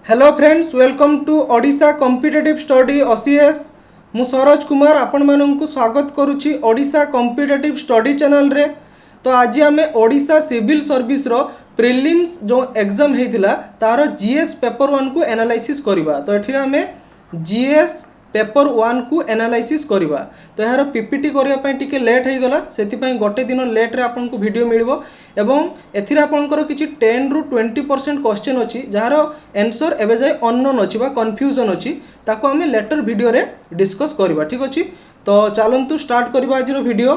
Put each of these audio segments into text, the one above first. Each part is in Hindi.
Hello friends, welcome to Odisha competitive study OCS। मु सरोज कुमार आपण माननकु स्वागत करुछि ओडिशा कॉम्पिटिटिव स्टडी चैनल रे। तो आज आम ओडिशा सिविल सर्विस रो प्रिलिम्स जो एग्जाम हेतिला तार जीएस पेपर 1 को एनालाइसिस करबा। तो एठी आम जीएस पेपर 1 को एनालाइसिस करबा। तो यार पीपीटी करबा पई टिके लेट हे गला, सेति पई गोटे दिन लेट रे आपन को वीडियो मिलबो एवं एथिरा आपनकर किछि 10 रु 20% क्वेश्चन अछि जार आंसर एबे जाय अननोन अछि बा कंफ्यूजन अछि, ताको हमें लेटर वीडियो रे डिस्कस करबा। ठीक अछि, तो चलंतु स्टार्ट करबा आज रो वीडियो।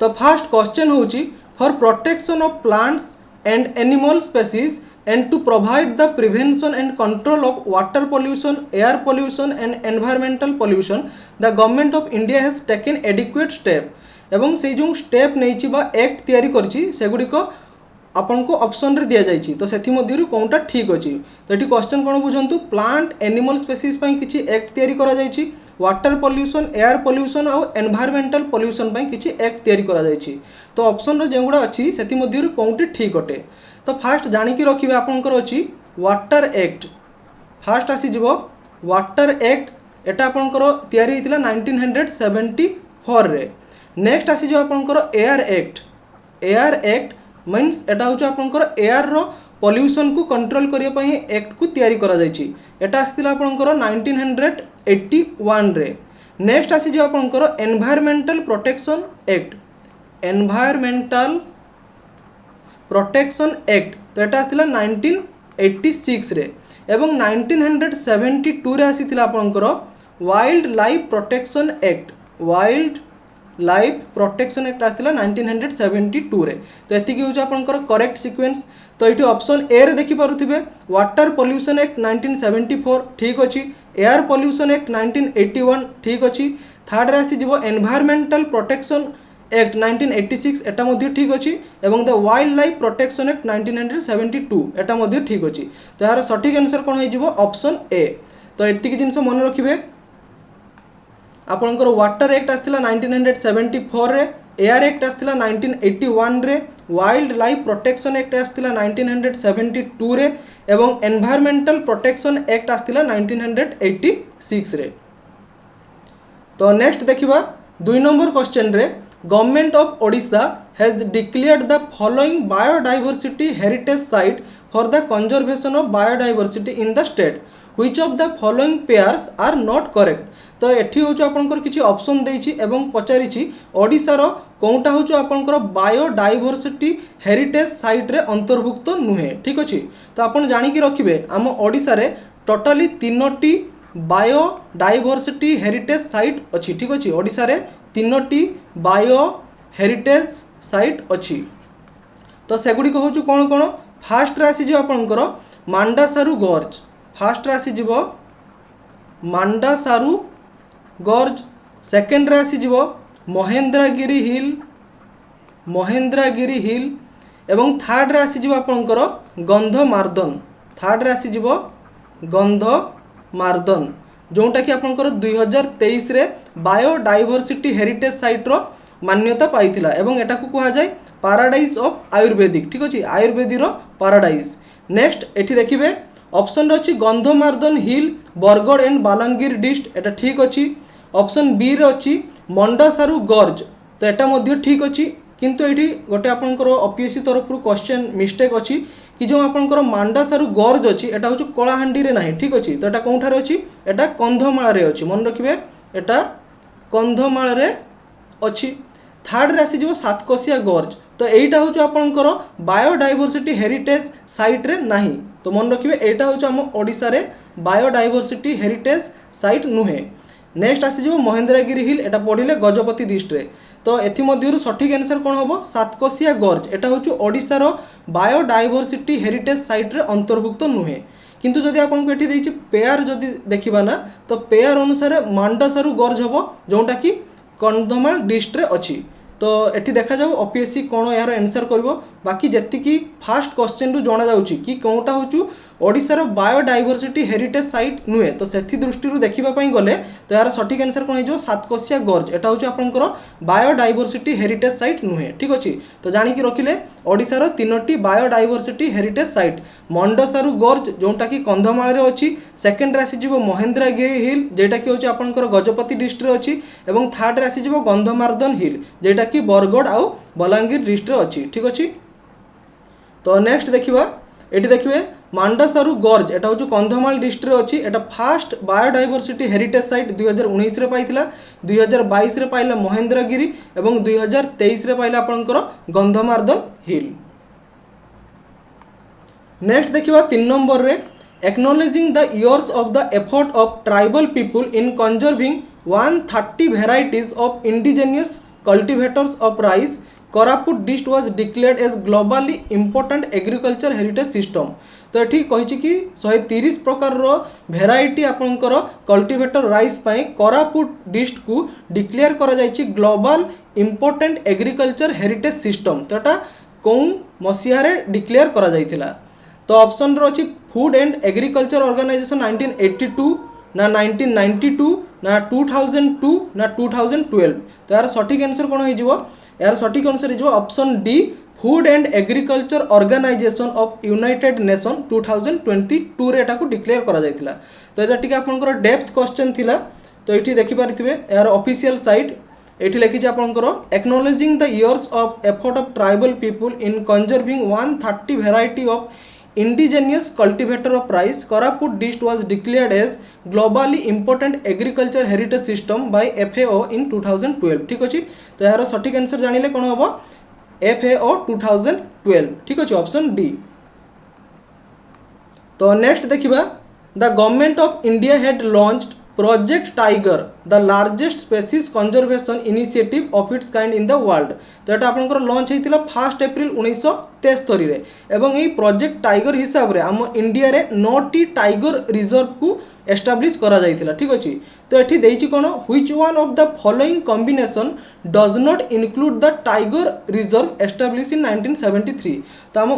तो फर्स्ट क्वेश्चन होछि for protection of plants and animal species and to provide the prevention and control of water pollution, air pollution and environmental pollution, the government of India has taken adequate step। एवं से जो स्टेप नहीं बा एक्ट तैयारी करछि सेगुड़िक आपन को ऑप्शन रे दिया जाइछि। तो सेथि मध्यरु कोनटा ठीक अछि। तो एठी क्वेश्चन कोन बुझंतु, प्लांट एनिमल स्पीशीज पई किछि एक्ट तैयारी करा जाइछि, वाटर पोल्यूशन, एयर पोल्यूशन और एनवायरमेंटल पोल्यूशन पई किछि एक्ट तैयारी करा जाइछि। तो ऑप्शन रो जेगुडा अछि सेथि मध्यरु कोनटी ठीक अटे। तो फास्ट जानि कि रखिबे आपनकर अछि वाटर एक्ट। फास्ट आसी जिवो वाटर एक्ट, एटा आपनकर तैयारी हितला 1974 रे। नेक्स्ट आसी जो आपनकर air act. Air act means एटा होछ आपनकर एयर रो पोल्यूशन को कंट्रोल करिया पई एक्ट को तैयारी करा जाइछि। एटा आसीला आपनकर 1981 रे। नेक्स्ट आसी जो आपनकर environmental protection act. Environmental protection act, तो एटा आसीला 1986 रे। एवं 1972 रे आसीथिला आपनकर wild life protection act. Wild life protection act आसीथिला 1972 रे। तो एतिकी होछ आपनकर करेक्ट सीक्वेंस। तो एठी ऑप्शन ए रे देखि पारुथिबे वाटर पोल्यूशन एक्ट 1974 ठीक अछि, एयर पोल्यूशन एक्ट 1981 ठीक अछि, थर्ड रे आसी जिवो एनवायरमेंटल प्रोटेक्शन एक्ट 1986 एटा मध्ये ठीक अछि, एवं the wild life protection act 1972 एटा मध्ये ठीक अछि। तो यार सटीक आंसर कोन होई जिवो ऑप्शन ए। तो एतिकी जिंस मन रखिबे आपनकर वाटर एक्ट आस्थिला 1974 रे, एयर एक्ट आस्थिला 1981 रे, वाइल्ड लाइफ प्रोटेक्शन एक्ट आस्थिला 1972 रे एवं एनवायरमेंटल प्रोटेक्शन एक्ट आस्थिला 1986 रे। तो नेक्स्ट देखिबा 2 नंबर क्वेश्चन रे, government of Odisha has declared the following biodiversity heritage site for the conservation of biodiversity in the state, which of the following pairs are not correct. तो एठी होछ आपनकर किछि ऑप्शन देइछि एवं पचारिछि ओडिसा रो कोनटा होछ आपनकर बायोडाइवर्सिटी हेरिटेज साइट रे अंतर्भुक्त नुहे। ठीक अछि, तो आपन जानि कि रखिबे आम ओडिसा रे टोटली 3टी बायोडाइवर्सिटी हेरिटेज साइट अछि। ठीक अछि, ओडिसा रे 3टी बायो हेरिटेज साइट अछि। तो सेगुडी कहूँ कौन कौन, फास्ट रे आसी जिवो आपनकर मांडासारू गॉर्ज। फास्ट रे आसी जिवो मांडासारू गॉर्ज, सेकेंड रे आसी जिवो महेंद्रगिरी हिल। महेंद्रगिरी हिल एवं थर्ड रे आसी जिवो आपनकर गंधमार्दन। थर्ड रे आसी जिवो गंधमार्दन, जोटा कि आपनकर 2023 रे बायोडाइवर्सिटी हेरिटेज साइट रो मान्यता पाइथिला एवं एटा को कहा जाय पैराडाइज ऑफ आयुर्वेदिक। ठीक अछि, आयुर्वेदी रो पैराडाइज। नेक्स्ट एठी देखिबे ऑप्शन रे अछि गंधमार्दन हिल, बरगड़ एंड बालांगीर डिस्ट्रिक्ट, एटा ठीक अछि। ऑप्शन बी रे अछि मंडासारू गॉर्ज, तो एटा मध्ये ठीक अछि, किंतु एठी गोटे आपनकर ओपीएससी तरफ रु क्वेश्चन मिस्टेक अछि कि जो आपनकर मांडासारू गॉर्ज अछि एटा होछ कोलाहांडी रे नाही। ठीक अछि, तो एटा कोनठारे अछि, एटा कंधमाल रे अछि। मन रखिबे एटा कंधमाल रे अछि। थर्ड रे आसी जो सातकोसिया गॉर्ज, तो एटा होछ आपनकर बायोडाइवर्सिटी हेरिटेज साइट रे नाही। तो मन रखिबे एटा होछ हम ओडिसा रे बायोडाइवर्सिटी हेरिटेज साइट नुहे। नेक्स्ट आसी जो महेंद्रगिरी हिल, एटा पढिले गजपति डिस्ट्रिक्ट रे। तो एथि मध्यरु सठिक आंसर कोन होबो, सातकोसिया गॉर्ज। एटा होछ ओडिसा रो बायोडाइवर्सिटी हेरिटेज साइट रे अंतर्भुक्त नुहे। किंतु जदि आपन को एठी देछि पेयर जदि देखिबा ना, तो पेयर अनुसार मांडासारू गॉर्ज होबो जोटा कि कंधमाल डिस्ट्रिक्ट रे अछि। तो एटी देखा जाऊ ओपीएससी कौन यार आंसर करिवो बाकी जेतिकी फास्ट क्वेश्चन रु जणा जाउची कि कोटा होचु ओडिशार बायोडाइवर्सिटी हेरिटेज साइट नुहे तो से दृष्टि देखा गले तो यार सठिक आंसर कौन हो सातकोशिया गर्ज एटा हूँ आपंकर बायोडाइवर्सिटी हेरिटेज साइट नुहे ठीक अच्छे तो जाणिकी रखिले ओडिशार 3टी बायोडाइवर्सिटी हेरिटेज साइट मंडसारू गर्ज जोटा कि कंधमाल अच्छी सेकेंड आसीज महेंद्रगिरी हिल जेटा कि हूँ आपंकर गजपति डिस्ट्रिक्ट अच्छी और थर्ड आसीज गंधमार्दन हिल जेटा कि बरगढ़ आउ बलांगीर डिस्ट्रिक्ट अच्छी ठीक अच्छे तो नेक्स्ट देखा ये देखिए मांडसारू गर्ज एटा हूँ कंधमाल डिस्ट्रिक्ट अच्छी एटा फास्ट बायोडाइवर्सिटी हेरिटेज साइट 2019 रे पाइथिला 2022 रे पाइला महेंद्रगिरी एवं 2023 रे पाइला आपनकर गंधमार्दन हिल। नेक्स्ट देखिबा 3 नंबर रे acknowledging the years of the effort of tribal people in conserving 130 varieties of indigenous cultivators of rice Koraput dist was declared as globally important agriculture heritage system तो ये कही कि 130 प्रकार भेराइटी आपंकर कल्टिवेटर राइस पाई कोरापुट डिस्ट को डिक्लेयर करा जायछि global important agriculture heritage system तो यहाँ कौन मसीह डिक्लेयर करा जायथिला तो ऑप्शन रो अछि फूड एंड एग्रीकल्चर ऑर्गेनाइजेशन 1982 ना 1992 ना 2002 ना 2012 तो यार सठिक आंसर कौन हो यार सठिक आंसर हो option D Food and Agriculture Organization of United Nation 2022 रे को डिक्लेयर करा जायतिला तो एटा टिके आपनकर डेप्थ क्वेश्चन थिला तो एठी देखि पारिथिबे यार ऑफिशियल साइट एठी लिखि आपनकर acknowledging the years of effort of tribal people in conserving 130 variety of indigenous cultivator of rice Koraput district was declared as globally important agriculture heritage system by FAO in 2012 ठीक अछि तो यार सठिक आंसर जानिले कोन होबो FAO 2012 ठीक अछि ऑप्शन डी। तो नेक्स्ट देखिबा the government of India had launched project tiger the largest species conservation initiative of its kind in the world तो यहाँ आपंकर लॉन्च होता 1 एप्रिल 1973 रे एवं यही प्रोजेक्ट टाइगर हिसाब रे आम इंडिया रे 9टी टाइगर रिजर्व को एस्टाब्लिश करा जायतिला ठीक अछि तो एठी देइछि कोन which one of the following combination does not include the tiger reserve establish in 1973 तो आम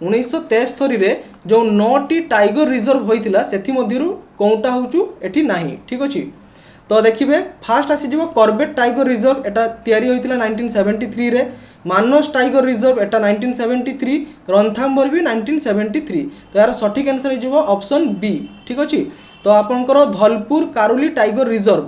1973 रे जो 9टी टाइगर रिजर्व होइतिला सेथि मध्यरु कोउटा होचु एठी नाही ठीक अछि तो देखिबे फास्ट आसी जिवो कॉर्बेट टाइगर रिजर्व एटा तयारी होइतिला 1973 रे मानस टाइगर रिजर्व एटा 1973 रणथाम्बर भी 1973 तो यार सठिक आंसर हो जिवो ऑप्शन बी ठीक अछि तो आपनकर धलपुर कारुली टाइगर रिजर्व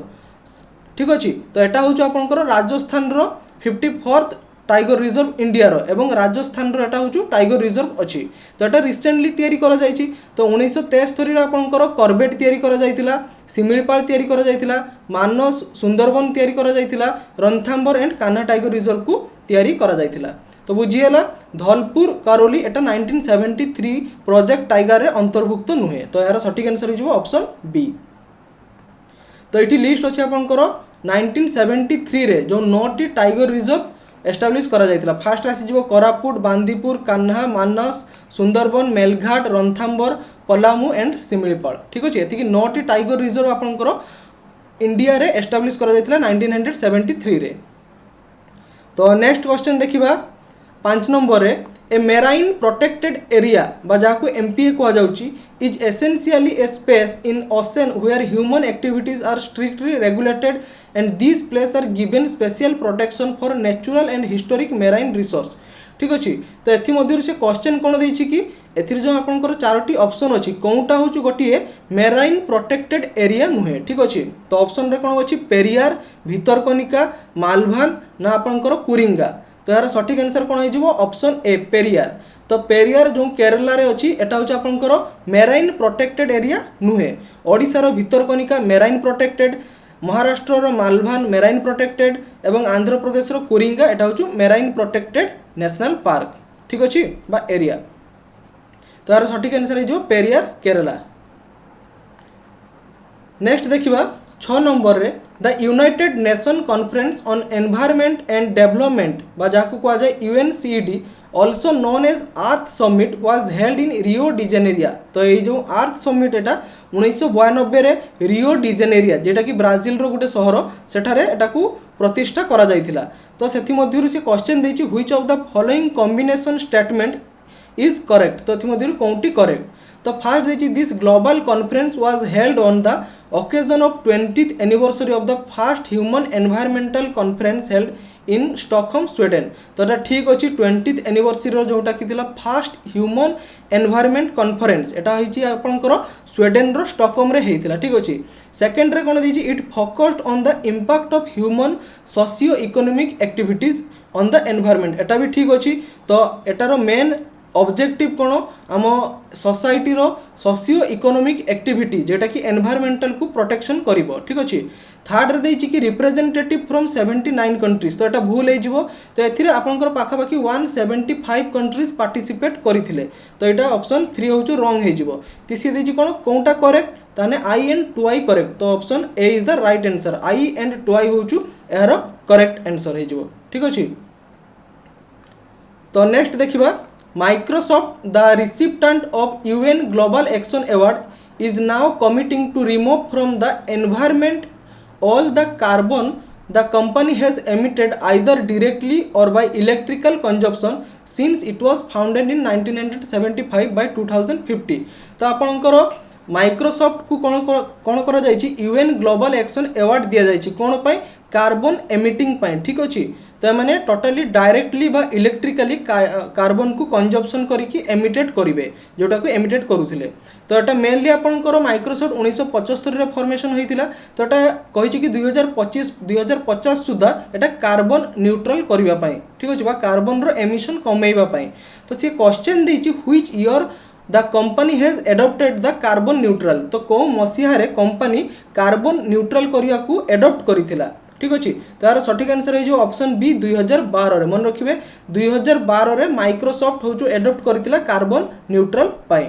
ठीक अछि तो एटा होचु आपनकर राजस्थान रो 54th टाइगर रिजर्व इंडिया रो एवं राजस्थान रो एटा होचु टाइगर रिजर्व अछि तो एटा रिसेंटली तयारी करा जायछि तो 1973 रे आपनकर कॉर्बेट तयारी करा जायतिला सिमिलीपाल तयारी करा जायतिला मानस सुंदरबन तयारी करा जायतिला रणथाम्बर एंड कान्हा टाइगर रिजर्व को तयारी करा जायतिला तो बुझीला धलपुर कारोली एटा 1973 प्रोजेक्ट टाइगर रे अंतर्भुक्त नुहे तो यार सठिक आंसर हो ऑप्शन बी। तो एठी लिस्ट अछि आपनकर 1973 रे जो 9टी टाइगर रिजर्व एस्टाब्लिश करा जायतिला फास्ट आसी जिवो कोरापुट बांदीपुर कान्हा मानस सुंदरबन मेलघाट रणथाम्बर पलामू एंड सिमिलीपाल ठीक अछि एतिकी 9टी टाइगर रिजर्व आपनकर इंडिया रे एस्टाब्लिश करा जायतिला 1973 रे। तो नेक्स्ट क्वेश्चन देखिबा 5 नंबर रे ए मेराइन प्रोटेक्टेड एरिया बा जाको एमपीए कहा जाउची is essentially a space in ocean where human activities are strictly regulated and this place are given special protection for natural and historic marine resource ठीक अछि तो एथि मध्यरु से क्वेश्चन कोन दैछि कि एथिर जो आपनकर 4टी ऑप्शन अछि कोउटा होछु गोटिए मेराइन प्रोटेक्टेड एरिया नुहे ठीक अछि तो ऑप्शन रे कोन अछि पेरियार भितरकनिका मालभान ना आपनकर कुरिंगा तो यार सठिक आंसर कौन हो ऑप्शन ए पेरियार तो पेरियार जो केरला रे अच्छी एटा हूँ आपंकर मेराइन प्रोटेक्टेड एरिया नुहे ओडिशार Bhitarkanika marine protected Maharashtra Malvan marine protected एवं आंध्र प्रदेश कुरिंगा एटा हूँ मेराइन प्रोटेक्टेड नेशनल पार्क ठीक अच्छे बा एरिया तो यार सठिक आंसर हो पेरियार केरला। नेक्स्ट देखिबा 6 नंबर रे the United Nation conference on environment and development बा जाको कहा जाए UNCED also known as earth summit was held in Rio de Janeiro. तो ये जो अर्थ समिट एटा 1992 रे रियो डी जेनेरिया जेटा कि ब्राजिल रो गोटे सहर सेठारे एटाकू प्रतिष्ठा करा जाइथिला। तो सेथि मध्यरु से क्वेश्चन देछि which of the following combination statement is correct. तो एथि मध्यरु कोनटी करेक्ट। तो फास्ट देछि this global conference was held on the occasion of 20th anniversary of the first human environmental conference held in Stockholm, Sweden। तो एटा ठीक अछि 20th anniversary रो जोटा कि थिला फर्स्ट ह्यूमन एनवायरनमेंट कॉन्फ्रेंस एटा होइछि आपनकर स्वीडेन रो स्टॉकहोम रे हेइथिला। ठीक अछि। सेकंड रे कोन दिछि it focused on the impact of human socio economic activities on the environment एटा भी ठीक अछि। तो एटारो मेन ऑब्जेक्टिव कौन आम सोसाइटी रो सोशियो इकोनॉमिक एक्टिविटी जेटा कि एनवायरमेंटल को प्रोटेक्शन करिवो। ठीक अछि। थर्ड रे देछि कि रिप्रेजेंटेटिव फ्रॉम 79 कंट्रीज। तो एटा भूल हे जिवो। तो एथिरे आपनकर पाखा पाखी 175 कंट्रीज पार्टिसिपेट करिथिले। तो एटा ऑप्शन 3 होछु रॉन्ग हे जिवो। तिसी देछि कोन कोनटा करेक्ट ताने I and two I correct. तो option A is the right answer. I and two I होछु एरो करेक्ट आंसर हे जिवो। ठीक अछि। तो नेक्स्ट देखिबा Microsoft, the recipient of UN Global Action Award, is now committing to remove from the environment all the carbon the company has emitted either directly or by electrical consumption since it was founded in 1975 by 2050। तो आपनकर माइक्रोसॉफ्ट को कौन करा जाइछि यूएन ग्लोबल एक्शन अवार्ड दिया जाइछि कौन पाई कार्बन एमिटिंग पाई। ठीक अछि। तो माने टोटली डायरेक्टली बा इलेक्ट्रिकली कार्बन को कंजप्शन करके एमिटेड करिवे जोटा को एमिटेड करूथिले। तो एटा मेनली आपनकर माइक्रोसॉफ्ट 1975 रे फॉर्मेशन होइतिला। तो एटा कहिछि कि 2050 सुधा एटा कार्बन न्यूट्रल करिवा पाई। ठीक अछि बा कार्बन रो एमिशन कमेइबा पाई। तो से क्वेश्चन देछि which year the company has adopted the carbon neutral. तो को मसीहा रे कंपनी कार्बन न्यूट्रल करिया को एडॉप्ट करिथिला। ठीक अछि। तार सठिक आंसर है जो ऑप्शन बी 2012 रे। मन रखिबे 2012 रे माइक्रोसॉफ्ट हो जो एडॉप्ट करिथिला कार्बन न्यूट्रल पाई।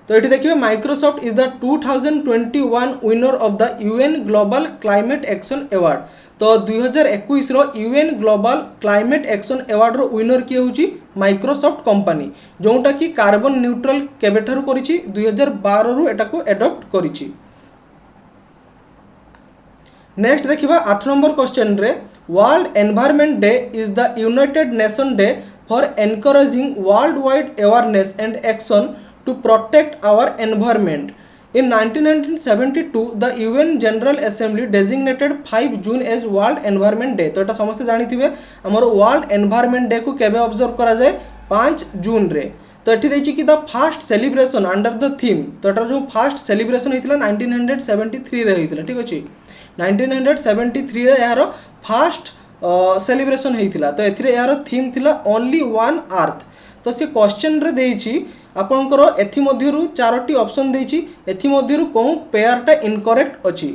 तो एठी देखिबे Microsoft is the 2021 winner of the UN global climate action award. तो 2021 रो UN global climate action award रो विनर किए होची माइक्रोसॉफ्ट कंपनी जोटा कि कार्बन न्यूट्रल केबेठारु करिछि 2012 रु एटा को एडॉप्ट करिछि। नेक्स्ट देखिबा 8 नंबर क्वेश्चन रे world Environment day is the United nation day for encouraging world wide awareness and action to protect our environment। In 1972 the UN General Assembly designated 5 June as World Environment Day। तो एटा समस्त जानिथिबे हमर वर्ल्ड एनवायरनमेंट डे को केबे ऑब्जर्व करा जाए 5 जून रे। तो एठी देछि कि the first celebration under the theme. तो एटा जो फर्स्ट सेलिब्रेशन हेतिला 1973 रे हेतिला। ठीक अछि। 1973 रे यार फर्स्ट सेलिब्रेशन हेतिला। तो एथिरे यार थीम थिला ओनली वन अर्थ। तो से क्वेश्चन रे देछि आपनकर एथि मध्यरु चारोटी ऑप्शन देछि एथि मध्यरु कोन पेयरटा इनकरेक्ट अछि।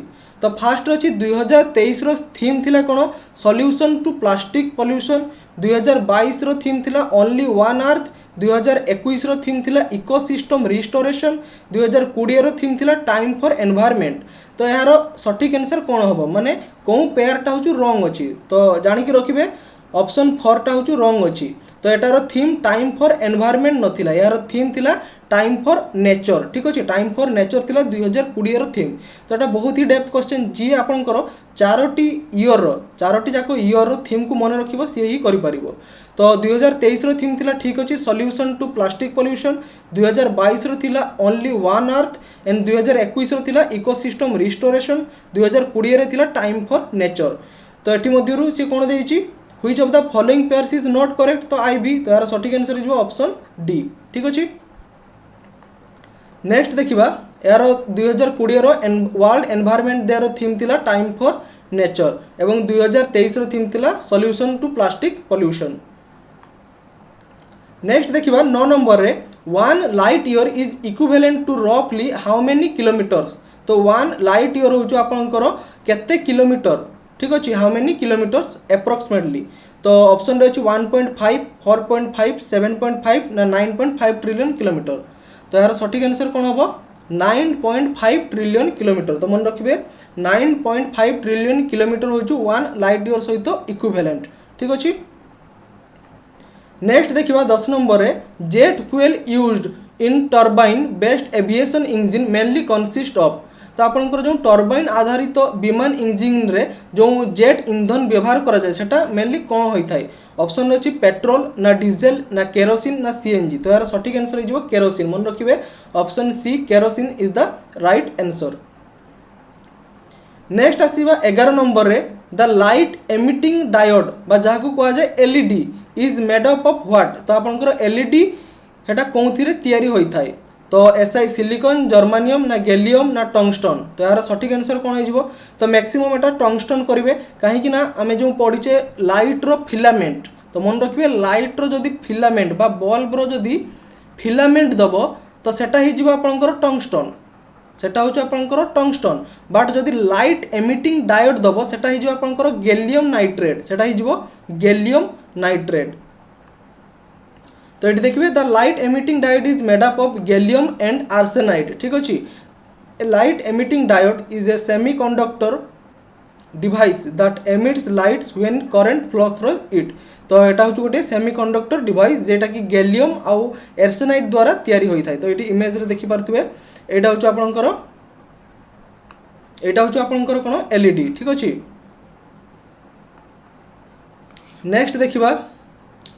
तो फास्ट अछि 2023 रो थीम थिला कोन सॉल्यूशन टू प्लास्टिक पोल्यूशन। 2022 रो थीम थिला ओनली वन अर्थ। 2021 रो थीम थिला इकोसिस्टम रिस्टोरेशन। 2020 रो थीम थिला टाइम फॉर एनवायरनमेंट। तो यार सठिक आंसर कोन हबो माने कोन पेयरटा होछु रॉन्ग अछि। तो जानि कि रखिबे ऑप्शन 4 टा होछु रॉन्ग अछि। तो एटार थीम टाइम फॉर एनवायरनमेंट नथिला यार थीम थिला टाइम फॉर नेचर। ठीक अछि। टाइम फॉर नेचर थिला 2020 रो थीम। तो एटा बहुत ही डेप्थ क्वेश्चन जी आपनकर चारोटी ईयर रो चारोटी जाको ईयर रो थीम को मन रखिबो से ही करि परिबो। तो 2023 रो थीम थिला ठीक अछि सॉल्यूशन टू प्लास्टिक पोल्यूशन। 2022 रो थिला ओनली वन अर्थ एंड 2021 रो थिला इकोसिस्टम रिस्टोरेशन। 2020 रे थिला टाइम फॉर नेचर। तो एठी मध्यरु से कोन देछि which of the following pairs is not correct. तो आई बी। तो यार सठिक आंसर हो ऑप्शन डी। ठीक अछि। नेक्स्ट देखिबा यार 2020 रो वर्ल्ड एनवायरनमेंट डे रो थीम थिला टाइम फॉर नेचर एवं 2023 रो थीम थिला solution to plastic pollution. Next देखिबा 9 नंबर रे 1 light year is equivalent to रफली हाउ मेनी किलोमीटर्स। तो 1 लाइट ईयर होछु आपनकर केते किलोमीटर। ठीक अछि। How many kilometres approximately. तो ऑप्शन रे अछि 1.5 4.5 7.5 ना 9.5 ट्रिलियन किलोमीटर। तो यार सठिक आंसर कोन हबो 9.5 ट्रिलियन किलोमीटर। तो मन रखिबे 9.5 ट्रिलियन किलोमीटर होछु 1 लाइट ईयर सहित इक्विवेलेंट। ठीक अछि। नेक्स्ट देखिबा 10 नंबर रे jet fuel used in turbine based aviation engine mainly consist of. तो आपनकर जो टर्बाइन आधारित विमान इंजिन रे जो जेट ईंधन व्यवहार करा जाय सेटा मेनली कौन होई थाए। ऑप्शन अछि पेट्रोल ना डीजल ना केरोसिन ना सीएनजी। तो यार सठिक आंसर हो केरोसिन। मन रखिबे option C kerosene is the right answer. Next आसीबा 11 नंबर रे द लाइट एमिटिंग डायोड बा जाहाकू कहा जाय LED is made up of what. तो आपनकर एलईडी हेटा कोंथिरे तयारी होई थाए। तो एसआई सिलिकॉन जर्मानियम ना गैलियम ना टंगस्टन। तो यार सठिक आंसर कौन हो। तो मैक्सिमम एटा टंगस्टन करेंगे कहीं आमे जो पढ़ीचे लाइट रो फिलामेंट। तो मन रखिए लाइट रो जदि फिलामेंट बा बल्ब रो जदि फिलामेंट दब तो सेटा ही जीव आपनकर टंगस्टन। सेटा होच आपनकर टंगस्टन। बट जदि लाइट एमिटिंग डायोड दब सेटा ही जीव आपनकर गैलियम नाइट्रेट। सेटा ही जीव गैलियम नाइट्रेट। तो ये देखिए the light emitting diode is made up of gallium and arsenide. ठीक अच्छे। A light emitting diode is a semiconductor device that emits lights when current flow through it. तो यहाँ हूँ गोटे सेमीकंडक्टर डिवाइस जेटा कि गैलियम आउ आर्सेनाइड द्वारा तैयारी होता है। तो ये इमेज रे देखि पारथुवे एटा हूँ आपनकर कौन एलईडी। ठीक अच्छे। नेक्स्ट देखिबा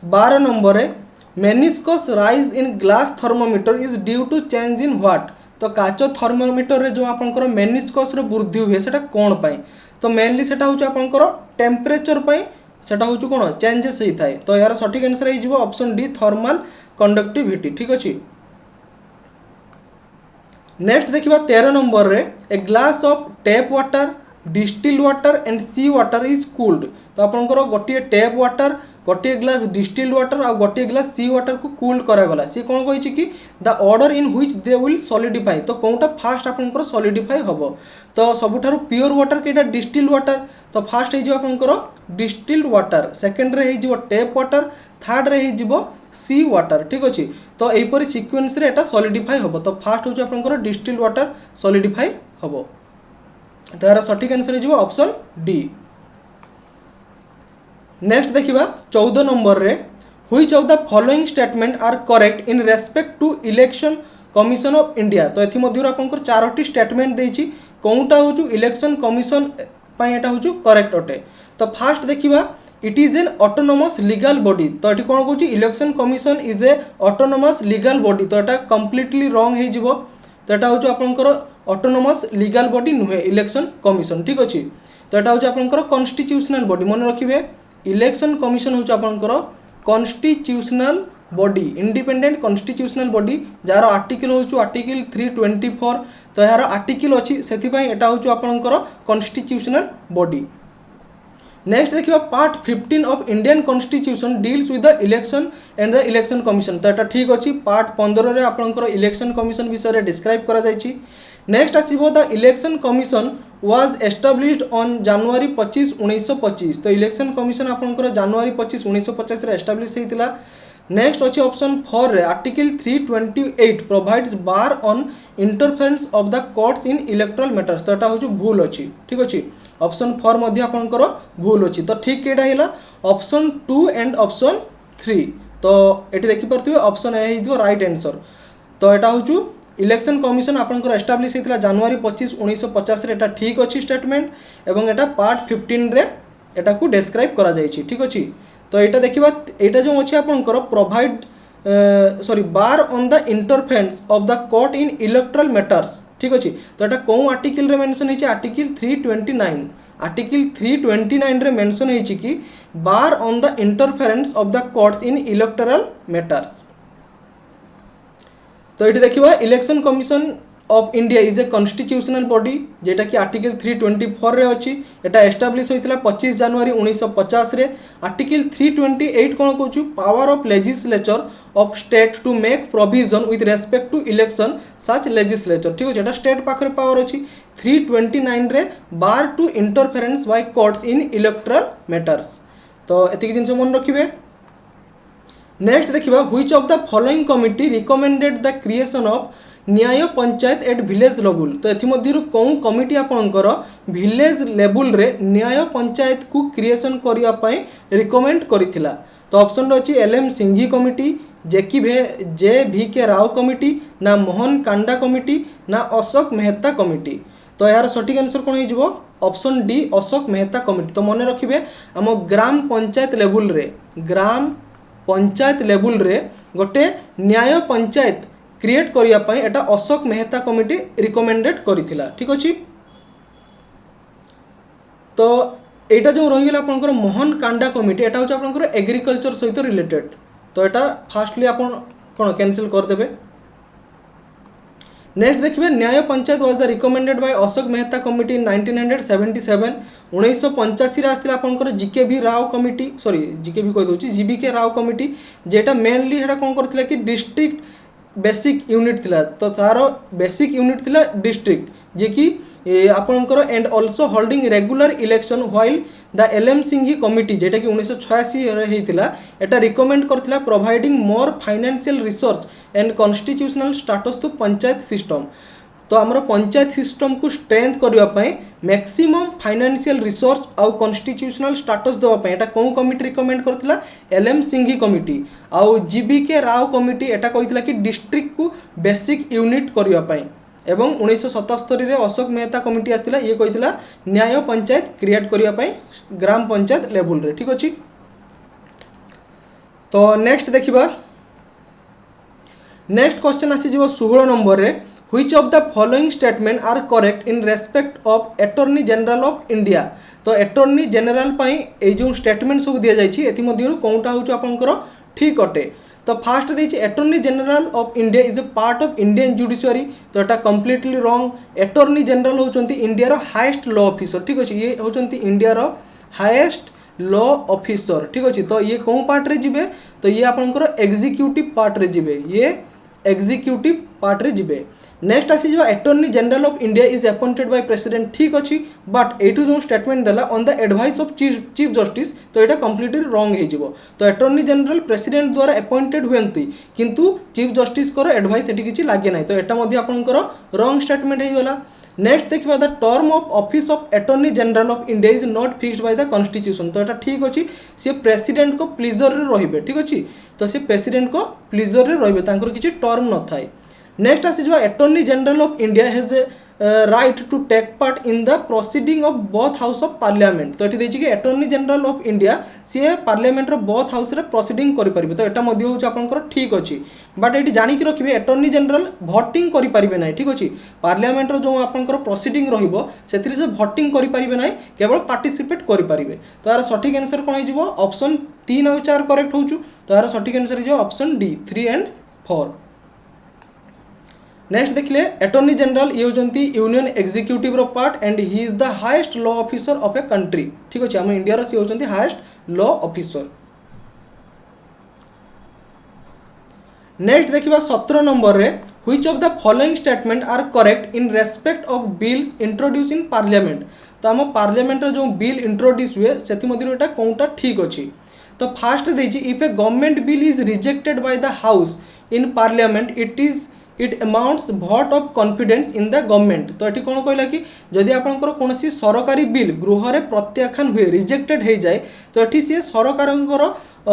12 नंबर रे meniscus rise in glass thermometer is due to change in what. तो काच थर्मोमीटर रे जो आपनकर मेनिस्कस रो वृद्धि हुए सेटा कोन पाई। तो मेनली सेटा होच आपनकर टेम्परेचर पाई सेटा होच कोन चेंजेस होई थाए। तो यार सठिक आंसर हो ऑप्शन डी थर्मल कंडक्टिविटी। ठीक अच्छे। नेक्स्ट देखिबा 13 नंबर रे a glass of tap water distil water and sea water is cooled. तो आपनकर गोटे टैप वाटर गोटे ग्लास डिस्टिल्ड वाटर और गोटे ग्लास सी वाटर को कूल्ड करागला। सी कौन कही कि the order in which they will solidify. तो कौनटा फास्ट आपनकर सॉलिडिफाई हम। तो सबुठारु प्योर वाटर केटा डिस्टिल्ड वाटर। तो फास्ट हो आपनकर डिस्टिल्ड वाटर। सेकेंड रे हो टैप वाटर। थर्ड रे हो सी वाटर। ठीक अच्छे। तो यहीपरि सिक्वेन्स रे एटा सॉलिडिफाई हम। तो फास्ट हो आपनकर डिस्टिल्ड वाटर सॉलिडिफाई हम। तो यार सठिक आंसर हो ऑप्शन डी। नेक्स्ट देखिबा 14 नंबर रे which of the following statement are correct in respect to election commission of India. तो एथि मध्य आपनकर चारोटी स्टेटमेंट देछि कोनटा होचु इलेक्शन कमिशन पई एटा होचु करेक्ट अटे। तो फास्ट देखिबा it is an autonomous legal body. तो एठी कोन कहूची election commission is a autonomous legal body. तो एटा कंप्लीटली रॉन्ग हे जिवो। तो एटा होचु आपनकर ऑटोनोमस लीगल बॉडी नुहे इलेक्शन कमिशन। ठीक अछि। तो एटा होचु आपनकर कॉन्स्टिट्यूशनल बॉडी। मन रखिबे इलेक्शन कमिशन होचु आपनकर constitutional body independent constitutional body जार आर्टिकल होचु आर्टिकल 324। तो यार आर्टिकल अछि सेथि पई एटा होचु आपनकर कॉन्स्टिट्यूशनल बॉडी। नेक्स्ट देखिबा part 15 of Indian constitution deals with the election and the election commission. तो एटा ठीक अछि। पार्ट 15 रे आपनकर इलेक्शन कमिशन विषय रे डिस्क्राइब करा जायछि। नेक्स्ट आसीबो the election commission was established on January 25 1925। तो इलेक्शन कमिशन आपनकर जनवरी 25 1950 रे एस्टाब्लिश हेतिला। नेक्स्ट अछि ऑप्शन 4 रे article 328 provides bar on interference of the courts in electoral matters. तो एटा होछु भूल अछि। ठीक अछि। ऑप्शन 4 मध्ये आपनकर भूल अछि। तो ठीक केडा हिला ऑप्शन 2 एंड ऑप्शन 3। तो एटी देखि परथुवे ऑप्शन ए हिजो राइट आंसर। तो एटा होछु इलेक्शन कमिशन आपनकर एस्टाब्लिश हेतिला जनवरी 25 1950 रे। एटा ठीक अछि स्टेटमेंट एवं एटा पार्ट 15 रे एटा को डिस्क्राइब करा जायछि। ठीक अछि। तो एटा देखिबा एटा जो अछि आपनकर provide bar on the interference of the court in electoral matters. ठीक अछि। तो एटा कोन आर्टिकल रे मेंशन हेछि आर्टिकल 329। आर्टिकल 329 रे मेंशन हेछि कि bar on the interference of the courts in electoral matters. तो ये देखिबा election commission of India is a constitutional body जेटा कि आर्टिकल 324 रे अछि। एटा एस्टाब्लिश होइतिला 25 जनवरी 1950 रे। आर्टिकल 328 कोन कहूछु power of legislature of state to make provision with respect to election such legislature. ठीक अछि। एटा स्टेट पाखरे पावर अछि। 329 रे bar to interference by courts in electoral matters. तो एतिक जिंस मन रखिबे। नेक्स्ट देखिबा which of the following committee recommended the creation of nyaya panchayat at village level. तो एमध्य कौन कमिटी आपंकर विलेज लेवल रे न्याय पंचायत को क्रिएशन करने रिकमेंड करथिला। तो ऑप्शन अच्छी LM Singhvi committee, JV.K. Rao committee, ना मोहन कांडा कमिटी, ना अशोक मेहता कमिटी। तो यार सठिक आंसर कौन हो? Option D Ashok Mehta committee. तो मन रखिए आम ग्राम पंचायत लेवल रे गोटे न्याय पंचायत क्रिएट करने एटा अशोक मेहता कमिटी रिकमेंडेड करथिला। ठीक अच्छे। तो एटा जो रहीगला आपनकर मोहन कांडा कमिटी, एटा होचे आपनकर एग्रीकल्चर सहित रिलेटेड। तो एटा फास्टली आपन कोन कैंसिल कर देबे। नेक्स्ट देखिए nyaya panchayat was the recommended by Ashok Mehta committee in 1977। 1985 रे आस्तिला आपनकर GKV Rao committee, sorry GKV कह दोची GVK राव कमिटी, जेटा मेनली हेटा कोन करथिला कि डिस्ट्रिक्ट बेसिक यूनिट थिला। तो तार बेसिक यूनिट थिला डिस्ट्रिक्ट, जे कि आपनकर and also holding regular election while the LM Singhvi committee, जेटा कि 1986 रे हेतिला, एटा रिकमेंड करथिला providing more financial resource and constitutional status to panchayat system. तो आमर पंचायत सिस्टम को स्ट्रेंथ करने मैक्सिमम फाइनेंशियल रिसोर्स आउ कॉन्स्टिट्यूशनल स्टेटस देवाई एटा कौन कमिटी रिकमेंड करथिला? LM Singhvi committee. आउ GVK राव कमिटी एटा कहिथिला कि डिस्ट्रिक्ट को बेसिक यूनिट करने। एवं 1977 रे अशोक मेहता कमिटी आस्तिला, ये कहिथिला न्याय पंचायत क्रिएट करने ग्राम पंचायत लेवल रे। ठीक अच्छे। तो नेक्स्ट देखिबा, नेक्स्ट क्वेश्चन आसी जो 16 नंबर रे, which of the following statement are correct in respect of attorney general of India. तो अटॉर्नी जनरल पाई ए जो स्टेटमेंट सब दिया जायछि एथि मध्यरु कोनटा होछ आपनकर ठीक अटे। तो फास्ट देछि attorney general of India is a part of Indian judiciary. तो एटा कंप्लीटली रॉन्ग। अटॉर्नी जनरल होचंती इंडिया रो हाईएस्ट लॉ ऑफिसर। ठीक अछि, ये होचंती इंडिया रो हाईएस्ट लॉ ऑफिसर। ठीक अछि। तो ये कौन पार्ट रे जिबे? तो ये आपनकर एग्जीक्यूटिव पार्ट रे जिबे, ये एग्जीक्यूटिव पार्ट रे जिबे। नेक्स्ट आसी जो attorney general of India is appointed by president. ठीक अच्छी, बट एठू जो स्टेटमेंट देला on the advice of chief justice, तो यहाँ कंप्लीटली रॉन्ग हो। तो अटॉर्नी जनरल प्रेसिडेंट द्वारा अपॉइंटेड हुए किंतु चीफ जस्टिस को एडवाइस एटी किसी लगे ना। तो यहाँ आपंकर रॉन्ग स्टेटमेंट होगला। नेक्स्ट देखिए the term of office of attorney general of India is not fixed by the constitution. तो यहाँ ठीक अच्छी, सी प्रेसिडेंट को प्लीजर रे। ठीक अच्छे। तो सी प्रेसिडेंट को प्लीजर रे किसी टर्म न थाए। नेक्स्ट आसी जो attorney general of India has right to take part in the proceeding of both house of parliament. तो ये देखिए कि अटॉर्नी जनरल ऑफ इंडिया सी पार्लियामेंट बोथ हाउस रे प्रोसीडिंग करि परिबे। तो एटा मध्य होछ आपनकर ठीक अछि, बट एटी जानि कि रखिबे अटॉर्नी जनरल वोटिंग करि परिबे नै। ठीक अछि। पार्लियामेंट रो जो आपनकर प्रोसीडिंग रहिबो सेथिरे से वोटिंग करि परिबे नै, केवल पार्टिसिपेट करि परिबे। तो यार सठिक आंसर कोन हिजबो? ऑप्शन 3 और 4 करेक्ट होछु। तो यार सठिक आंसर हिजो ऑप्शन डी 3 एंड 4। नेक्स्ट देखिए अटॉर्नी जनरल ये होती यूनियन एग्जीक्यूटिव रो part and he is the highest law officer of a country. ठीक अच्छे। आम इंडिया सी होती हाईएस्ट लॉ ऑफिसर। नेक्स्ट देखिए 17 नंबर रे, which of the following statement are correct in respect of bills introduce in parliament. तो आम पार्लियामेंट जो बिल इंट्रोड्यूस हुए से मध्य कौनटा ठीक अच्छी। तो फास्ट देछि if a government bill is rejected by the house in parliament it amounts vote of confidence in the government. तो ये कौन कहला कि जदि आपंकर कौन सरकारी बिल गृह रे प्रत्याख्यान हुए रिजेक्टेड हो जाए, तो ये सी सरकार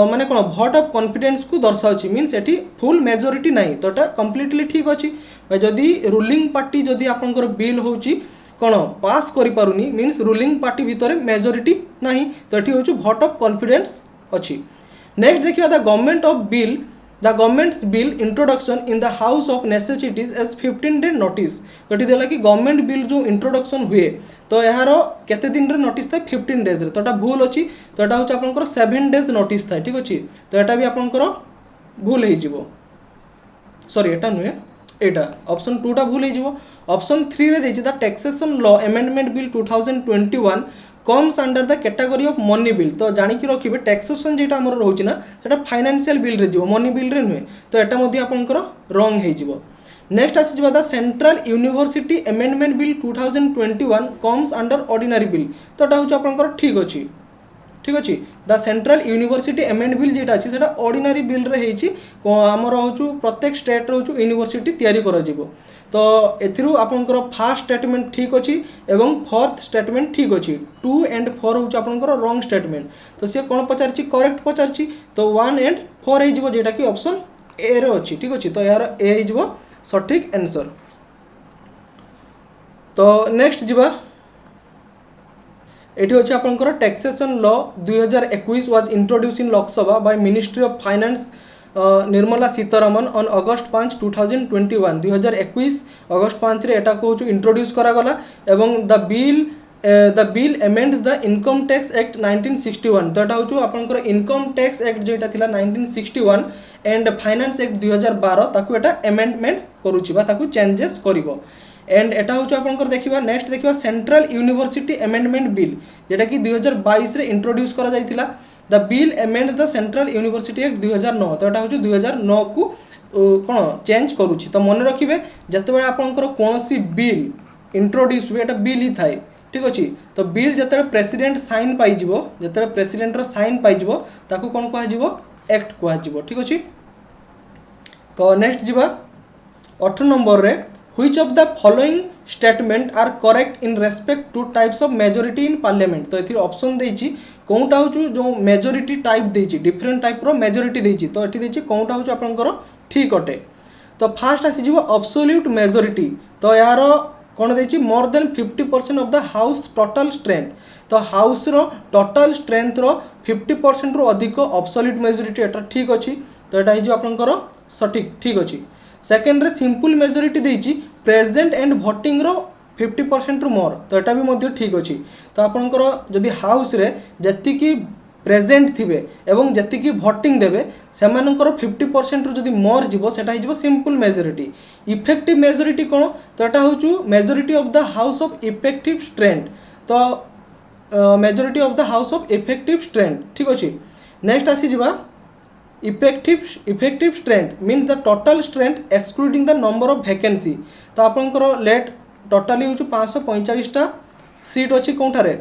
माने कौन भोट ऑफ कॉन्फिडेंस को दर्शाऊँ, मीन्स ये फुल मेजोरिटी नहीं। तो ये कंप्लीटली ठीक अच्छी। जदि रूलिंग पार्टी जदि आपंकर बिल होची कौन पास करि पारुनी, मीन्स रूलिंग पार्टी भितर मेजोरिटी नहीं। तो ये हूँ भोट ऑफ कॉन्फिडेंस अच्छी। नेक्स्ट देखिए the government's bill introduction in the house of necessities as 15 day notice. तो ये देला कि गवर्नमेंट बिल जो इंट्रोडक्शन हुए तो यार केते दिन रे नोटिस था 15 डेज रे। तो ये भूल अच्छी। तो यहाँ हूँ आपंकर 7 डेज नोटिस था। ठीक अच्छे। तो यहाँ भी आपंकर भूल हो, सॉरी एटा नुहे, एटा ऑप्शन 2 टा भूल हो। ऑप्शन 3 रे देछि the taxation law amendment bill 2021 comes under the category of money bill. तो जानिकी रखिए टैक्सेशन जेटा हमर रोच ना सेटा फाइनेंशियल बिल रे जीवो, मनी बिल रे नुहे। तो एटा मध्य आपनकर रॉन्ग हे जीवो। नेक्स्ट आसी the central university amendment bill 2021 comes under ordinary bill. तो एटा होछ आपनकर ठीक अछि। ठीक अच्छे the central university amend bill जेटा अच्छी से ऑर्डिनरी बिल रे आमर हूँ प्रत्येक स्टेट रो यूनिवर्सिटी तैयारी करा तो एथिरू आपनकर फास्ट स्टेटमेंट ठीक अच्छी एवं फोर्थ स्टेटमेंट ठीक अच्छी 2 एंड 4 हूँ आपनकर रॉन्ग स्टेटमेंट तो सी कौन पचार करेक्ट पचार तो 1 एंड 4 हो जेटा कि ऑप्शन ए रे अच्छी ठीक अच्छे तो यार ए हो सठिक आंसर। तो नेक्स्ट जीवा एटी अच्छे आपनकर taxation law 2021 was introduce in Lok Sabha by ministry of finance Nirmala Sitharaman on August 5 2021 2021 August 5 रे एटा को इंट्रोड्यूस करा गला एवं the bill amends the income tax act 1961 तो एटा होछु आपनकर इनकम टैक्स एक्ट जेटा थिला 1961 एंड फाइनेंस एक्ट 2012 ताकू एटा अमेंडमेंट करूछि बा ताकू चेंजेस करिवो एंड एटा होछु आपनकर देखिबा नेक्स्ट देखिबा सेंट्रल यूनिवर्सिटी अमेंडमेंट बिल जेटा कि 2022 रे इंट्रोड्यूस करा जायतिला the bill amend the central university act 2009 तो एटा होछु 2009 को कोन चेंज करूछि तो मन रखिबे जतबे आपनकर कोनसी बिल इंट्रोड्यूस हुए एटा बिल ही थाए ठीक अछि तो बिल जतबे प्रेसिडेंट साइन पाई जिवो जतबे प्रेसिडेंट रो साइन पाई जिवो ताकू कोन कहै जिवो एक्ट कहै जिवो ठीक अछि। तो नेक्स्ट जिवो 8 नंबर रे which of the following statement are correct in respect to types of majority in parliament तो एथि ऑप्शन देछि कोनटा होछु जो मेजॉरिटी टाइप देछि डिफरेंट टाइप रो मेजॉरिटी देछि तो एथि देछि कोनटा होछु आपनकर ठीक अटे तो फास्ट आसी जिवो एब्सोल्यूट मेजॉरिटी तो यार कोन देछि more than 50% of the house total strength तो हाउस रो टोटल स्ट्रेंथ रो 50% रो अधिक एब्सोल्यूट मेजॉरिटी एटा ठीक अछि तो एटा हिजो आपनकर सठिक ठीक अछि। सेकेंड रे सिंपल मेजॉरिटी देछि प्रेजेंट एंड वोटिंग रो 50% रु मोर तो एटा भी मध्य ठीक अछि तो आपनकर जदि हाउस रे जति की प्रेजेंट थिबे एवं जति की वोटिंग देबे सेमानकर 50% रु जदि मोर जीवो सेटा हिजबो सिंपल मेजॉरिटी। इफेक्टिव मेजॉरिटी कोन तो एटा होछु majority of the house of effective strength तो majority of the house of effective strength ठीक अछि। नेक्स्ट आसी जिबा effective strength means the total strength excluding the number of vacancy तो आपनकर लेट टोटाली होछु 545 टा सीट अछि कोठारे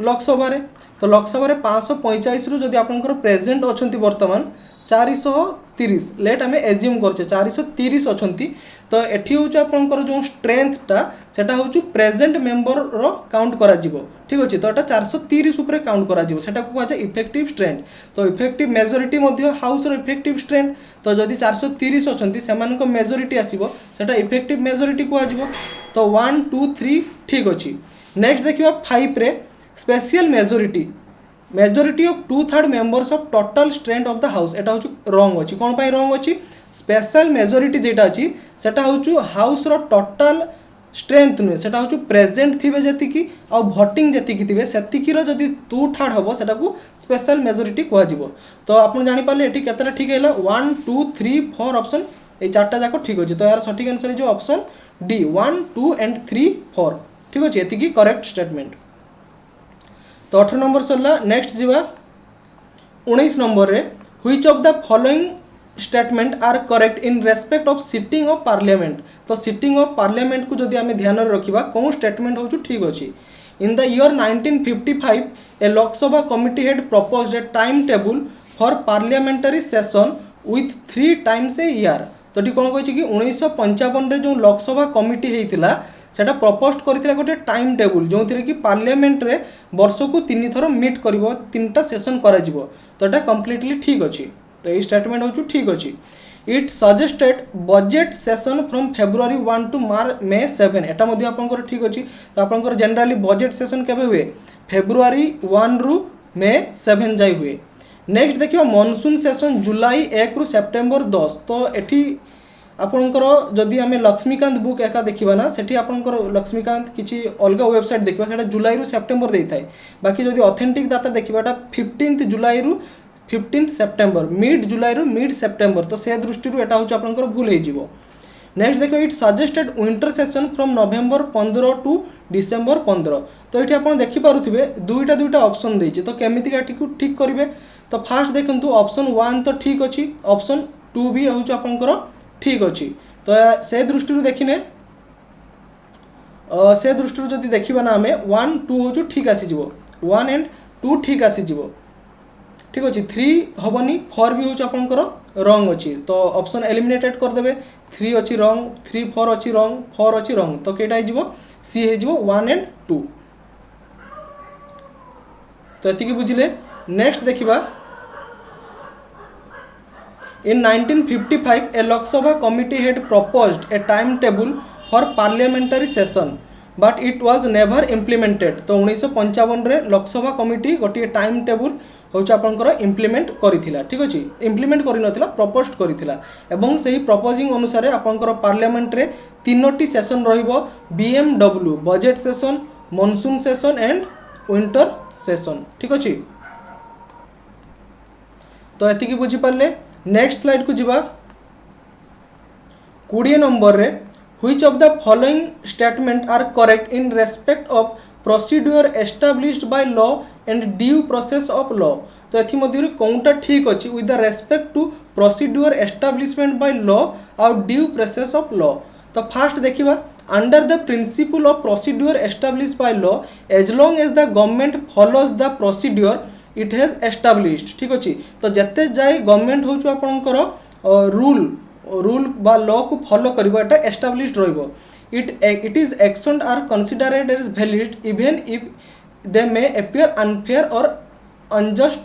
लोकसभा रे तो लोकसभा रे 545 रु जदि आपनकर प्रेजेंट अछंती वर्तमान 430 लेट हमें एज्यूम करछे 430 अछंती तो एठी होछु आपनकर जो स्ट्रेंथ टा सेटा होछु प्रेजेंट मेंबर रो काउंट करा जिवो ठीक अछि तो एटा 430 ऊपर काउंट करा जिवो सेटा को कहै इफेक्टिव स्ट्रेंथ तो इफेक्टिव मेजॉरिटी मध्ये हाउस रो इफेक्टिव स्ट्रेंथ तो जदि 430 अछंती सेमान को मेजॉरिटी आसीबो सेटा इफेक्टिव मेजॉरिटी को आजिवो तो 1 2 3 ठीक अछि। नेक्स्ट देखिबा 5 रे special majority of 2/3 members of total strength of the house Etah होछु wrong अछि कोन पाई रॉन्ग अछि स्पेशल मेजॉरिटी जेटा अछि सेटा होछु हाउस रो टोटल स्ट्रेंथ नुहे सेटा होछु प्रेजेंट थिबे जति की आ वोटिंग जति की थिबे सेति की रो जदि 2/3 हबो सेटा को स्पेशल मेजॉरिटी कहै जिवो तो आपण जानि पाले एठी केतरा ठीक हैला 1 2 3 4 ऑप्शन ए चारटा जाको ठीक अछि तो यार सठिक आंसर जो ऑप्शन डी 1 2 एंड 3 4 ठीक अछि एति की करेक्ट स्टेटमेंट। तो 18 नंबर सरला नेक्स्ट जीवा 19 नंबर रे which of the following statement are correct in respect of sitting of parliament तो सिटिंग ऑफ पार्लियामेंट को जदि आमे ध्यान रखिबा कोन स्टेटमेंट होछु ठीक अछि। इन the year 1955 A Lok Sabha committee had proposed A time table for parliamentary session with 3 times a year तो ठी कोन कहै छी कि 1955 रे जो लोकसभा कमिटी हेतिला सेटा प्रपोज करथिला गोटे टाइम टेबल जो कि पार्लियामेंट रे वर्ष को 3 थर मीट करिवो 3टा सेशन करा जिवो तो एटा कंप्लीटली ठीक अछि तो ए स्टेटमेंट होछु ठीक अछि। It suggested budget session from February 1 to May 7 एटा मध्ये आपनकर ठीक अछि तो आपनकर जनरली बजेट सेशन केबे हुए फेब्रुअरी 1 रु मे 7 जाय हुए। नेक्स्ट देखियो मॉनसून सेशन जुलाई 1 रु सेप्टेम्बर 10 तो एठी आपनकर जदि आमे लक्ष्मीकांत बुक एका देखिबा ना सेठी आपनकर लक्ष्मीकांत किछि अलगा वेबसाइट देखिबा सेटा जुलाई रु सेप्टेम्बर देइथाय बाकी जदि ऑथेंटिक डाटा देखिबाटा 15 जुलाई रु 15 सेप्टेम्बर मिड जुलाई रु मिड सेप्टेम्बर तो से दृष्टि रु एटा होछ आपनकर भूल हे जिवो। नेक्स्ट देखो it suggested winter session from November 15 to December 15 तो ये आप देखिपे दुईटा ऑप्शन देछि तो केमिति काटी को ठीक करिवे तो फास्ट देखंतु ऑप्शन 1 तो ठीक अछि ऑप्शन 2 भी होछ आपनकर ठीक अछि तो से दृष्टि रु देखिने से दृष्टि रु जदि देखिबा ना हमें 1 2 होछ ठीक आसी जिवो 1 एंड 2 ठीक आसी जिवो ठीक अच्छे 3 हेनी 4 भी हूँ आपंकर रंग अच्छी तो ऑप्शन एलिमिनेटेड करदे 3 अच्छी रंग 3 4 अच्छी रंग 4 अच्छी रंग तो कईटा हो सी हो 1 एंड 2 तो ये बुझिले। नेक्स्ट देखिबा In 1955, a Lok Sabha committee had proposed a timetable for parliamentary session, but it was never implemented. तो 1955 रे लोकसभा कमिटी गोटे टाइम टेबुल हूँ आपंकर इम्प्लीमेंट करिथिला ठीक अच्छे इम्प्लीमेंट करनथिला प्रपोज करिथिला एवं सही प्रपोजिंग अनुसार आपंकर पार्लियामेंट रे 3टी सेशन रहिबो BMW budget session monsoon session and winter session ठीक अच्छे तो ये बुझी पारे। नेक्स्ट स्लाइड को जीवा 20 नंबर रे which of the following statement are correct in respect of procedure established by law and due process of law तो एथि मध्य कौनटा ठीक अच्छी with the respect to procedure establishment by law और ड्यू प्रोसेस ऑफ लॉ तो फास्ट देखिबा under the principle of procedure established by law as long as the government follows the procedure it has established ठीक अच्छे तो जिते जाए गवर्नमेंट हूँ आपंकर रूल बा लॉ को फॉलो करवा एस्टाब्लिश्ड रहिबो it is action are considered as valid even if they may appear unfair or unjust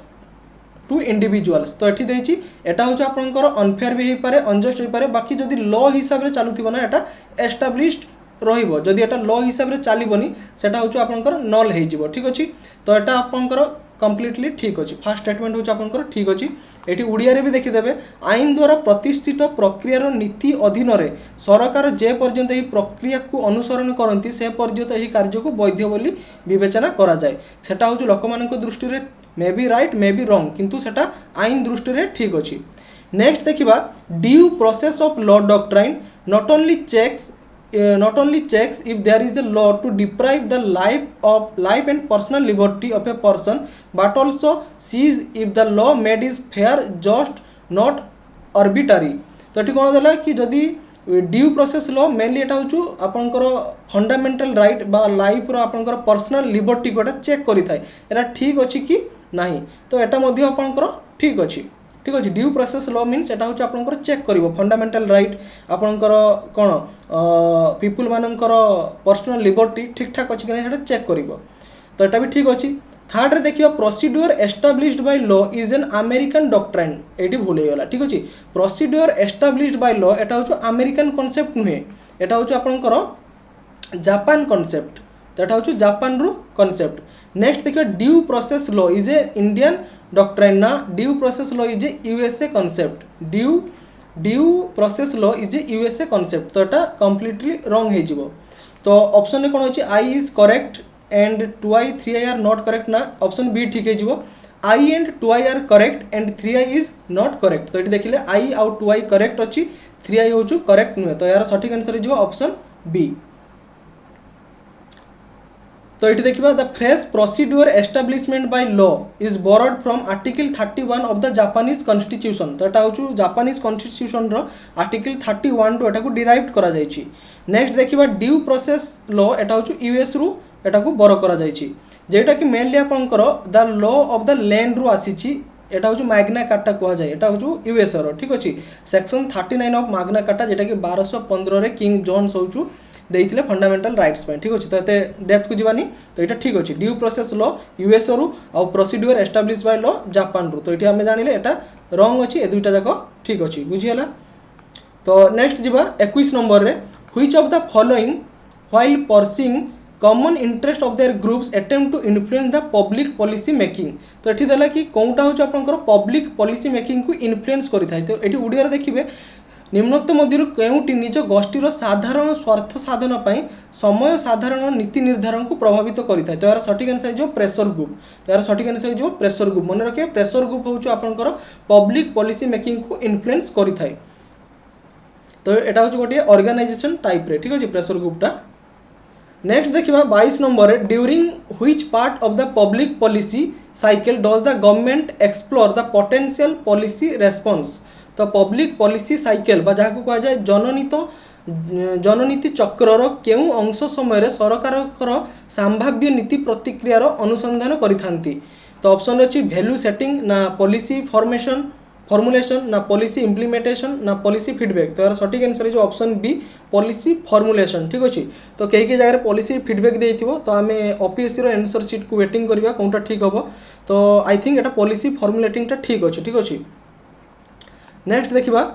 to individuals तो ये देती एटा हूँ आपंकर अनफेयर भी हो पारे अनजस्ट हो पारे बाकी जदि लॉ हिसाब से चलुथिबो ना एटा एस्टाब्लिश्ड रहिबो जदि एटा लॉ हिसाब से चलबनी सेटा हूँ आपंकर नल हो ठीक अच्छे तो यहाँ आपंकर कम्प्लीटली ठीक अच्छे फास्ट स्टेटमेंट हूँ आपंकर ठीक अच्छे ये उड़िया भी देखीदे आईन द्वारा प्रतिष्ठित प्रक्रियार नीति अधीन सरकार जे पर्यंत यह प्रक्रिया को अनुसरण करती से पर्यंत यह कार्य को वैध बोली विवेचना करा जाए सेटा हूँ लोक मान दृष्टि may be right may be रंग किंतु सेटा आईन दृष्टि ठीक अच्छे। नेक्स्ट देखिबा due process of law doctrine not only checks if there is a law to deprive the life and personal liberty of a person but also sees if the law made is fair just not arbitrary तो ये कौन देला कि जदि ड्यू प्रोसेस लॉ मेनली एटा हूँ आपंकर फंडामेंटल राइट बा लाइफ आपंकर पर्सनल लिबर्टी को चेक करि थाए एटा ठीक अच्छी कि नहीं तो यहाँ आपंकर ठीक अच्छी ठीक अच्छे ड्यू प्रोसेस लॉ मीन्स एटा हूँ आपंकर चेक कर फंडामेंटल राइट आपंकर कौन पीपुल मानकर पर्सनल लिबर्टी ठीक ठाक अच्छी कि नहीं चेक कर तो यहाँ भी ठीक अच्छे। थर्ड रे देखिए procedure established by law is an American doctrine ये भूल होगा ठीक अच्छे प्रोसीड्यूर एस्टाब्लिश्ड बाय लॉ एटा हूँ अमेरिकन कॉन्सेप्ट नुहे एटा हूँ आपंकर जापान कॉन्सेप्ट तो यहाँ हूँ जापान रु कॉन्सेप्ट। नेक्स्ट देखिए due process law is a Indian doctrine ना due process law is a USA concept due process law is a USA concept तो यहाँ कम्प्लीटली रंग हो तो ऑप्शन में कौन अच्छे I is correct and 2i 3i are not correct ना ऑप्शन बी ठीक है I and 2i are correct and 3i is not correct तो ये देखिले आई आउ 2i करेक्ट अच्छी 3i हूँ करेक्ट नुहे तो यार सठिक आंसर हो ऑप्शन बी। तो ये देखिए the phrase procedure establishment by law is borrowed from article 31 of the Japanese constitution तो यहाँ हूँ जापानीज कॉन्स्टिट्यूशन आर्टिकल 31 टू एटा को डिराइव करा जायछि। नेक्स्ट देखिए ड्यू प्रोसेस लॉ एटा हूँ यूएस रु एटा को बोरो करा जायछि जेटा कि मेनली आपंकर the law of the land रु आसीछि एटा हूँ मैग्ना कार्टा कह जाए एटा हूँ यूएस रो ठीक अच्छे सेक्शन 39 ऑफ मैग्ना कार्टा जेटा कि 1215 रे किंग जॉन्स हूँ देइथिले फंडामेंटल राइट्स पे ठीक अच्छे तो ये डेप्थ को जीवानी तो यहाँ ठीक अच्छे ड्यू प्रोसेस लॉ यूएस रु आ procedure established by law Japan रु तो ये आम जानिले एटा रंग अच्छी ए दुईटा जाक ठीक अच्छे बुझीगला। तो नेक्स्ट जीवा 21 नंबर रे which of the following while pursuing common interest of their groups attempt to influence the public policy making तो ये देला कि कौनटा हूँ आपंकर पब्लिक पॉलिसी मेकिंग को इन्फ्लुएंस करिथाय तो ये उड़िया देखिए निम्नोक्त मध्य केउटी निज गोष्ठीर साधारण स्वार्थ साधन पाई समय साधारण नीति निर्धारण को प्रभावित करिथाय तो यार सठिक आंसर जो प्रेशर ग्रुप तो यार सठिक आंसर जो प्रेशर ग्रुप मन रखिए प्रेशर ग्रुप हूँ आपंकर पब्लिक पॉलिसी मेकिंग को इन्फ्लुएंस करिथाय तो यहाँ हूँ गोटे ऑर्गेनाइजेशन टाइप रे ठीक अच्छे प्रेशर ग्रुपटा। नेक्स्ट देखिए 22 number during which part of the public policy cycle does the government explore the potential policy response तो पब्लिक पॉलिसी साइकिल जहाँ को कह जाए जननीति चक्रर केउ अंश समय सरकार संभाव्य नीति प्रतिक्रियार अनुसंधान करिथांती तो ऑप्शन अच्छी वैल्यू सेटिंग ना पॉलिसी फॉर्मुलेशन ना पॉलिसी इम्प्लीमेंटेशन ना पॉलिसी फीडबैक। तो यार सठिक आंसर है ऑप्शन बी पॉलिसी फॉर्मुलेशन। ठीक अच्छे तो कई जगह पॉलिसी फीडबैक देथिबो तो आम ओपीएससी रो आंसर सीट को वेटिंग करबा कोनटा ठीक हम। तो आई थिंक एटा पॉलिसी फॉर्मुलेटिंगटा ठीक अच्छे। ठीक अच्छे नेक्स्ट देखा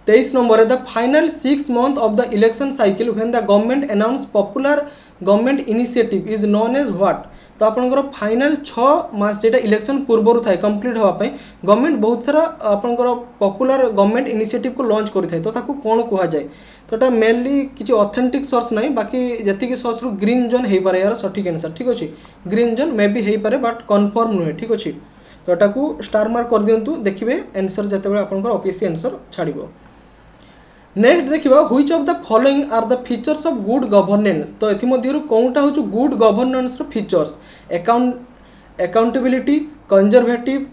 23 number the final 6 month of the election cycle when the government announce popular government initiative is known as what। तो आपंकर फाइनाल 6 मास जेटा इलेक्शन पूर्वर थाए कंप्लीट होगापाई गवर्नमेंट बहुत सारा आपंकर पॉपुलर गवर्नमेंट इनिशिएटिव को लॉन्च करें तो ताकू कौन कह जाए। तो ये मेनली किसी ऑथेंटिक सोर्स ना बाकी जी सोर्स रु ग्रीन जोन हो पारे यार सठिक आंसर। ठीक अच्छे ग्रीन जोन मे भी हो पारे बट कन्फर्म नुहे। ठीक अच्छे तो यहाँ स्टार मार्क कर दिंतु देखिए आंसर जिते आपंकर ओपीएससी आंसर छाड़ो। नेक्स्ट देखा which of the following are the features of good governance. तो ये कौनटा हूँ good governance features accountability conservative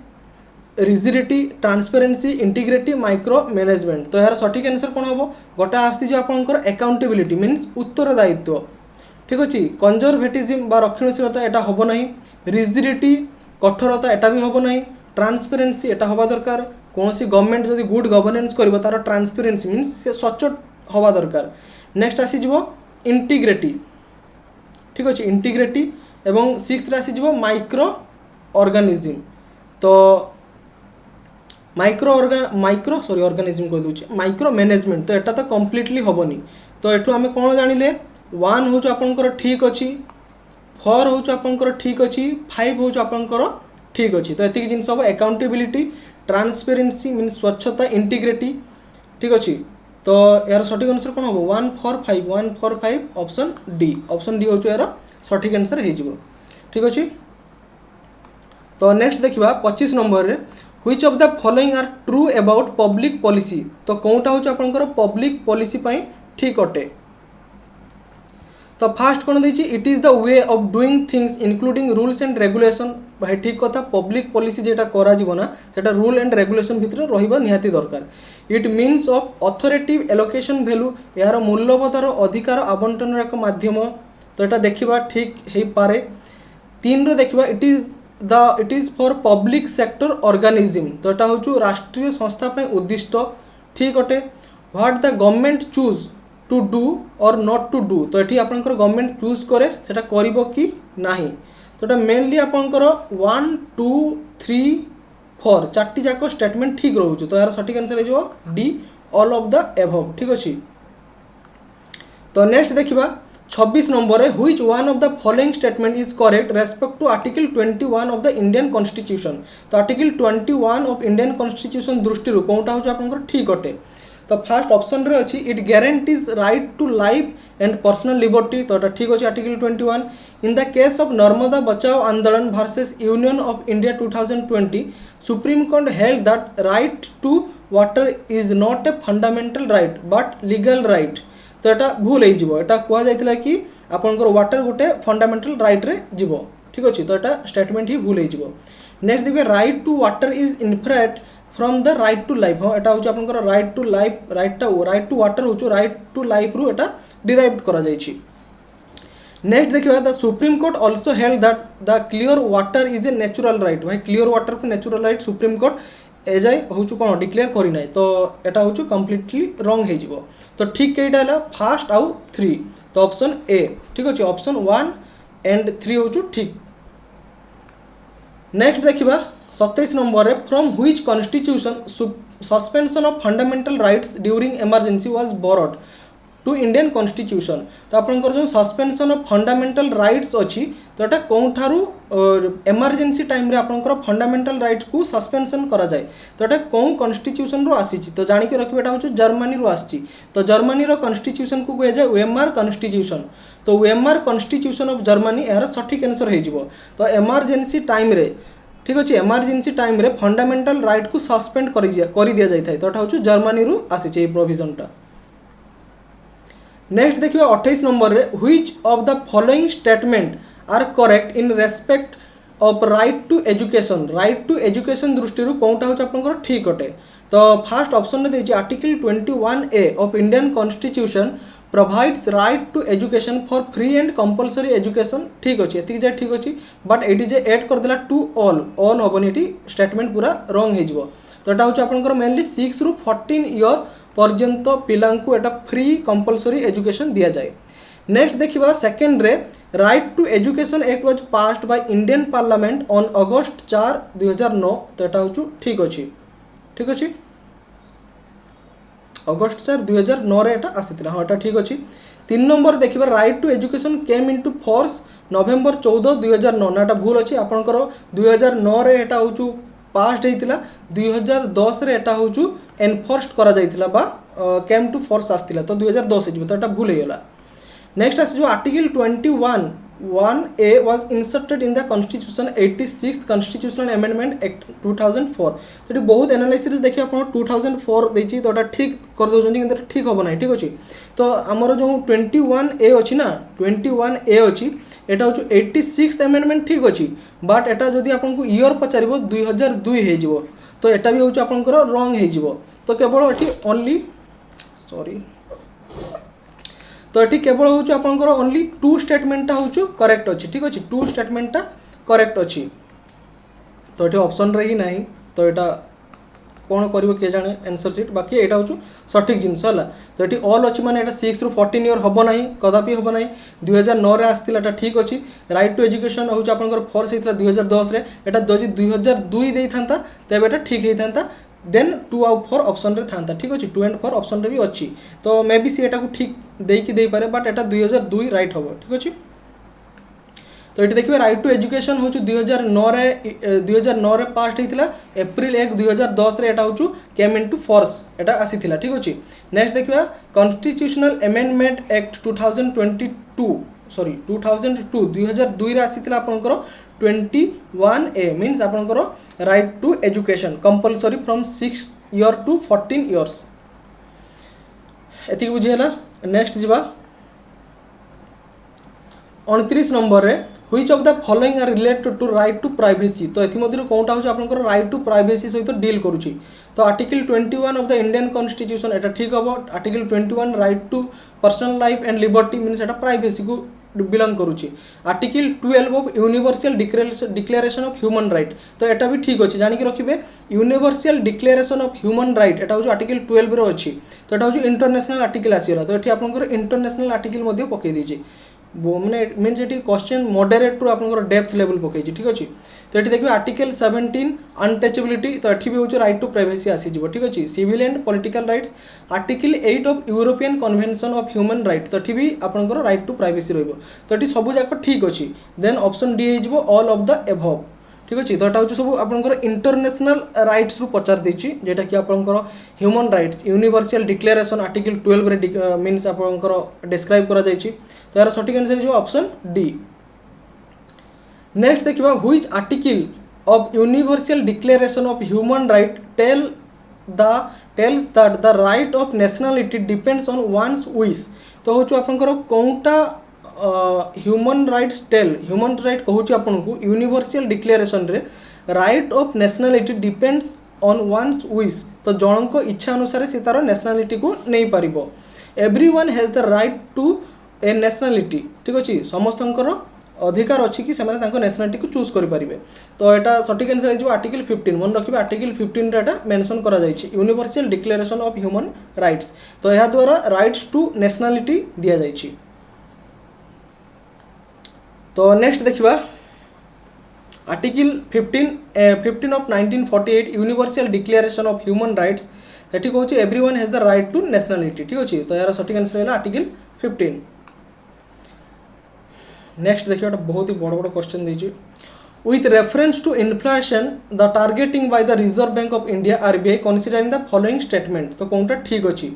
rigidity transparency integrity micro management. तो यार सठिक आंसर कौन हम गोटे आसी आपंकर अकाउंटेबिलिटी मीन्स उत्तरदायित्व। ठीक अच्छे कंजर्वेटिज्म बा रक्षणशीलता यहाँ हम ना रिजिडिटी कठोरता यहाँ भी हम ना ट्रांसपेरेन्सी यहाँ हवा दरकार कौन सी गवर्नमेंट जब गुड गवर्नेंस कर तार ट्रांसपेरेन्सी मीन्स से सचोट हवा दरकार। नेक्स्ट आसीज इंटीग्रिटी। ठीक अच्छे इंटीग्रिटी एवं 6th आसीज माइक्रो ऑर्गेनिज्म। तो ऑर्गेनिज्म कह दूचे माइक्रो मैनेजमेंट। तो यहाँ तो कम्प्लीटली हेनी। तो ये आम कौन जानिले 1 हूँ आपंकर ठीक अच्छी 4 हूँ आपंकर ठीक अच्छी 5 हूँ आपंकर ठीक अच्छी। तो ये जिन हम अकाउंटेबिलिटी ट्रांसपेरेन्सी मीन स्वच्छता इंटीग्रिटी। ठीक अच्छे तो यार सठिक आंसर कौन हम 1 4 5 ऑप्शन डी हूँ यार सठिक आंसर हो। ठीक अच्छे तो नेक्स्ट देखा 25 नंबर रे which of the following are true about public policy. तो कौनटा हूँ आपंकर पब्लिक पॉलिसी ठीक अटे। तो फास्ट कौन देती it is the way of doing things including rules and regulation. भाई ठीक कथा पब्लिक पॉलिसी जेटा करा जीवना सेटा रूल एंड रेगुलेशन भितर रहिबा निहाती दरकार। It means of authoritative allocation value यार मूल्यबोधर अधिकार आवंटन एक माध्यम। तो यहाँ देखा ठीक हो पारे। 3 रो देखा it is for public sector organism. तो यहाँ हूँ राष्ट्रीय संस्था उद्दिष्ट। ठीक अटे what the government choose to do or not to do. तो ये आपंकर गवर्नमेंट चूज करे सेटा करिबो कि नाही। तो ये मेनली आपंकर 1 2 3 4 4टी जाक स्टेटमेंट ठीक रोचे। तो यार सठिक आंसर हो D all of the above. ठीक अच्छे तो नेक्स्ट देखा 26 number which one of the following statement is correct respect to article 21 of the Indian constitution. तो आर्टिकल 21 ऑफ इंडियन कॉन्स्टिट्यूशन दृष्टि कौनटा हूँ आपंकर ठीक अटे। तो फास्ट ऑप्शन रे अच्छी it guarantees right to life and personal liberty. तो ठीक अच्छे article 21 in the case of Narmada Bachao Andolan versus union of India 2020 supreme court held that right to water is not a fundamental right but legal right. तो यहाँ भूल हो कहुला कि आपंकर वाटर गोटे फंडामेंटल राइट रे जीव। ठीक अच्छे तो यहाँ स्टेटमेंट ही भूल हो। नेक्स्ट देखिए right to water is inferred from the right to life. हाँ यहाँ हूँ आपंकर right to life right to water हूँ राइट टू लाइफ रु एटा डिराइव्ड करा जाइछि। नेक्स्ट देखिए the Supreme Court also held that the clear water is a natural right. भाई क्लियर वाटर को नेचुरल राइट सुप्रीम कोर्ट एजाए हूँ कौन डिक्लेयर करना। तो यहाँ हूँ कम्प्लीटली रंग हो। तो ठीक कईटा है फास्ट आउ 3। तो ऑप्शन ए ठीक अच्छे ऑप्शन 1 एंड 3 हूँ ठीक। नेक्स्ट देखा 27 number from which constitution suspension of fundamental rights during emergency was borrowed to Indian constitution. तो आपंकर जो सस्पेंशन ऑफ फंडामेंटल राइट्स अच्छी तो यहाँ कौन ठारू इमरजेंसी टाइम रे आपंकर फंडामेंटल राइट्स को सस्पेंशन करा जाए। तो यहाँ कौन कॉन्स्टिट्यूशन रो आसी। तो जानिक रखिए यहाँ हूँ जर्मनी रो आसी। तो जर्मनी रो कॉन्स्टिट्यूशन को कह जाए वेमर कॉन्स्टिट्यूशन। तो वेमर कॉन्स्टिट्यूशन ऑफ जर्मनी यार सठिक आंसर हो। तो इमरजेंसी टाइम रे ठीक अच्छे इमरजेंसी टाइम रे फंडामेंटल राइट को सस्पेंड कर दिया जाए। तो यहाँ हूँ जर्मनी रु आसी प्रोविजनटा। नेक्स्ट देखिए 28 नंबर रे which of the following statement are correct in respect of right to education. Right to education दृष्टि कौनटा हूँ आपंकर ठीक अटे। तो फास्ट ऑप्शन में देखिए article 21A of Indian constitution provides right to education for free and compulsory education ठीक अच्छे एति जाए ठीक अच्छे बट ये जे एड करदेला टू ऑल हेनी ये स्टेटमेंट पूरा रंग हो तो यहाँ हूँ आपंकर मेनली 6 ରୁ 14 इयर पर्यंत पिलांकु एटा फ्री कंपलसरी एजुकेशन दिया जाए। नेक्स्ट देखिबा सेकंड रे right to education act was passed by Indian parliament on August 4 2009 तो यहाँ हूँ ठीक अच्छे अगस्त 4 2009 रे एटा आसीतिला हाँ एटा ठीक अच्छे। 3 नंबर देखिबा right to education came into force November 14 2009 ना एटा भूल अच्छे आपनकर 2009 रे एटा हूँ पास्ट होता 2010 रे एटा हूँ एनफोर्सड करा जाइतिला बा केम टू फोर्स आसतिला तो 2010 हो तो एटा भूल होगा। नेक्स्ट आस article 21(1)(a) was inserted in the constitution 86th constitutional amendment act 2004 तो ये बहुत एनालिसिस देखिए आप 2004 देती तो ठीक कर दौरान कि ठीक हम ना ठीक अच्छे तो आमर जो 21(a) अच्छी ना 21(a) अच्छी एटा हूँ 86th अमेंडमेंट ठीक अच्छी बट एटा जदि आपको ईयर पचार 2002 हो तो एटा भी हूँ आपंकर रंग हो तो केवल ये ओनली सॉरी तो ये केवल हूँ आपंकर ओनली 2 स्टेटमेंटा हूँ करेक्ट अच्छी ठीक अच्छे 2 स्टेटमेंटा करेक्ट अच्छी तो ये ऑप्शन रे ही ना तो यहाँ कौन कर जाने आंसर सीट बाकी यहाँ हूँ सठिक जिनस है तो ये ऑल अच्छी माने 6 ରୁ 14 इयर हम ना कदापि हम ना 2009 रे आसला ठीक अच्छी राइट टू एजुकेशन हूँ आपंकर फोर्स होता 2010 रे एटा जदि 2002 देता तेज एटा ठीक होता देन 2 और 4 ऑप्शन रे था ठीक अच्छे 2 and 4 ऑप्शन रे भी अच्छी तो मे बी सी एटा को ठीक देकी दे पारे बट एटा 2002 राइट हम ठीक अच्छे। तो ये देखिए राइट टू एजुकेशन हूँ 2009 रे पास्ट होता एप्रिल 1 2010 रे एटा हूँ केम इनटू फोर्स एटा आसीथिला ठीक अच्छे। नेक्स्ट देखिए कॉन्स्टिट्यूशनल अमेंडमेंट एक्ट 2002 रे आसीथिला आपनकर 21(a) मीन्स आपनकर right to education compulsory from 6 year to 14 years एति बुझीला। नेक्स्ट जीवा 29 नंबर रे which of the following are related to right to privacy तो एथि मध्य कोनटा हो आपनकर राइट टू प्राइवेसी सहित डील करूची तो article 21 of the Indian constitution एटा ठीक हम article 21 right to personal life and liberty means एटा प्राइवेसी को बिलोंग करुच्ची article 12 of universal declaration of human right तो एटा भी ठीक अच्छे जानिक रखिए Universal declaration of human right एटा हूँ आर्टिकल 12 रो अच्छी तो एटा हूँ इंटरनेशनल आर्टिकल आसीगला तो ये आपंकर इंटरनेशनल आर्टिकल पकई देछि मैंने मीन्स ये क्वेश्चन मॉडरेट रू आपंकर डेप्थ लेवल पकई ठीक अच्छे। तो ये देखिए आर्टिकल 17 अनटचेबिलिटी तो ये भी हूँ राइट टू प्राइवेसी आसीज ठीक अच्छे। Civil and political rights article 8 of European convention of human right तो ये भी आपंकर राइट टू प्राइवेसी रही तो ये सब जाक ठीक अच्छे देन ऑप्शन डी हो ऑल ऑफ द एभव ठीक अच्छे। तो यहाँ हूँ सब आपंकर इंटरनेशनल राइट्स रू पचार देछि जेटा कि आपंकर human rights universal declaration article 12 रे मीन्स आपंकर डिस्क्राइब करा जायछि तो यार सठिक आंसर हो ऑप्शन डी। नेक्स्ट देखिबा which article of universal declaration of human right tells that the right of nationality depends on one's wish तो हूँ आपंकर कौटा ह्यूमन राइट्स ह्यूमन राइट कहूँ आपको यूनिवर्सल डिक्लेरेशन रे right of nationality depends on one's wish तो जन को इच्छा अनुसार से तार नेशनलिटी को नहीं पार everyone has the right to a nationality ठीक अच्छे समस्तंकर अधिकार अच्छी कि नेशनलिटी को चूज करें तो यहाँ सठिक आंसर हो आर्टिकल 15 मन रखिए आर्टिकल 15 रे मेंशन करा जायछि Universal declaration of Human Rights तो यह द्वारा राइट्स टू नेशनलिटी दिया जायछि। तो नेक्स्ट देखिबा article 15 of 1948 Universal declaration of Human Rights सेठी कहूँ everyone has the right to nationality ठीक अच्छे तो यार सठिक आंसर है आर्टिकल 15। नेक्स्ट देखिए बहुत ही बड़ बड़ क्वेश्चन दीजिए with reference to inflation the targeting by the reserve bank of India RBI considering the following statement तो कौनटा ठीक अच्छी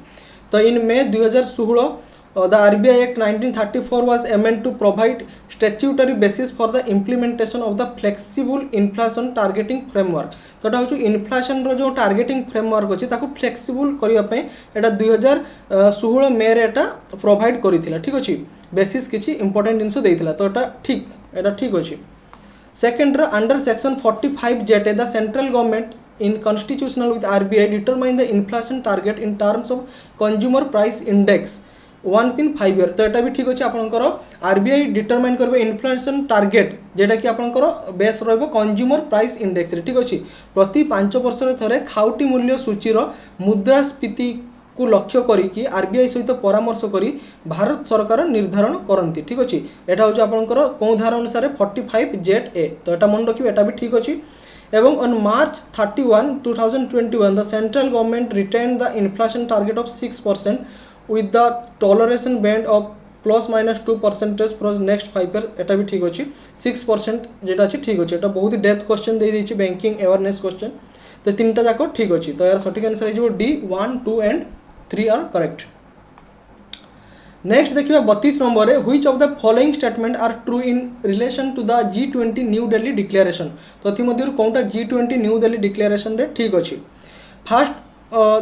तो इन मे 2016 the RBI Act 1934 was amended to provide statutory basis for the implementation of the flexible inflation targeting framework तो यहाँ हूँ इन्फ्लेशन जो टार्गेटिंग फ्रेमवर्क अच्छी फ्लेक्सिबल करने एटा 2016 मे एटा प्रोवाइड करिथिला ठीक अच्छे बेसिस किसी इंपोर्टेंट जिनस देइथिला तो एटा ठीक अच्छे। सेकेंड अंडर सेक्शन 45 जेटे the central government in constitutional with RBI determine the inflation target in terms of consumer price index once in 5 year. तो यहाँ भी ठीक अच्छे आपंकर आरबीआई डिटरमाइन कर इन्फ्लेशन टार्गेट जेटा कि आपंकर बेस कंज्यूमर प्राइस इंडेक्स ठीक अच्छे प्रति 5 वर्ष थे खाउटी मूल्य सूचीर मुद्रास्फीति को लक्ष्य करी आरबीआई सहित परामर्श करी भारत सरकार निर्धारण करती ठीक अच्छे। यहाँ हूँ आपंकर कौ धारा अनुसार 45(a) तो यहाँ मन रखिए यहाँ भी ठीक अच्छे। एवं on March 31, 2021 the central government retained the inflation target of 6% with the toleration band of +- 2% for next 5 years। एटा भी ठीक अच्छे 6% जेटा अच्छे ठीक अच्छे। एटा बहुत ही डेप्थ क्वेश्चन दे देछि बैंकिंग अवेयरनेस क्वेश्चन। तो तीनटा जाक ठीक अच्छे। तो यार सठिक आंसर हो D 1, 2 and 3 are correct. Next देखिए 32 नंबर है which of the following statement are true in relation to the G20 New Delhi declaration. तो एथमध्य कौनटा G20 न्यू दिल्ली डिक्लेरेशन रे ठीक अच्छे। फास्ट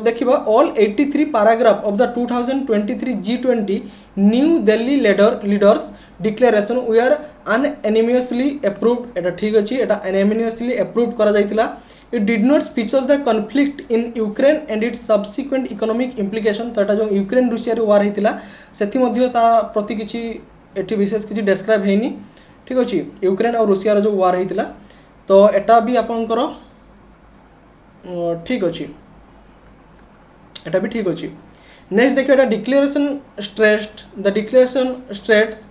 देखिबा all 83 paragraph of the 2023 G20 New Delhi leaders declaration we are unanimously approved. एटा ठीक अच्छे एटा अनएनिमियसली अप्रूव्ड करा जायतिला। It did not feature the conflict in Ukraine and its subsequent economic implication। तो यहाँ जो यूक्रेन रूसिया वार होता से प्रति किसी एटी विशेष किसी डेस्क्राइब है ठीक अच्छे यूक्रेन और रूसिया जो वार होता तो यहाँ भी आपंकर ठीक अच्छे यहाँ भी ठीक अच्छे। नेक्स्ट देखिए यहाँ declaration stressed the declaration stresses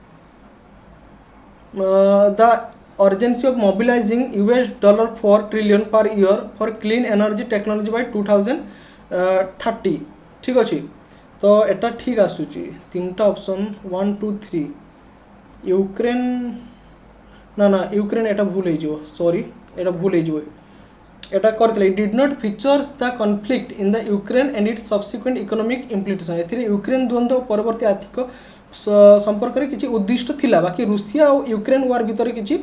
the urgency of mobilizing $4 trillion per year for clean energy technology by 2030 ठीक अच्छे। तो एटा ठीक आसूची तीनटा ऑप्शन 1, 2, 3 यूक्रेन ना यूक्रेन एटा भूल हो सॉरी एटा भूल हो एटा करथिले it did not features the conflict in the Ukraine and its subsequent economic implication. एथिरे यूक्रेन द्वंद्व परवर्ती आर्थिक संपर्क में किसी उद्दिष्ट थिला बाकी रूसिया और यूक्रेन वार भितर किसी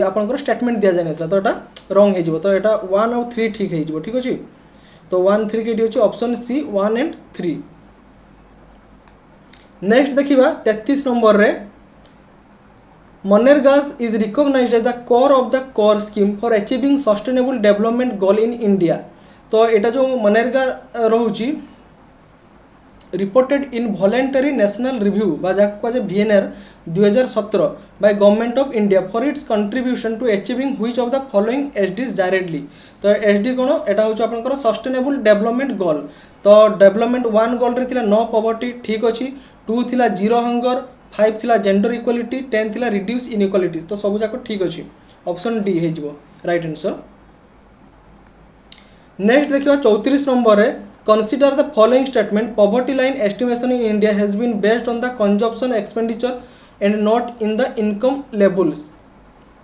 आपंकर स्टेटमेंट दि जाए तो यहाँ रंग हो तो यहाँ 1 और 3 ठीक हो ठीक अच्छे। तो 1, 3 के अच्छे ऑप्शन सी 1 एंड 3। नेक्स्ट देखिबा 33 नंबर रे MNREGS is recognized as the core of the core scheme for achieving sustainable development goal in India. तो यहाँ जो मनरेगा रोची reported in voluntary national review जहाँ VNR 2017 by government of India for its contribution to achieving which of the following SDs directly. तो SD कौन यहाँ हूँ आपंकर सस्टेनेबल डेवलपमेंट गोल। तो डेवलपमेंट 1 गोल रे थिला नो पॉवर्टी ठीक अच्छे 2 थिला जीरो हंगर 5 थिला जेंडर इक्वालिटी 10 थिला रिड्यूस इनइक्वालिटीज। तो सब जाक ठीक अच्छे ऑप्शन डी हो राइट आंसर। नेक्स्ट देखिए 34 नंबर है consider the following statement poverty line estimation in India has been based on the consumption expenditure and not in the income levels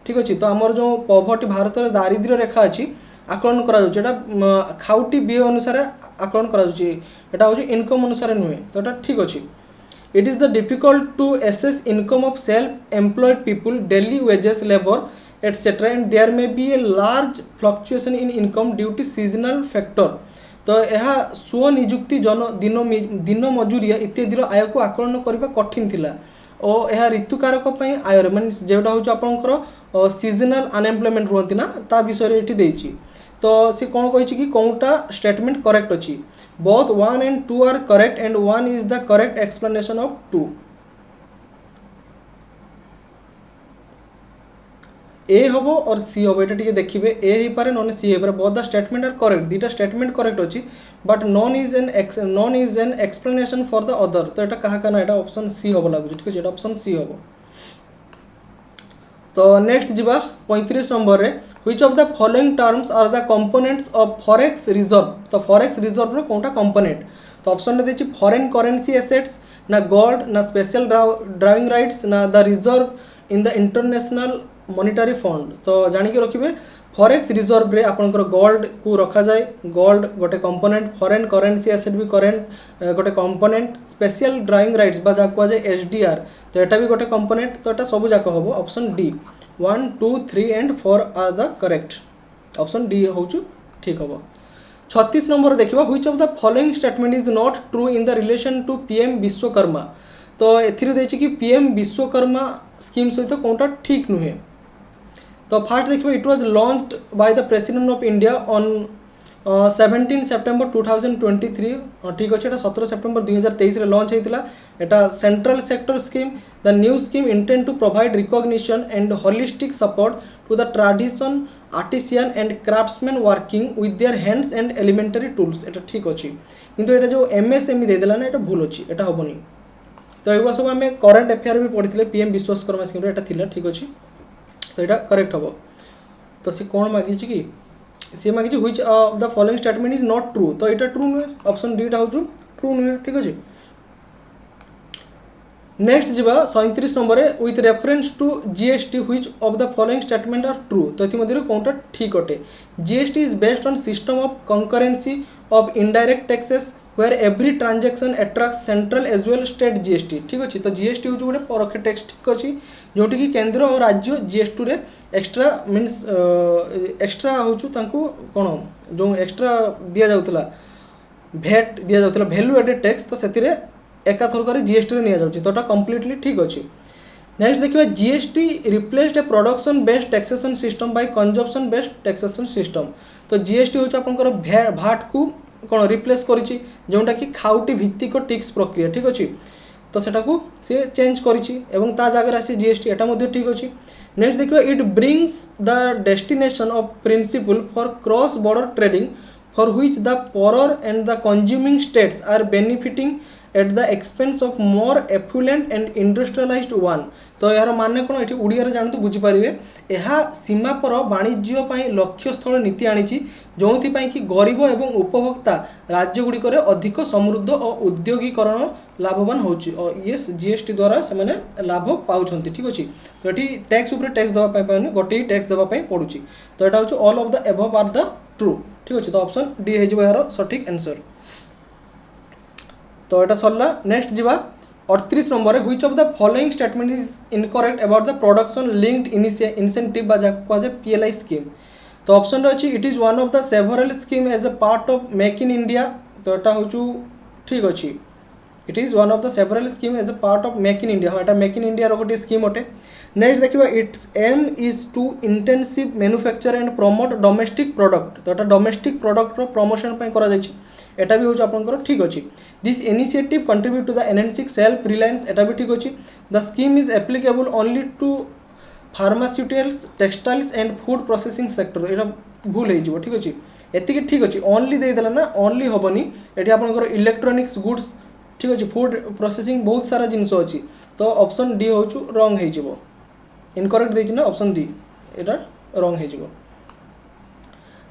ठीक अच्छे। तो आमर जो पॉवर्टी भारत में दारिद्र्य रेखा अच्छी आकलन करा खाउटी बी अनुसार आकलन करा इनकम अनुसार नुहे तो यहाँ ठीक अच्छे। It is the difficult to assess income of self employed people daily wages labour etcetera and there may be a large fluctuation in income due to seasonal factor. तो यह स्वनिजुक्ति दिन मजुरिया इत्यादि आय को आकलन करने कठिन थिला और यह ऋतुकारक आयर मान जोटा हूँ आपंकर सीजनाल अनएम्प्लॉयमेंट रुहति ना ता विषय ये देती। तो सी कौन कही कि कौनटा स्टेटमेंट करेक्ट अच्छी both 1 and 2 are correct and 1 is the correct explanation of 2। A हम और सी हम ये देखिए ए हो पारे नॉन सी हो पारे both the statement are correct दुटा स्टेटमेंट करेक्ट अच्छी but none is an explanation for the other. तो यहाँ क्या ना यहाँ ऑप्शन सी हम लगुच ठीक है ऑप्शन सी हम। तो नेक्स्ट जीवा 35 नंबर रे which of the following terms are the components of forex reserve. तो फॉरेक्स रिजर्व रो कोनटा कंपोनेंट तो ऑप्शन रे देछि फॉरेन करेंसी एसेट्स ना गोल्ड ना स्पेशल ड्राइविंग राइट्स ना the reserve in the international monetary fund. तो जानिक रखिए फॉरेक्स रिजर्व रे आपनकर गोल्ड को रखा जाए गोल्ड गोटे कंपोनेंट फॉरेन करेंसी एसेट भी करेंट गोटे कंपोनेंट स्पेशल ड्राइविंग राइट्स जहाँ कहुए SDR तो यहाँ भी गोटे कंपोनेंट। तो यहाँ सब जाक हम option D 1, 2, 3 and 4 are the correct option D हूँ ठीक हम। 36 नंबर देखा which of the following statement is not true in the relation to PM Vishwakarma. तो एथि कि PM विश्वकर्मा स्कीम सहित कौनटा ठीक नुहे। तो फास्ट देखिए it was launched by the president of India on 17 September 2023 ठीक अच्छे। 17 सेप्टेम्बर 2023 लॉन्च होता है central sector scheme. The new scheme intend to provide recognition and holistic support to the tradition artisan and craftsman working with their hands and elementary tools. एटा ठीक अच्छी किंतु एटा जो एमएसएमई देदेला ना एटा भूल अच्छी, एटा हेनी। तो ये सब आम करेन्ट अफेयर भी पढ़ी पीएम विश्वकर्मा स्कीम एटा थिला ठीक अच्छी। तो यहाँ करेक्ट हम। तो सी कौन मागिच कि सी मागिच which of the following statement is not true. तो यहाँ ट्रू नुहे, ऑप्शन डी हूँ ट्रू नुहे ठीक अच्छे। नेक्स्ट जीवा 37 number with reference to GST which of the following statement are true. तो ये कौनटा ठीक अटे। GST is based on system of concurrency of indirect taxes where every transaction attracts central as well state GST ठीक अच्छे। तो जीएसटी हूँ गोटे परोक्ष टैक्स ठीक अच्छी जोटि कि केंद्र और राज्य जीएसटी रे एक्स्ट्रा मीन्स एक्स्ट्रा हूँ कौन जो एक्स्ट्रा दि जाऊला भेट दि जाऊला वैल्यू एडेड टैक्स। तो से एका थरक जीएसटी नि जाऊँगी। तो कम्प्लीटली ठीक अच्छे। नेक्स्ट देखिए GST replaced A production based taxation system by consumption based taxation system. तो जीएसटी हूँ आपंकर भाट को कौन रिप्लेस करिछि जोटा कि खाउटी भित्तिक टैक्स प्रक्रिया ठीक अच्छे। तो सेटा को सी चेंज करिछि एवं ता जगह आसी जीएसटी एटा मध्य ठीक अच्छे। नेक्स्ट देखिए it brings the destination of principle for cross border trading for which the poorer and the consuming states are benefiting at the expense of more affluent and industrialized one. तो यार माने कौन ये ओडिया जानते बुझीपारे यह सीमा पर वाणिज्य लक्ष्य स्थल नीति आनी जो कि गरीब एवं उपभोक्ता राज्यगुड़िक अधिक समृद्ध और उद्योगीकरण लाभवान होस जीएसटी द्वारा से लाभ पाँच ठीक अच्छे। तो ये टैक्स उपर टैक्स देवाई गोटे टैक्स देवाई पड़ुची। तो यहाँ हूँ all of the above are the true ठीक अच्छे। तो ऑप्शन डी हो यार सठिक आंसर। तो यहाँ सरला। नेक्स्ट जीवा 38 number which of the following statement is incorrect about the production linked incentive कहुए पीएलआई स्कीम। तो ऑप्शन अच्छी it is one of the several scheme as a part of Make in India. तो यहाँ हूँ ठीक अच्छे। It is one of the several scheme as a part of Make in India. हाँ यहाँ मेक इन इंडिया गोटे स्कीम अटे। नेक्स्ट देखिए its aim is to intensive manufacture and promote domestic product. तो यहाँ डोमेस्टिक प्रोडक्ट प्रमोशन एटा भी हूँ आपंकर ठीक अच्छे। This initiative contribute to the enhancing self reliance एटा भी ठीक अच्छे। The scheme is applicable only to pharmaceuticals textiles and food processing sector. यहाँ भूल हो ठीक अच्छे। एति ठीक अच्छे ओनली देदेला ना ओनली हेनी ये आपंकर इलेक्ट्रोनिक्स गुड्स ठीक अच्छे फूड प्रोसेसिंग बहुत सारा जिनस अच्छी। तो ऑप्शन डी हूँ रंग हो इनकरेक्ट देना ना ऑप्शन डी यहाँ रंग हो।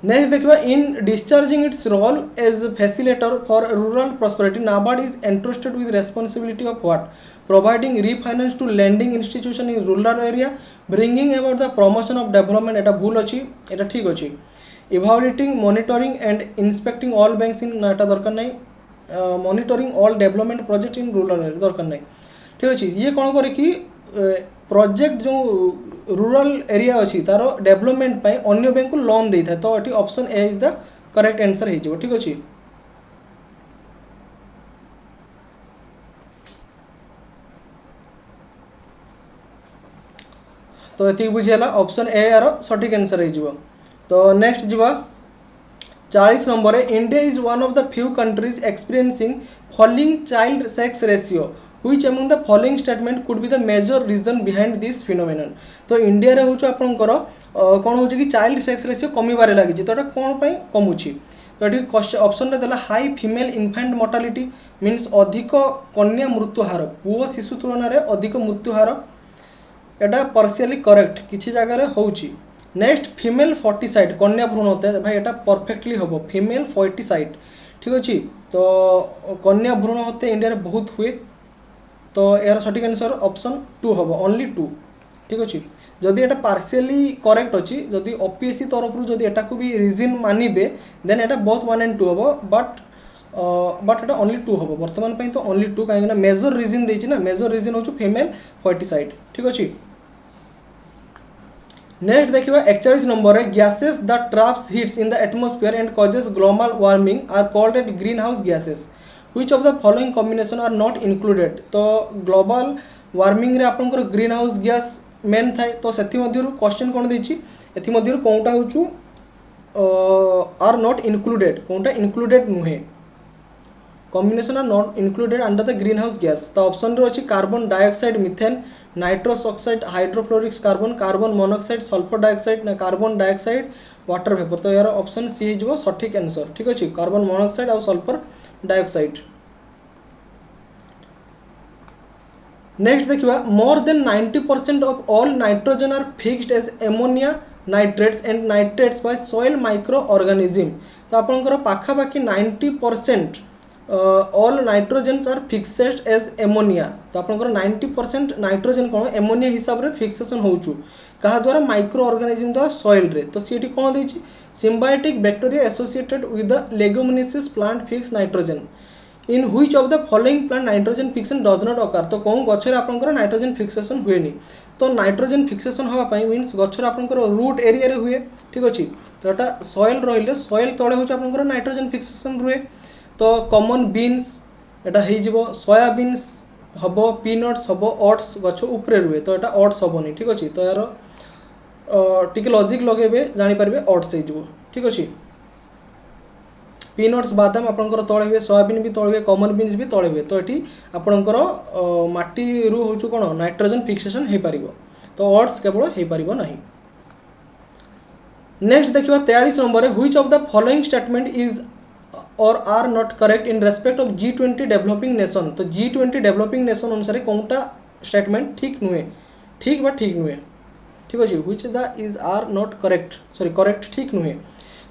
नेक्स्ट देखिए in discharging its role as facilitator for rural prosperity NABARD is entrusted with responsibility of what providing refinance to landing institution in rural area bringing about the promotion of development. एटा भूल अच्छी एटा ठीक अच्छे। Evaluating monitoring and inspecting all banks in एटा दरकार नहीं। Monitoring all development project in rural area दरकार नहीं ठीक अच्छे। ये कौन करे कि प्रोजेक्ट जो रूरल एरिया अच्छी तार डेवलपमेंट अन्य बैंक को लोन दे था। तो ये option A is the correct answer हो ठीक अच्छे। तो ये बुझीगला ऑप्शन ए यार सठिक आंसर हो। तो नेक्स्ट जीवा 40 number India is one of the few countries experiencing falling child sex ratio which among the following statement could be the major reason behind this phenomenon. तो इंडिया रे हूँ आपंकर कौन हो कि चाइल्ड सेक्स रेशियो कमिबारे लगी। तो यहाँ कौन पर कमुची। तो ये ऑप्शन देला हाई फीमेल इनफेंट मोर्टालिटी मीन्स अधिक कन्या मृत्यु हार पुओ शिशु तुलन में अधिक मृत्यु हार यहाँ पार्शियली करेक्ट किसी जगह होची। नेक्स्ट फीमेल फर्टिसाइड कन्या भ्रूण होता है भाई यहाँ परफेक्टली हम फीमेल फर्टिसाइड ठीक अच्छे। तो कन्या भ्रूण होते इंडिया रे बहुत हुए। तो यार सठिक आंसर ऑप्शन 2 हम ओनली 2 ठीक अच्छे। जदि यहाँ पार्शियली करेक्ट अच्छी जदि ओपीएससी तरफ जदि एटा को भी रीजन मानबे देन यहाँ बोथ 1 and 2 हम बट यहाँ ओनली 2 हम बर्तमान तो ओनली 2 कहीं मेजर रीजन देछि ना मेजर रीजन हूँ फीमेल फर्टिसाइड ठीक अच्छे। नेक्स्ट देखिए 41 number gases the traps heats in the atmosphere and causes global warming are called at green house gases which of the following combination are not included. तो ग्लोबल वार्मिंग रे आपंकर ग्रीन हाउस गैस मेन थाए। तो से क्वेश्चन कौन देछि एथि कौनटा हूँ आर नॉट इनक्लूडेड कोनटा इनक्लूडेड नुहे combination are not included under the green house gas तो ऑप्शन रे अछि carbon dioxide methane nitrous oxide hydrofluoric carbon carbon monoxide sulphur dioxide ना कार्बन डाइऑक्साइड वाटर वेपर तो यार ऑप्शन सी हो सठिक आंसर ठीक अछि कार्बन मोनोक्साइड और सल्फर डाइऑक्साइड। नेक्स्ट देखिबा more than 90% of all nitrogen are fixed as ammonia nitrates and nitrates by soil micro organism तो आपनकर पाखा पाखी 90% all nitrogens are fixed as ammonia तो आपनकर 90% नाइट्रोजन कोन एमोनिया हिसाब रे फिक्सेशन होउचु कहा द्वारा माइक्रो ऑर्गेनिज्म द्वारा सॉइल रे तो सीटी कोन देछि symbiotic bacteria associated with the leguminaceous plant fix nitrogen in which of the following plant nitrogen fixation does not occur तो कौन गछरे आपनकर नाइट्रोजन फिक्सेशन हुएनी तो नाइट्रोजन फिक्सेशन हवा पई मींस गछरे आपनकर रूट एरिया रे हुए ठीक अछि तो एटा सॉइल रहिले सॉइल तळे होछ आपनकर नाइट्रोजन फिक्सेशन रुए तो कॉमन बीन्स एटा हे जिवो सोयाबीन्स हबो पीनट्स हबो ओट्स गछ ऊपर रुए तो एटा ओट्स हबोनी ठीक अछि तो यार टिके लॉजिक लगेबे जानि परबे ओट्स हे जिवो ठीक अछि पीनट्स बादाम आपनकर तळे हुए सोयाबीन भी तळे हुए कॉमन बीन्स भी तळे हुए तो एठी आपनकर माटी रु होछु कोन नाइट्रोजन फिक्सेशन हे परिबो तो ओट्स केवल हे परिबो नाही। नेक्स्ट देखिबा 43 number which of the following statement is और are not correct in respect of G20 developing nation तो G20 डेवलपिंग नेशन अनुसार कोनटा स्टेटमेंट ठीक नुहे ठीक बा ठीक नुहे ठीक अछि which the is are not correct sorry correct ठीक नुहे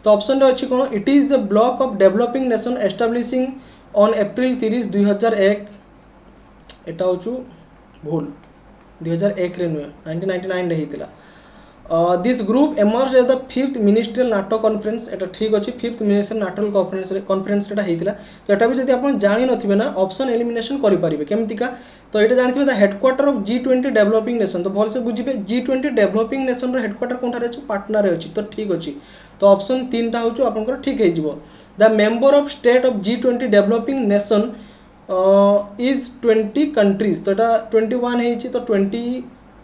तो ऑप्शन रे अछि कोन it is the block of developing nation establishing on April 30 2001 एटा होचु भूल 2001 रे नुहे 1999 रे हितिला this group emerge as the fifth ministerial NATO conference एटा ठीक अछि फिफ्थ मिनिस्ट्रियल नाटो कॉन्फ्रेंस एटा हेतिला तो एटा भी जदि आपण जानि नथिबे ना ऑप्शन एलिमिनेशन करि परिबे केमति का तो एटा जानिथिबे the headquarter of G20 developing nation तो भल से बुझिबे G20 डेवलपिंग नेशन रो हेडक्वार्टर कोनटा रे अछि पाटना रे अछि तो ठीक अछि तो ऑप्शन 3 टा होचो आपनकर ठीक हे जिवो the member of state of G20 developing nation is 20 countries तो एटा 21 हे छि तो 20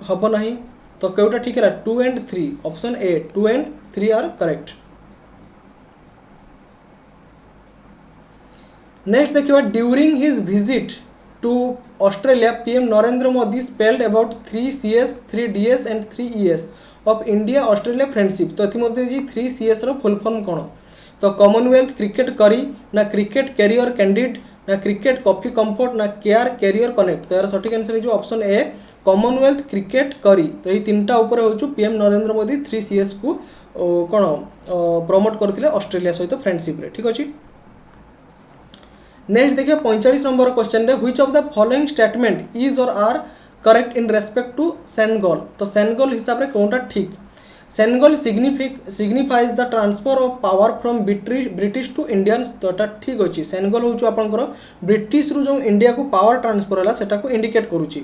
हबो नाही तो केउटा ठीक है 2 and 3 option A 2 and 3 are correct. Next देखिबा during his visit to Australia PM Narendra Modi spelled about 3CS 3DS and 3ES of India Australia friendship तो एथि जी 3CS रो फुल फॉर्म कोन तो कॉमनवेल्थ क्रिकेट करी ना क्रिकेट कैरियर कैंडिडेट ना क्रिकेट कॉफी कंफर्ट ना केयर कैरियर कनेक्ट तो यार सठिक आंसर है जो ऑप्शन ए कॉमनवेल्थ क्रिकेट करी तो ये तीनटा ऊपर होचु पीएम नरेंद्र मोदी 3CS को कोन प्रमोट करथिले ऑस्ट्रेलिया सहित फ्रेंडशिप रे ठीक अछि। नेक्स्ट देखिए 45 नंबर क्वेश्चन रे which of the following statement is और are correct in respect to Sengol तो सेनेगल हिसाब रे कोनटा ठीक Sengol signifies the transfer of power from British to Indians तो एटा ठीक अछि सेनेगल होचु आपनकर ब्रिटिश रु जो इंडिया को पावर ट्रांसफर हला सेटा को इंडिकेट करूची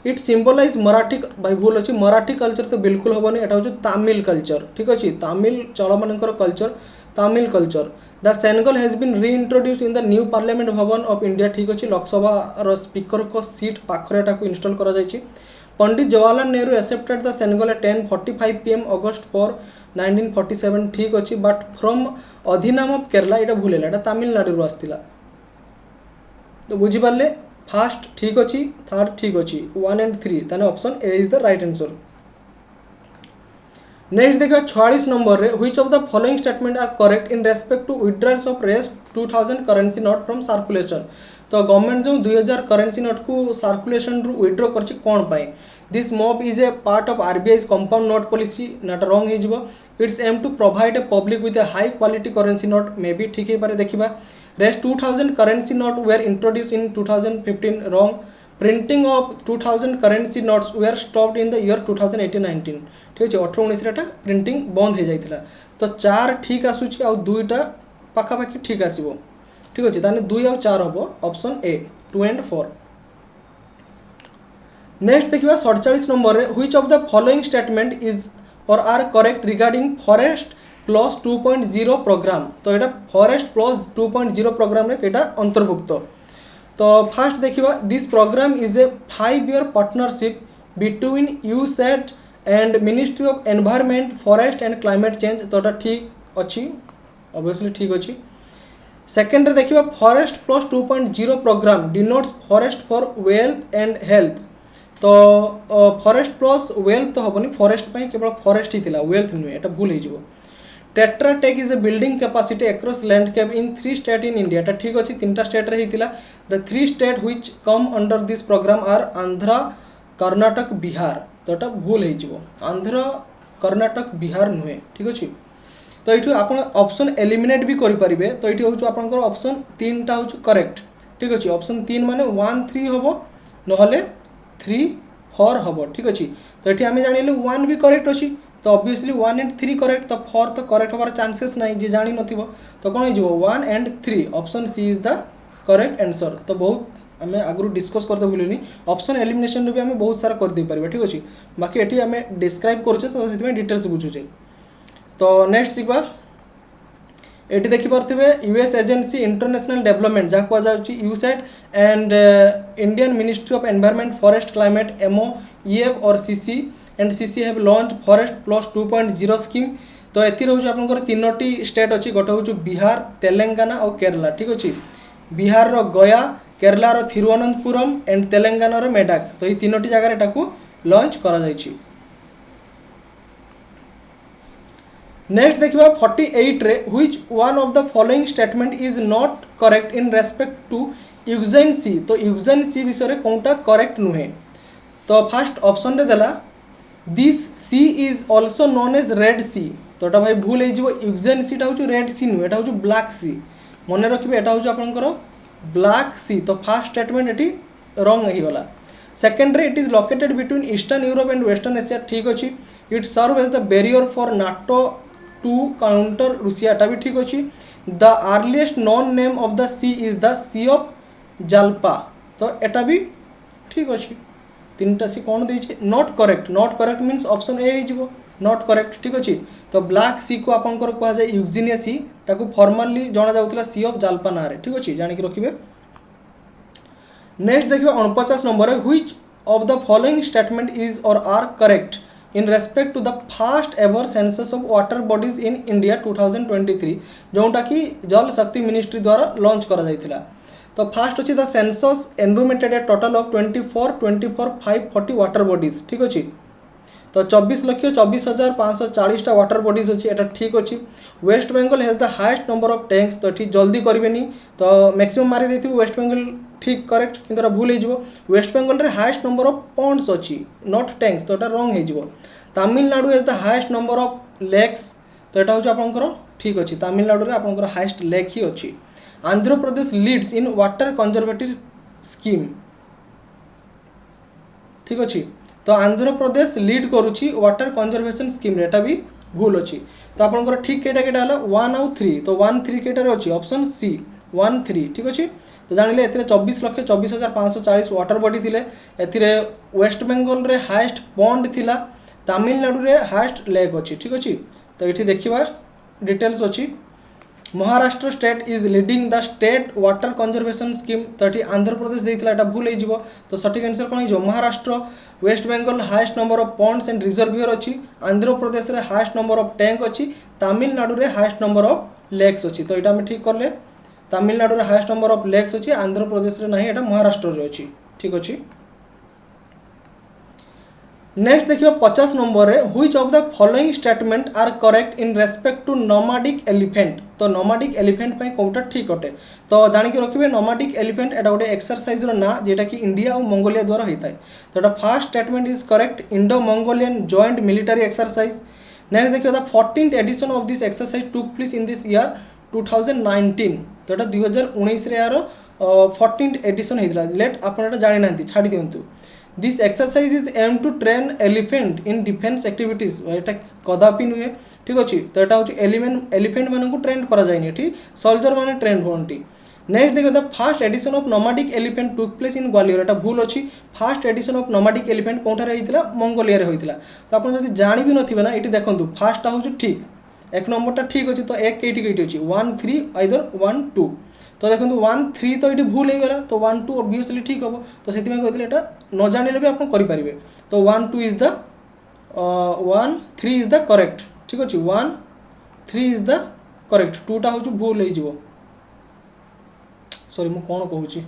इट सिंबलाइज मराठी भाई भूल अच्छी मराठी कल्चर तो बिल्कुल हेनी एटा हूँ तामिल कल्चर ठीक अच्छे तामिल चल मानकर culture Tamil culture the Sengol has been reintroduced in the new parliament Bhavan of India ठीक अच्छे लोकसभा स्पीकर को सीट पाखरे एटा को इंस्टॉल करा जायछि Pandit Jawaharlal Nehru accepted the Sengol at 10:45 PM August 4 1947 ठीक अच्छे but from Adheenam of Kerala एटा भूल है तमिलनाडु आसला तो बुझी पारे फर्स्ट ठीक अच्छी थर्ड ठीक अच्छी 1 and 3 ताने option A is the right answer. Next देखिए 46 नंबर रे which of the following statement are correct in respect to withdrawals of रेस 2000 करेंसी नोट फ्रॉम सर्कुलेशन तो गवर्नमेंट जो 2000 करेंसी नोट को सर्कुलेशन रु विथड्रॉ करछि कोन पाई this move is a part of RBI's compound note policy not wrong हे जिवो its aim to provide a public with a high quality currency note may be ठीक हे पारे देखिबा रेस 2000 currency note were introduced in 2015 wrong printing of 2000 currency notes were stopped in the year 2018-19 ठीक अछि 18-19 रे प्रिंटिंग बंद हे जाइतिला तो 4 ठीक आसुची आ दुईटा पाखा पाखी ठीक आसीबो ठीक अछि ताने 2 और 4 हबो ऑप्शन ए 2 and 4। नेक्स्ट देखिबा 47 नंबर रे which of the following statement is और are correct regarding forest plus 2.0 program तो एटा फॉरेस्ट प्लस 2.0 प्रोग्राम रे केटा अंतर्भुक्त तो फर्स्ट देखिबा this program is a 5-year partnership between USAID and ministry of environment forest and climate change तो एटा ठीक अच्छी ऑब्वियसली ठीक अच्छी। सेकेंड रे देखिबा forest plus 2.0 programme denotes forest for wealth and health. तो फॉरेस्ट प्लस वेल्थ तो हबनी, फॉरेस्ट पे केवल फॉरेस्ट ही थिला, वेल्थ नुहे, एटा भूल हो जिवो। Tetra Tech is a building capacity across landscape in 3 state in India, एटा ठीक अच्छी, 3टा स्टेट रे हितिला। The 3 state which come under this program are Andhra, Karnataka, Bihar. तो एटा भूल हो जिवो, आंध्र, कर्नाटक, बिहार नुहे, ठीक अच्छी। तो ये आप ऑप्शन एलिमिनेट भी करेंगे। तो ये हूँ आप ऑप्शन 3टा हूँ करेक्ट, ठीक अच्छे। ऑप्शन 3 माने 1 3 हम ना 3 4 हम, ठीक अच्छे। तो ये आम जान 1 भी करेक्ट अच्छी, तो ऑब्वियसली 1 एंड 3 करेक्ट, तो 4 तो करेक्ट हमार चांसेस ना जी जान न, तो कौन हो 1 and 3, option C is the correct answer. तो बहुत आम आगु डिस्कस करते भूलुनी, ऑप्शन एलिमिनेशन भी आम बहुत सारा करदे पारे, ठीक अच्छे। बाकी ये आम डिस्क्राइब करुचे, तो से डिटेल्स बुझुचे। तो नेक्स्ट जीवा ये देखिपे यूएस एजेंसी इंटरनेशनल डेवलपमेंट जहाँ कहुच्छी USAID and Indian ministry of environment forest climate MOEF और CC have launch forest plus 2.0 scheme. तो ये हूँ आप 3टी स्टेट अच्छी, गोटे हूँ बिहार, तेलंगाना और केरला, ठीक अच्छे। बिहार रो गया, केरला रो थिरुवनंतपुरम एंड तेलंगाना रो मेडाक। तो ये 3टी जगह एटा लॉन्च करा जायछि। नेक्स्ट देखिए 48 रे which one of the following statement is not correct in respect to Ukraine sea. तो यूक्रेन सी विषय में कौनटा करेक्ट नुहे। तो फर्स्ट ऑप्शन रे देला this sea is also known as Red Sea. तो एटा भाई भूल हो, यूक्रेन सी हूँ रेड सी नुहे, एटा हूँ ब्लैक सी, मन रखिए एटा हूँ आपंकर ब्लैक सी। तो फर्स्ट स्टेटमेंट ये रंग होगा। Secondary it is located between eastern Europe and western Asia, ठीक अच्छी। It serve as the barrier for NATO to counter Russia, भी ठीक अच्छी। The earliest known name of the sea is the sea of Jalpa. तो एटा भी ठीक अच्छी। 3टा सी कौन देछि not correct, not correct means option A हो नॉट करेक्ट, ठीक अच्छी। तो ब्लैक सी को आपंकर कहुए यूक्रेनिया सी, ताकू फॉर्मली जाना जाउतला सी ऑफ जाल्पा ना रे, ठीक अच्छी, जानिक रखिए। नेक्स्ट देखिए 49 नंबर है which of the following statement is और are correct in respect to the first ever census of water bodies in India 2023, जोटा कि जल शक्ति मिनिस्ट्री द्वारा लॉन्च करा जायतिला। तो फास्ट अच्छी the census enumerated a total of 24,540 water bodies, ठीक अच्छी। तो 24,24,540 वाटर बॉडीज अच्छी, एटा ठीक अच्छी। West Bengal has the highest number of tanks. तो ठीक जल्दी करेंगे, तो मैक्सिमम मारी देती वेस्ट बेंगल, ठीक करेक्ट, किंतु भूल हो। वेस्ट बेंगल रे हाईएस्ट नंबर ऑफ पॉन्ड्स अच्छी, नॉट टैंक्स, तो एटा रंग हो। Tamil Nadu has the highest number of lakes. तो यहाँ हूँ आपंकर ठीक अच्छे, तमिलनाडु रे आपंकर हाईएस्ट लेक ही अच्छी। Andhra Pradesh leads in water conservative scheme, ठीक अच्छी। तो आंध्र प्रदेश लीड करुच्ची वाटर कंजर्वेशन स्कीम, एटा भी भूल अच्छी। तो आपंकर ठीक केटा केटा है 1 और 3। तो 1 3 केटार अच्छी, ऑप्शन सी 1 3, ठीक अच्छे। तो जानिले ए 24,24,540 वाटर बॉडी थिले। ए वेस्ट बेंगल रे हाईएस्ट पॉन्ड थिला, तमिलनाडु रे हाईएस्ट लेक अच्छी, ठीक अच्छी। तो ये देखिए डिटेल्स अच्छी। Maharashtra state is leading the state water conservation scheme. तो ये आंध्र प्रदेश देता है, भूल हो। तो सठिक आंसर कौन हो Maharashtra. West Bengal highest number of ponds and reservoir अच्छी, आंध्र प्रदेश रे हाईएस्ट नंबर ऑफ टैंक अच्छी, तमिलनाडु रे हाईएस्ट नंबर ऑफ लेक्स अच्छी। तो यहाँ ठीक करले तमिलनाडु रे हाईएस्ट नंबर ऑफ लेक्स अच्छी, आंध्र प्रदेश रे नहीं, महाराष्ट्र रे अच्छी, ठीक अच्छी। नेक्स्ट देखिए 50 नंबर रे which of the following statement are correct in respect to nomadic elephant. तो नोमाडिक एलिफेंट पे कोटा ठीक अटे। तो जानिक रखिए नोमाडिक एलिफेंट एटा गोटे एक्सरसाइज रो ना, जेटा कि इंडिया और मंगोलिया द्वारा होता है। तो एटा first statement is correct, Indo Mongolian joint military exercise. Next देखिए the 14th edition of this exercise took place in this year 2019। तो एटा 2019 रे यार 14th एडिशन होता है। लेट आप जानी ना छाड़ी दिंतु। This exercise is aim to train elephant in defence activities, यहाँ कदापि नुहे, ठीक अच्छे। तो यहाँ हूँ एलिफेंट मानक ट्रेंड करा जाए, ठीक सोल्जर मैंने ट्रेंड होती। नेक्स्ट देखिए the first edition of nomadic elephant took place in Gwalior, यहाँ भूल अच्छी। First edition of nomadic elephant कौटार होता मंगोलिया होता। तो आप जानी भी नथिबे ना, ये देखो फर्स्ट हूँ ठीक, 1 नंबरटा ठीक अच्छे। तो 1 कईटी अच्छी 1 3 आइदर 1 2। तो देखो 1 3 तो ये भूल हो गला, तो 1 2 ऑब्वियसली ठीक हम। तो से कहते न जानिले भी आप करेंगे। तो 1 2 is the 1 3 is the correct, ठीक अच्छे। 1 3 इज द करेक्ट 2टा हूँ भूल हो सॉरी मु कौन कहूँ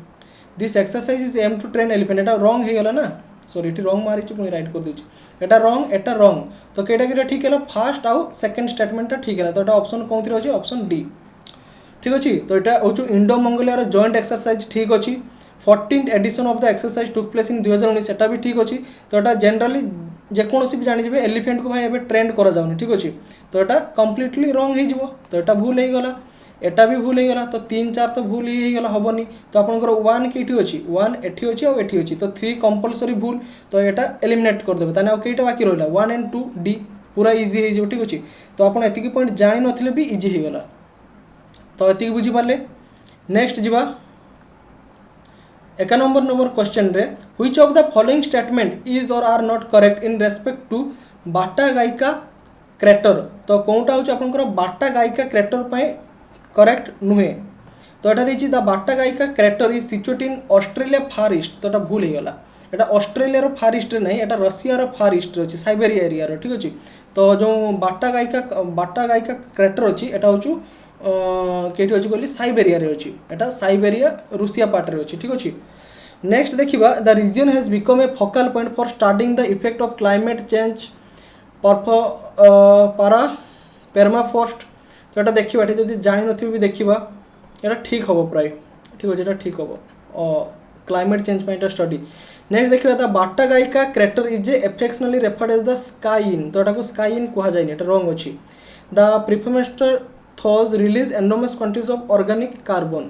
this exercise is aim to train elephant एटा रॉन्ग हो गला ना सॉरी ये रॉन्ग मारी पुणी राइट कर दूसरी एटा रॉन्ग तो कईटा कईटा ठीक है फास्ट आउ सेकेंड स्टेटमेंटा ठीक है तो ये ऑप्शन कौन थी अच्छे ऑप्शन डी ठीक अच्छे तो यहाँ हूँ इंडो मंगोलिया जॉइंट एक्सरसाइज ठीक अच्छी 14th edition of the exercise took place in 2019 सेटा भी ठीक अच्छी तो यहाँ जनरली जेकोसी भी जानी एलिफेंट को भाई एवं ट्रेंड करा जाऊनी ठीक अच्छे तो यहाँ कम्प्लीटली रॉन्ग हो तो यहाँ भूल हो गला एटा भी भूल हो गला तो 3 4 तो भूल ही गला हेनी तो आपंकर 1 कि अच्छी 1 एठी अच्छी और एठी अच्छी तो 3 कंपलसरी भूल तो यहाँ एलिमिनेट करदेवे ताने कईटा बाकी रहा 1 and 2 डी पूरा इजी हो ठीक अच्छे तो आप एतिकी पॉइंट जानी नथिले भी इजी हो गला तो एतिकी बुझी पारे नेक्स्ट जीवा 1 नंबर क्वेश्चन रे which of the following statement is और are not correct in respect to Batagaika crater तो कौटा हूँ आपंकर बाटा गायिका क्रेटर पर करेक्ट नुहे तो यहाँ देखिए the Batagaika crater is situated in Australia far east तो यहाँ भूल हो गला यहाँ ऑस्ट्रेलिया फार ईस्ट नहीं यहाँ रशिया फार ईस्ट अच्छे साइबेरिया एरिया ठीक अच्छे तो जो बाटा गायिका क्रेटर अच्छी यहाँ हूँ कईटी अच्छी कहली साइबेरिया अच्छी यहाँ साइबेरिया रूसिया पार्टे अच्छी ठीक अच्छे नेक्स्ट देखा the region has become a focal point for studying the effect of climate change पारा पेरमाफ्रॉस्ट तो यहाँ देखा ये जब जान भी देखा यहाँ ठीक हम प्राय ठीक अच्छे ठीक हम क्लाइमेट चेंज पर स्टडी नेक्स्ट देखा the Batagaika crater is affectionately referred as the sky in तो यहाँ स्काई इन कहुए ये रॉन्ग अच्छी the permafrost thaws release enormous quantities of organic carbon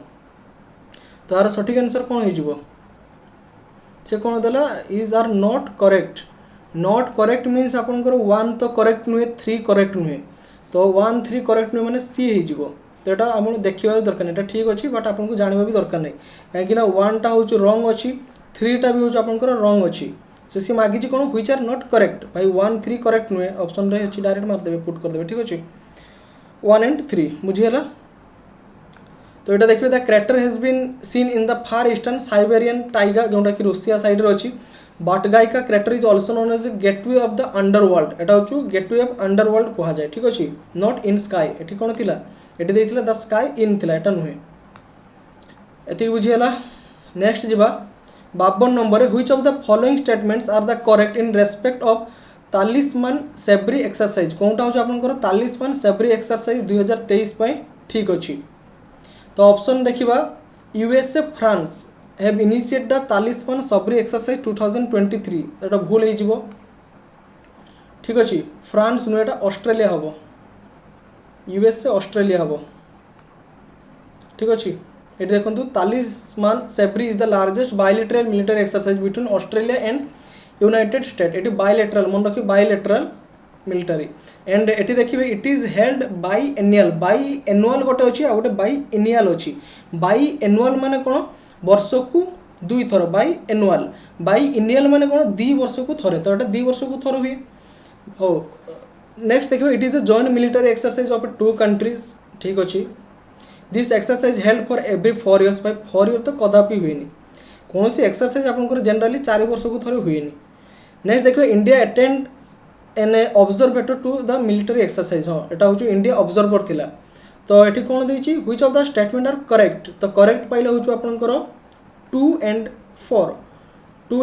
तो यार सठिक आंसर कौन हो से कौन देला is are not correct means आपंकर 1 तो करेक्ट नुहे 3 करेक्ट नुहे तो 1 3 करेक्ट नुहे मैंने सी हो तो यहाँ आप देखा दरकार नहीं ठीक अच्छे बट आपको जानवा भी दरकार नहीं कहीं 1टा हूँ रॉन्ग अच्छी 3टा भी हूँ आपंकर रॉन्ग अच्छी से सी मागिची कौन व्हिच आर नॉट करेक्ट भाई 1 3 करेक्ट नुहे ऑप्शन रे अच्छी डायरेक्ट मारदेवे पुट करदेवे ठीक अच्छे 1 and 3 बुझीगला तो यहाँ देखिए the crater has been seen in the far eastern Siberian taiga जोटा कि रूसिया साइड रे अच्छी Batagaika crater is also known as gateway of the underworld यहाँ हूँ गेटवे ऑफ अंडरवर्ल्ड कहुए ठीक अच्छे नॉट इन स्काई ये कौन थी ये देते द स्काई इन थी यहाँ नुहे ये बुझीगला नेक्स्ट जीवा 52 number which of the following statements are the correct in respect of Talisman Sabre exercise कौटा हूँ आपंकर तालिस्मान सेब्री एक्सरसाइज 2023 ठीक अच्छी तो ऑप्शन देखा USA France have initiate the Talisman Sabre exercise 2023 यहाँ भूल हो ठीक अच्छे फ्रांस नुहे यहाँ ऑस्ट्रेलिया हम यूएसए ऑस्ट्रेलिया हम ठीक अच्छे ये देखो Talisman Sabre is the largest bilateral military exercise between Australia and United State ये बायलैटरल मन रखिए बायलैटरल मिलिटरी एंड ये देखिए it is held biannual गोटे अच्छी आ गए बाई एनुअल अच्छी बाई एनुअल माने कौन वर्ष को 2 थर बाई एनुअल माने कौन 2 वर्ष को थरे तो ये 2 वर्ष को थर हुए हो नेक्स्ट देखिए it is a joint military exercise of 2 countries ठीक अच्छे this exercise held for every 4 years भाई 4 year तो कदापि हुए कौन सी एक्सरसाइज आपंकर जनरली 4 वर्ष को थोड़े हुए नेक्स्ट देखिए India attend an observer to the military exercise हाँ यहाँ हूँ इंडिया ऑब्जर्वर थिला तो ये कौन देती which of the statement are correct तो करेक्ट पाइले हूँ आपंकर 2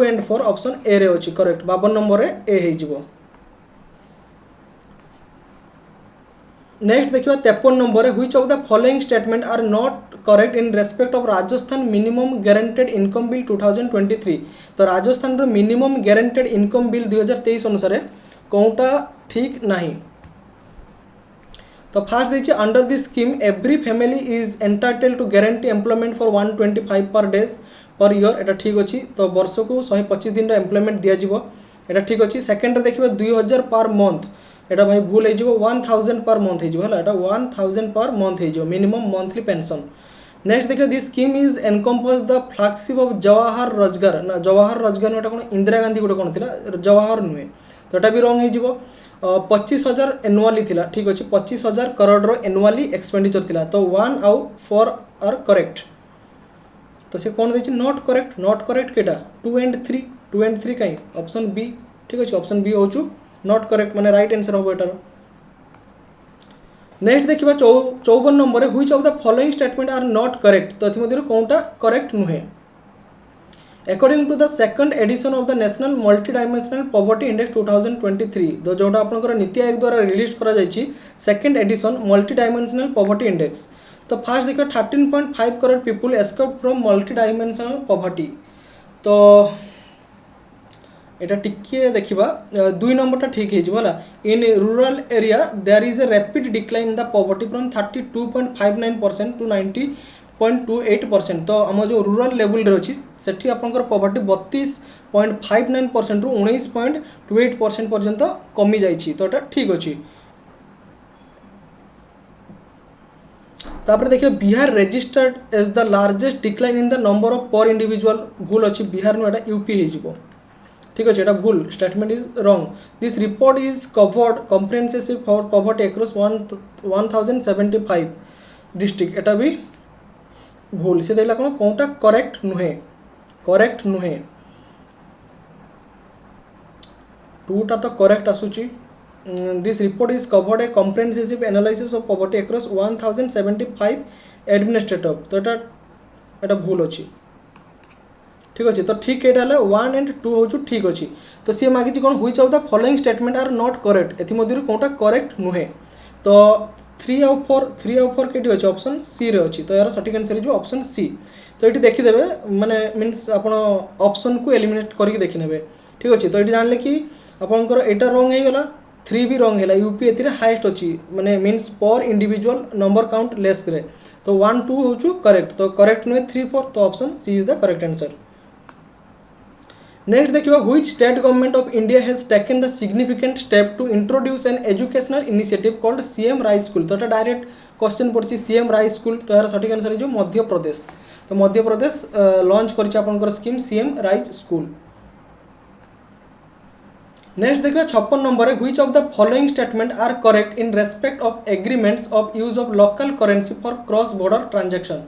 and 4 ऑप्शन ए रे अच्छी करेक्ट 52 नंबर ए हो नेक्स्ट देखिए 53 number which of the following statement are not correct in respect of Rajasthan minimum guaranteed income bill 2023 तो Rajasthan minimum guaranteed income bill 2023 अनुसार कौटा ठीक नहीं तो फास्ट देखिए under this scheme every family is entitle to guarantee employment for 125 per days per year यहाँ ठीक अच्छी तो वर्ष को 125 दिन एम्प्लॉयमेंट दिज्व यहाँ ठीक अच्छी सेकेंड देखिए 2000 पर मंथ यहाँ भाई भूल हो 1000 पर मंथ हो 1000 पर मंथ हो मिनिमम मंथली पेंशन नेक्स्ट देखिए this scheme is encompass the flagship of Jawahar Rozgar ना जवाहर रोजगार यहाँ कौन इंदिरा गांधी गोटे कौन थी जवाहर नुहे तो यहाँ भी रंग हो 25,000 एनुअली थी ठीक अच्छे 25,000 करोड़ एनुअली एक्सपेंडिचर थी तो 1 आउ 4 आर करेक्ट तो से कौन देखिए नॉट करेक्ट केटा 2 and 3 कहीं ऑप्शन बी ठीक अच्छे ऑप्शन बी हूँ नॉट करेक्ट माने राइट आंसर हम एटार नेक्स्ट देखिए 54 number which of the following statement are not correct तो एथि कौनटा करेक्ट नुहे according to the second edition of the national multidimensional poverty index 2023 तो जोटा आपनकर नीति आयोग द्वारा रिलीज करा जायछि second edition multidimensional poverty index तो फास्ट देखिए 13.5 crore people escaped from multidimensional poverty तो এটা টিকিয়ে দেখিবা 2 নম্বরটা ঠিক হয়ে যাবে in rural area there is a rapid decline in the poverty from 32.59% to 90.28% तो आम जो रूरल लेवल रे अछि सेठी आपनकर पॉवर्टी 32.59% रु 19.28% पर्यंत कमी जाइछि तो एटा ठीक अछि तापर देखिए Bihar registered as the largest decline in the number of per individual भूल अछि बिहार नु एटा यूपी हे जिवो ठीक अच्छे भूल statement is wrong this report is covered comprehensive for poverty across 1075 district एटा भी भूल से देखला कौन कौनटा करेक्ट नुहे टूटा तो करेक्ट आसुची this report is covered A comprehensive analysis of poverty across 1075 administrative तो एटा भूल अच्छी ठीक अच्छे तो ठीक ये 1 एंड 2 हूँ ठीक अच्छे तो सी मागी कौन which of the following statement are not correct एमध्य कौनटा करेक्ट नुहे तो 3 आउ 4 के अच्छे ऑप्शन सी रे अच्छी तो यार सठिक आंसर हो ऑप्शन सी तो ये देखीदे माने मीन्स आप ऑप्शन को एलिमिनेट करके देखने ठीक अच्छे तो ये जानले कि आपंकर यहाँ रंग हो गला 3 भी रंग है यूपी ए हाएस्ट अच्छी माने मीन्स पर इंडिविजुअल नंबर काउंट लेस करे तो 1 2 हूँ करेक्ट तो करेक्ट नुहे 3 4 तो option C is the correct answer next देखिए which state government of India has taken the significant step to introduce an educational initiative called CM rise school तो ये डायरेक्ट क्वेश्चन पड़ी सीएम राइज स्कूल तो यार सठिक आंसर हो मध्य प्रदेश तो मध्य प्रदेश लॉन्च कर scheme CM rise school next देखिए 56 number which of the following statement are correct in respect of agreements of use of local currency for cross border transaction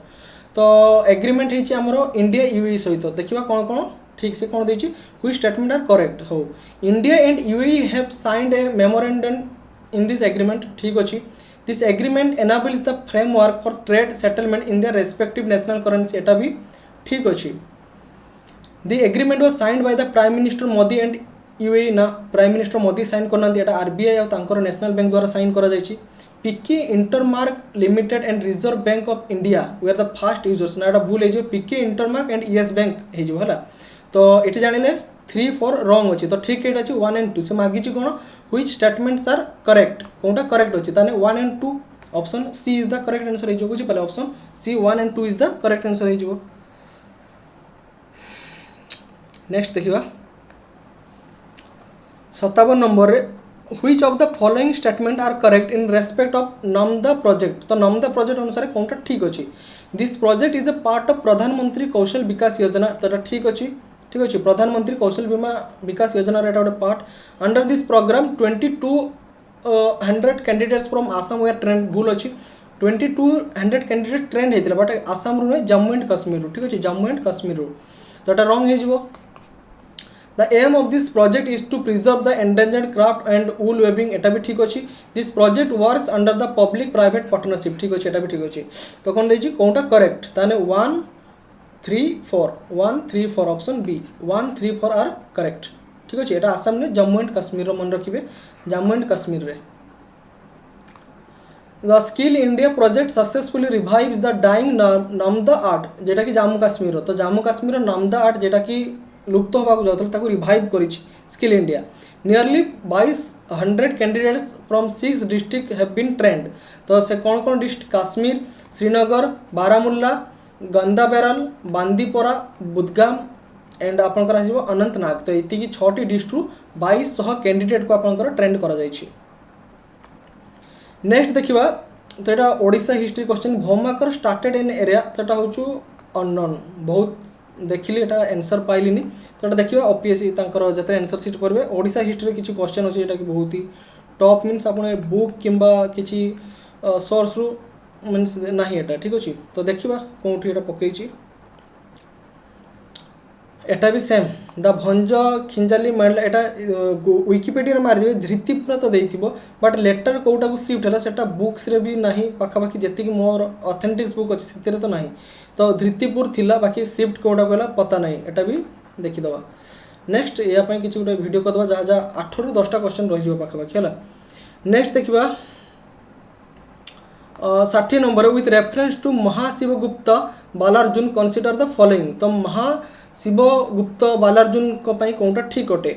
तो एग्रीमेंट होइछि हमरो इंडिया यूएई सहित देखिबा कोन कोन ठीक से कौन देछि व्हिच स्टेटमेंट आर करेक्ट हो India and UAE have signed A memorandum in this agreement ठीक अच्छी this agreement enables the framework for trade settlement in their respective national currency एटा भी ठीक अच्छी the agreement was signed by the prime minister Modi and UAE ना प्राइम मिनिस्टर मोदी साइन करना एटा आरबीआई और तांकर नेशनल बैंक द्वारा साइन करा जायछि PK Intermark limited and Reserve bank of India we are the first users ना एटा भूल हे PK Intermark and Yes Bank हे जो हला तो ये जानिले 3 4 रॉन्ग अच्छे तो ठीक है अच्छे 1 एंड 2 से मागी कौन व्हिच स्टेटमेंट्स आर करेक्ट कौनटा करेक्ट अच्छे ताने 1 and 2 option C is the correct answer हो बुझी पहले option C 1 and 2 is the correct answer हो नेक्स्ट देखिबा 57 number which of the following statement are correct in respect of Namda project तो नमदा प्रोजेक्ट अनुसार कौनटा ठीक अच्छे this project is a part of Pradhan Mantri Kaushal विकास योजना तो ठीक अच्छी प्रधानमंत्री कौशल बीमा विकास योजना एटा गोटे part under this programme 2200 candidates from Assam were trained भूल अच्छी 2200 कैंडिडेट ट्रेंड होता बट आसाम रू नुहे जम्मू एंड कश्मीर ठीक अच्छे जम्मू एंड कश्मीर तो ये रंग हो the aim of this project is to preserve the endangered craft and wool weaving एटा भी ठीक अच्छी this project works under the public private partnership ठीक अच्छे एटा भी ठीक अच्छे तो कौन देखिए कौनटा करेक्ट ताने 1 3 4 ऑप्शन बी 1 3 4 आर करेक्ट ठीक अच्छे एटा आसाम ने जम्मू एंड कश्मीर मन रखिए जम्मू एंड कश्मीर रे the Skill India project successfully revives the dying Namda art जेटा कि जम्मू कश्मीर तो जम्मू कश्मीर नमदा आर्ट जेटा कि लुप्त होगा जाता रिवाइव कर Skill India nearly 2200 candidates from 6 district have been trained तो से कौन कौन डिस्ट्रिक्ट काश्मीर श्रीनगर बारामुल्ला गंदाबेरल बांदीपोरा बुदगाम एंड आपंकर आसो अनंतनाग तो ये 6टी डिस्ट्रिक्ट 2200 कैंडिडेट को आपंकर ट्रेंड करा जायछि नेक्स्ट देखिबा तो यहाँ Odisha history question Bhaumakara started in area तो यहाँ हूँ अननोन बहुत देखिली एटा आंसर पाइलिनी तो ये देखिए ओपीएससी जो आंसर सीट करेंगे ओडिशा हिस्ट्री किसी क्वेश्चन अच्छे यहाँ कि बहुत ही टॉप मीन्स आप बुक किंबा किसी सोर्स रु मीन्स ना यहाँ ठीक अच्छे तो देखा कौटी यहाँ पकई एटा भी सेम द भंज खिंजाली मारला एटा विकिपीडिया मारिदेवे धृतिपुरा तो देइथिबो बट लेटर कोटा को शिफ्ट हला सेटा बुक्स रे भी नाही पाखापाखि जेति कि मोर ऑथेंटिक्स बुक अछि सेतेरे तो नाही तो धृतिपुर थिला बाकी शिफ्ट कोटा कहला पता नाही एटा भी देखि दवा नेक्स्ट या पई किछि गुटे वीडियो करदवा जा जा 8 रु 10 टा क्वेश्चन रहि जिवो पाखापाखि हला नेक्स्ट देखिबा 60 number with reference to Mahashivagupta Balarjuna consider the following तो महाशिवगुप्त बालार्जुन को पई कोनटा ठीक अटे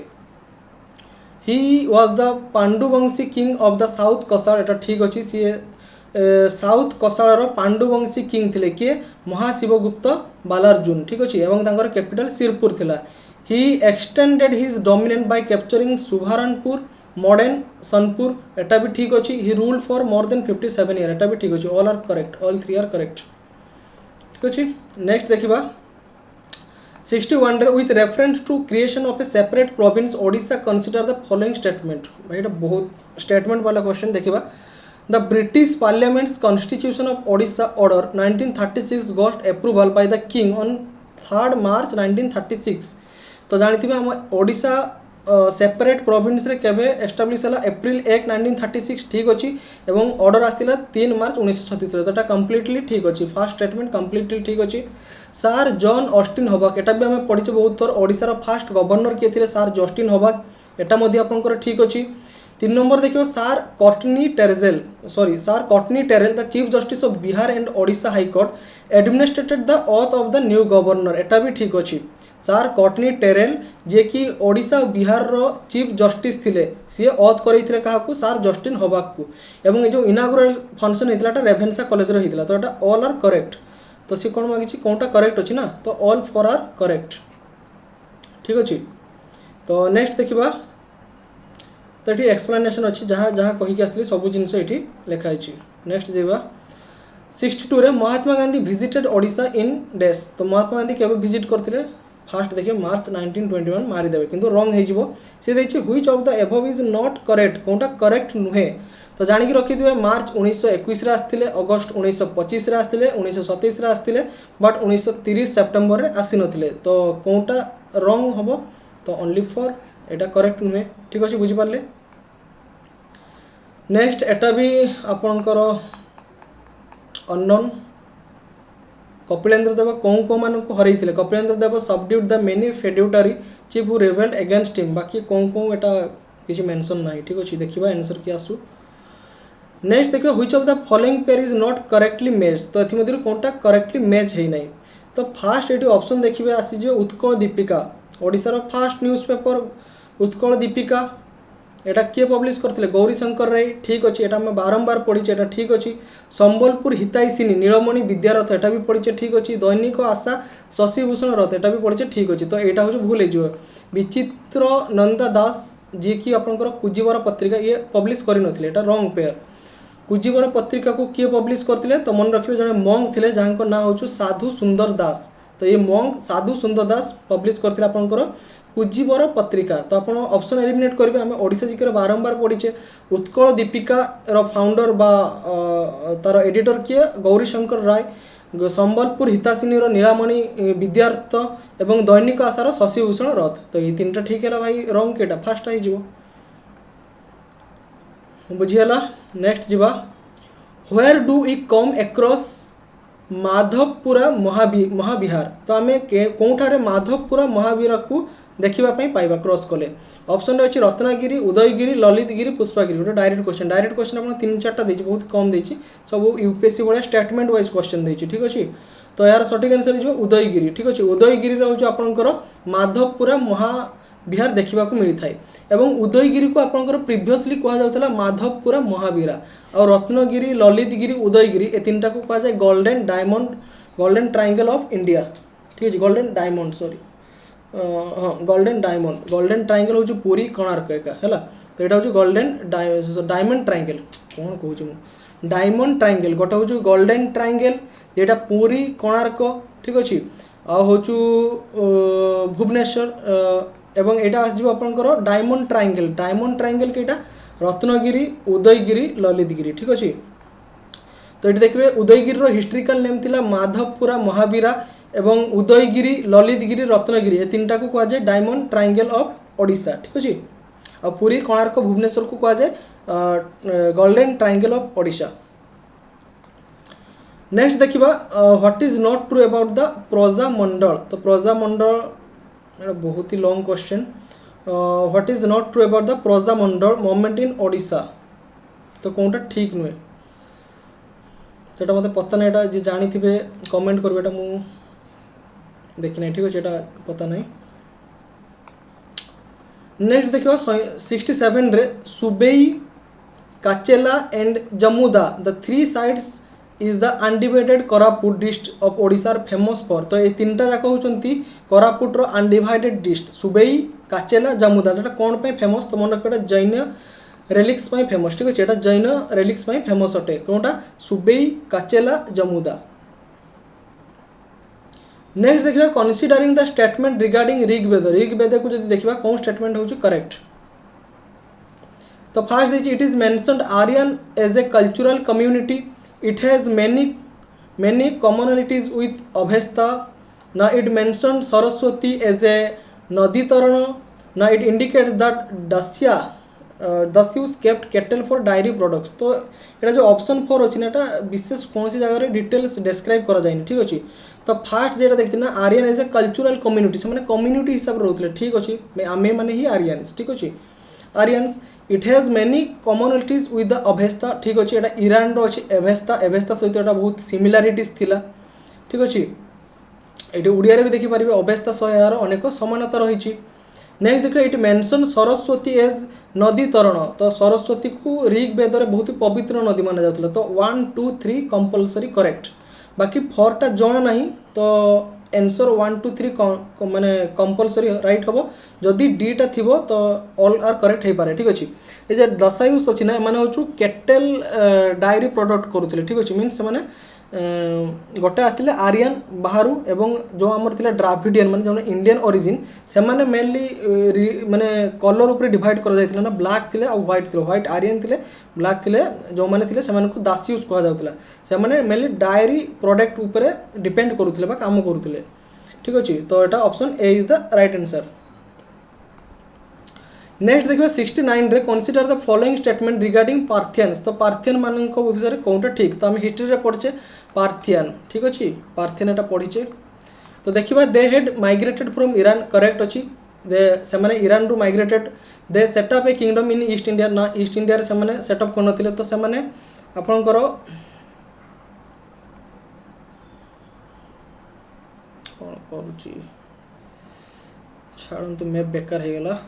he was the Panduvanshi king of the south Kosala एटा ठीक अछि सी साउथ कसार रो पांडुवंशी किंग थिले के महाशिवगुप्त बालार्जुन ठीक अछि एवं तांकर कैपिटल सिरपुर थिला he extended his dominant by capturing Subarnapur modern Sonpur एटा भी ठीक अछि he ruled for more than 57 year एटा भी ठीक अछि all are correct all three are correct ठीक अछि नेक्स्ट देखिबा 61 रे with reference to creation of a separate province Odisha consider the following statement भाई एटा बहुत स्टेटमेंट वाला क्वेश्चन देखिबा the British parliament's constitution of Odisha order 1936 got approval by the king on 3rd मार्च 1936 तो जानथिबा हम ओडिशा सेपरेट प्रोविंस रे केबे एस्टाब्लिश हला अप्रैल 1 1936 ठीक अछि एवं ऑर्डर आस्तिला 3 मार्च 1936 रे तटा कंप्लीटली ठीक अछि फर्स्ट स्टेटमेंट कंप्लीटली ठीक अछि सर जॉन ऑस्टिन हॉबक एटा भी हमें पढिचे बहुत थोर ओडिसा रो फर्स्ट गवर्नर के थिले सर जस्टिन हॉबक एटा मध्ये आपनकर ठीक अछि 3 नंबर देखियो sir cottony Terrell the chief justice of Bihar and Odisha high court administrated the oath of the new governor एटा भी ठीक अछि सर कॉटनी टेरेल जे कि ओडिशा और बिहार रो चीफ जस्टिस थिले सी ओथ करैथिले काहाकू सर जस्टिन हॉबक को एवं जो इनागुरल फंक्शन हेतला रेभेन्सा कॉलेज रो हेतला तो एटा ऑल आर करेक्ट तो सी कोन मागिछि कोनटा करेक्ट अछि ना तो ऑल फोर आर करेक्ट ठीक अछि तो नेक्स्ट देखिबा तो ये एक्सप्लेनेशन अच्छी जहाँ जहाँ कहीकि आसली सब जिनस ये लिखाई नेक्स्ट जीवा 62 रे महात्मा गांधी विजिटेड ओडिशा इन डेस तो महात्मा गांधी केबे विजिट करथिले फास्ट देखिए मार्च 1921 मारिदेवे किंतु रंग हो सी देखिए which of the above is not correct कोनटा करेक्ट नुहे तो जानिक रखिथे मार्च 1921 रे आसथिले अगस्त 1925 रे आसथिले 1927 रे आसथिले बट 1930 सेप्टेम्बर रे आसी नथिले तो कोनटा रंग हबो तो ओनली फॉर एटा करेक्ट नुहे ठीक अच्छे बुझिपारे नेक्स्ट एटा भी आपणकर अननोन कपिलेन्द्र देव कौ मान हरई Kapilendra Deva subdued the many feudatory chief who rebelled against him बाकी कौ एटा किसी मेंशन ना ठीक अच्छे देखा आंसर किए आसू नेक्स्ट देखिए which of the following pair is not correctly match तो ये कौनटा करेक्टली मैच है नहीं तो फास्ट ये ऑप्शन देखिए आसीज उत्कल दीपिका ओडिशार first newspaper Utkal Dipika एटा किए पब्लिश करथिले गौरी शंकर राय ठीक अच्छे एटा मैं बारंबार पढ़ी एटा ठीक अच्छे संबलपुर हितैषिनी नीलमणि विद्यारथ एटा भी पढ़ी ठीक अच्छे दैनिक आशा शशिभूषण रथ एटा भी पढ़ी ठीक अच्छे तो यहाँ हूँ भूल हो विचित्र नंदा दास जी कि आपंकर कुजीवर पत्रिका ये पब्लिश करनथिले एटा रॉन्ग पेयर कुजीवर पत्रिका को किए पब्लिश करथिले तो मन रखिए जने मंग थिले जहाँ ना हूँ साधु सुंदर दास तो ये मंग साधु सुंदर दास पब्लिश करथिले आपंकर कुजीवर पत्रिका तो आप ऑप्शन एलिमिनेट करेंगे आम ओडिशा जिके बारंबार पढ़ीचे उत्कल दीपिका रो फाउंडर बा तार एडिटर किए गौरी शंकर राय संबलपुर हिताशिनी नीलामणि विद्यार्थ एवं दैनिक आशार शशिभूषण रथ तो ये 3टा ठीक है भाई रंग केटा फास्ट हो बुझीगला नेक्स्ट जीवा where do we come across Madhavpura Mahavihara तो आम कौठारे माधवपुरा महावीर को देखापी पाइबा क्रॉस कले ऑप्शन अच्छी रत्नागिरी उदयगिरी ललितगिरी पुष्पागिरी गोटे डायरेक्ट क्वेश्चन आप 3-4टा देती बहुत कम देती सब यूपीएससी भाया स्टेटमेंट वाइज क्वेश्चन देती ठीक अच्छे तो यार सठिक आंसर हो उदयगिरी ठीक अच्छे उदयगिरी हूँ आपंकर माधवपुरा महाविहार देखा मिलता है एवं उदयगिरी को आपंकर प्रिवियसली कहुला माधवपुरा महावीरा और रत्नगिरी ललितगिरी उदयगिरी ए 3टा को कहुए golden diamond golden triangle of India ठीक है गोल्डन डायमंड सॉरी हाँ गोल्डन ट्रायंगल हूँ पुरी कोणार्क एका है तो यहाँ हूँ गोल्डन डायमंड ट्रायंगल कौन कहूँ डायमंड ट्रायंगल गोटे हूँ गोल्डन ट्रायंगल जेटा पुरी कोणार्क ठीक अच्छे हूँ भुवनेश्वर एवं यहाँ आसो आपंकर डायमंड ट्रायंगल कईटा रत्नगिरी उदयगिरी ललितगिरी ठीक अच्छे तो ये देखिए उदयगिरी हिस्ट्रिकल नेम थिला माधवपुरा महावीरा एवं उदयगिरी ललितगिरी रत्नगिरी ए तीन को कहुए डायमंड ट्रायंगल ऑफ ओडिशा ठीक अच्छे। आ पुरी कोणार्क भुवनेश्वर को कहुए golden triangle of Odisha. Next देखिबा what is not true about the Prajamandal. तो प्रजामंडल बहुत ही long question. What is not true about the Prajamandal movement in Odisha. तो कौनटा ठीक नुहे सेटा मते पता नहीं। एटा जे जानी थिबे कमेंट करबे। एटा मु देखि नहीं ठीक अछि। एटा पता नहीं। नेक्स्ट देखिबा 67 रे Subai Kachela and Jamuda the three sides is the undivided Koraput district of Odisha famous for. तो ये तीनटा जाक होचंती कोरापुट रो अनडिवाइडेड डिस्ट्रिक्ट सुबेई काचेला जमुदा। जेटा कोन पे फेमस तो मन रखबेटा जैन रेलिक्स पे फेमस ठीक अछि। एटा जैन रेलिक्स पे फेमस अटे कोनटा सुबेई काचेला जमुदा। नेक्स्ट देखिबा considering the statement regarding Rigveda को जदि देखिबा कोन स्टेटमेंट होची करेक्ट। तो फर्स्ट देखि it is mentioned Aryan as a cultural community it has many commonalities with Avesta. Now it mentioned Saraswati as a Nadi Tarana. Now it indicates that Dasyus kept cattle for dairy products. तो एटा जो ऑप्शन 4 अछि ना एटा विशेष कौन सी जगह रे डिटेल्स डिस्क्राइब करा जायनि ठीक अछि। तो फास्ट जेटा देखछि ना Aryan as a cultural community से माने कम्युनिटी हिसाब रे रहउतले ठीक अछि। आमे माने ही आर्यंस ठीक अछि। Aryans it has many commonalities with the Avesta ठीक अच्छे। एटा ईरान रो अछि अभेस्ता सहित एटा बहुत सिमिलारिटीज थिला ठीक अच्छे। ये ओडिया रे भी देखि परिबे अभेस्ता सह यार अनेक समानता रही। नेक्स्ट देखिए इट मेंशन सरस्वती एज नदी तरण। तो सरस्वती को ऋग्वेद रे बहुत ही पवित्र नदी माना जाउतला। तो 1 2 3 कंपलसरी करेक्ट। बाकी 4 टा जणा नहीं तो आंसर 1 2 3 माने कंपलसरी राइट हम। जदि डी टा थिबो तो ऑल आर करेक्ट हो पारे ठीक अच्छे। ये जे दशायुष अच्छी ना माने होचु केटल डायरी प्रोडक्ट करुले ठीक अच्छे। मीन्स माने गोटे आसते आर्यन बाहर एवं जो आमर थिला ड्राविडियन माने जो इंडियन ओरिजिन से माने मेनली माने कलर ऊपर डिवाइड कर जायतिला ना ब्लैक थिले आ व्हाइट थिले। व्हाइट आर्यन थिले ब्लैक थिले जो माने थिले से माने को दासियुस कहा जाउतला। से माने मेनली डायरी प्रोडक्ट ऊपर डिपेंड करुले बा काम करुले ठीक अच्छे। तो एटा option A is the right answer. Next देखिए 69 रे consider the following statement regarding Parthians. तो पार्थियन मानक विषय कौनटा ठीक। तो आम हिस्ट्री रे पढ़चे पार्थियन ठीक अच्छे। पार्थियन एटा पढ़ीचे। तो देखिबा they had migrated from Iran correct अच्छी। दे से माने ईरान रु migrated they set up a kingdom in east India ना ईस्ट इंडिया रे से माने सेटअप करनथिले। तो से माने आपनकर कोन करूची छाड़ंतु मैप बेकार हे गेला।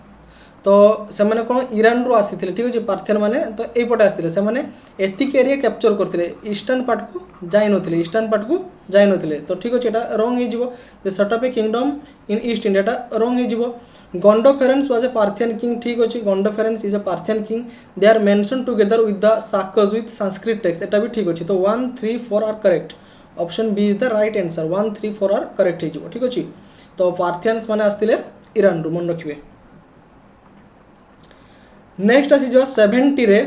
तो से माने कोन ईरान रु आसीथिले ठीक अछि। पार्थियन माने तो एई पटे आसीथिले से माने एतिक एरिया कैप्चर करथिले ईस्टर्न पार्ट को जाय नथिले ईस्टर्न पार्ट को जाय नथिले। तो ठीक अछि एटा रॉन्ग हे जिवो। जे set up a kingdom in east India टा रॉन्ग हे जिवो। Gondophares was a Parthian king ठीक अछि। Gondophares is a Parthian king they are mentioned together with the Sakas with Sanskrit text एटा भी ठीक अछि। तो 1 3 4 are correct. Option B is the right answer 1 3 4 are correct हे जिवो ठीक अछि। तो पार्थियंस माने आस्तिले ईरान रु मन रखिबे। नेक्स्ट आसी जो 70 रे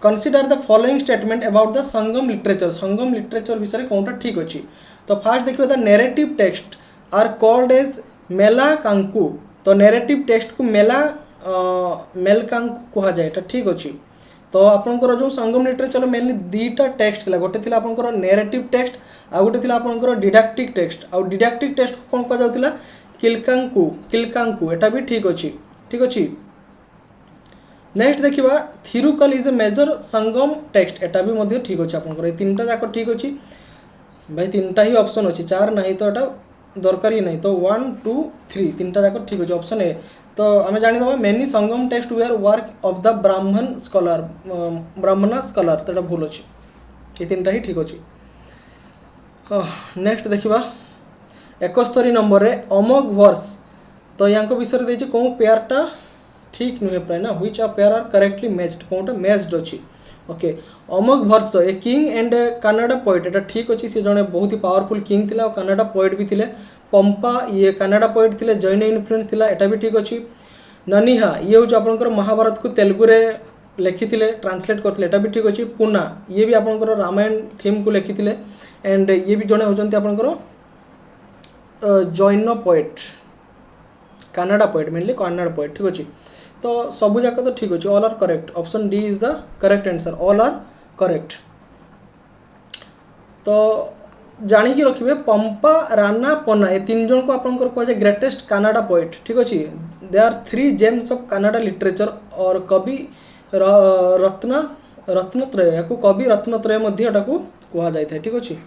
consider the following statement about the Sangam literature. Sangam literature विषय कौनटा ठीक अच्छी। तो फास्ट देखिए the narrative text are called as Melkanakku. तो नेरेटिव टेक्स्ट को मेल कांकु कहा जाए ठीक अच्छी। तो आपंकर जो संगम लिटरेचर मेनली दुईटा टेक्स्ट था। गोटे आपंकर नेरेटिव टेक्स्ट आ गोटे आपंकर डिडाक्टिक टेक्स्ट। आ डिडाक्टिक टेक्स्ट को कौन कह जाता किलकांकु एटा भी ठीक अच्छी ठीक अच्छी। नेक्स्ट देखिबा Tirukkural is a major Sangam text एटा भी मध्य ठीक अच्छे। आपंकर तीनटा जाक ठीक अच्छी भाई तीनटा ही ऑप्शन अच्छी 4 नहीं तो एटा दरकार ही नहीं। तो 1 2 3 तीनटा जाक ठीक अच्छे ऑप्शन ए। तो आम जानीदबा many Sangam text were work of the Brahmin scholar तो एटा भूल अच्छी। ये तीनटा ही ठीक अच्छी। नेक्स्ट देखिबा 71 नंबर रे अमोघ वर्स। तो यहाँ विषय देछि कौन पेयरटा ठीक नुहे प्राय ना which are pair are correctly matched कौनटा मैच्ड अच्छी। Okay Amoghavarsha a king and Kannada poet एटा ठीक अच्छी। सी जने बहुत ही पावरफुल किंग थिला और कनाडा पोएट भी थिले। पंपा ये कनाडा पोएट थिले जैन इन्फ्लुएंस थिला एटा भी ठीक अच्छी। ननिहा ये हूँ आपंकर महाभारत को तेलुगु रे लिखिथिले ट्रांसलेट करथिले एटा भी ठीक अच्छी। पुना ये भी आपंकर रामायण थीम को लिखिथिले एंड ये भी जने होचंती आपंकर Jain poet Kannada poet mainly Kannada poet ठीक अच्छे तो सबू जाक तो ठीक अच्छे all are correct option D is the correct answer all are correct. तो जानिकी रखिए पंपा राना पन्ना ये तीन जन को आपंकर कहुए ग्रेटेस्ट कानाडा पोएट ठीक अच्छे they are 3 gems of Kannada literature और कवि रत्नत्रय या कवि रत्नत्रय कह जाए ठीक अच्छे।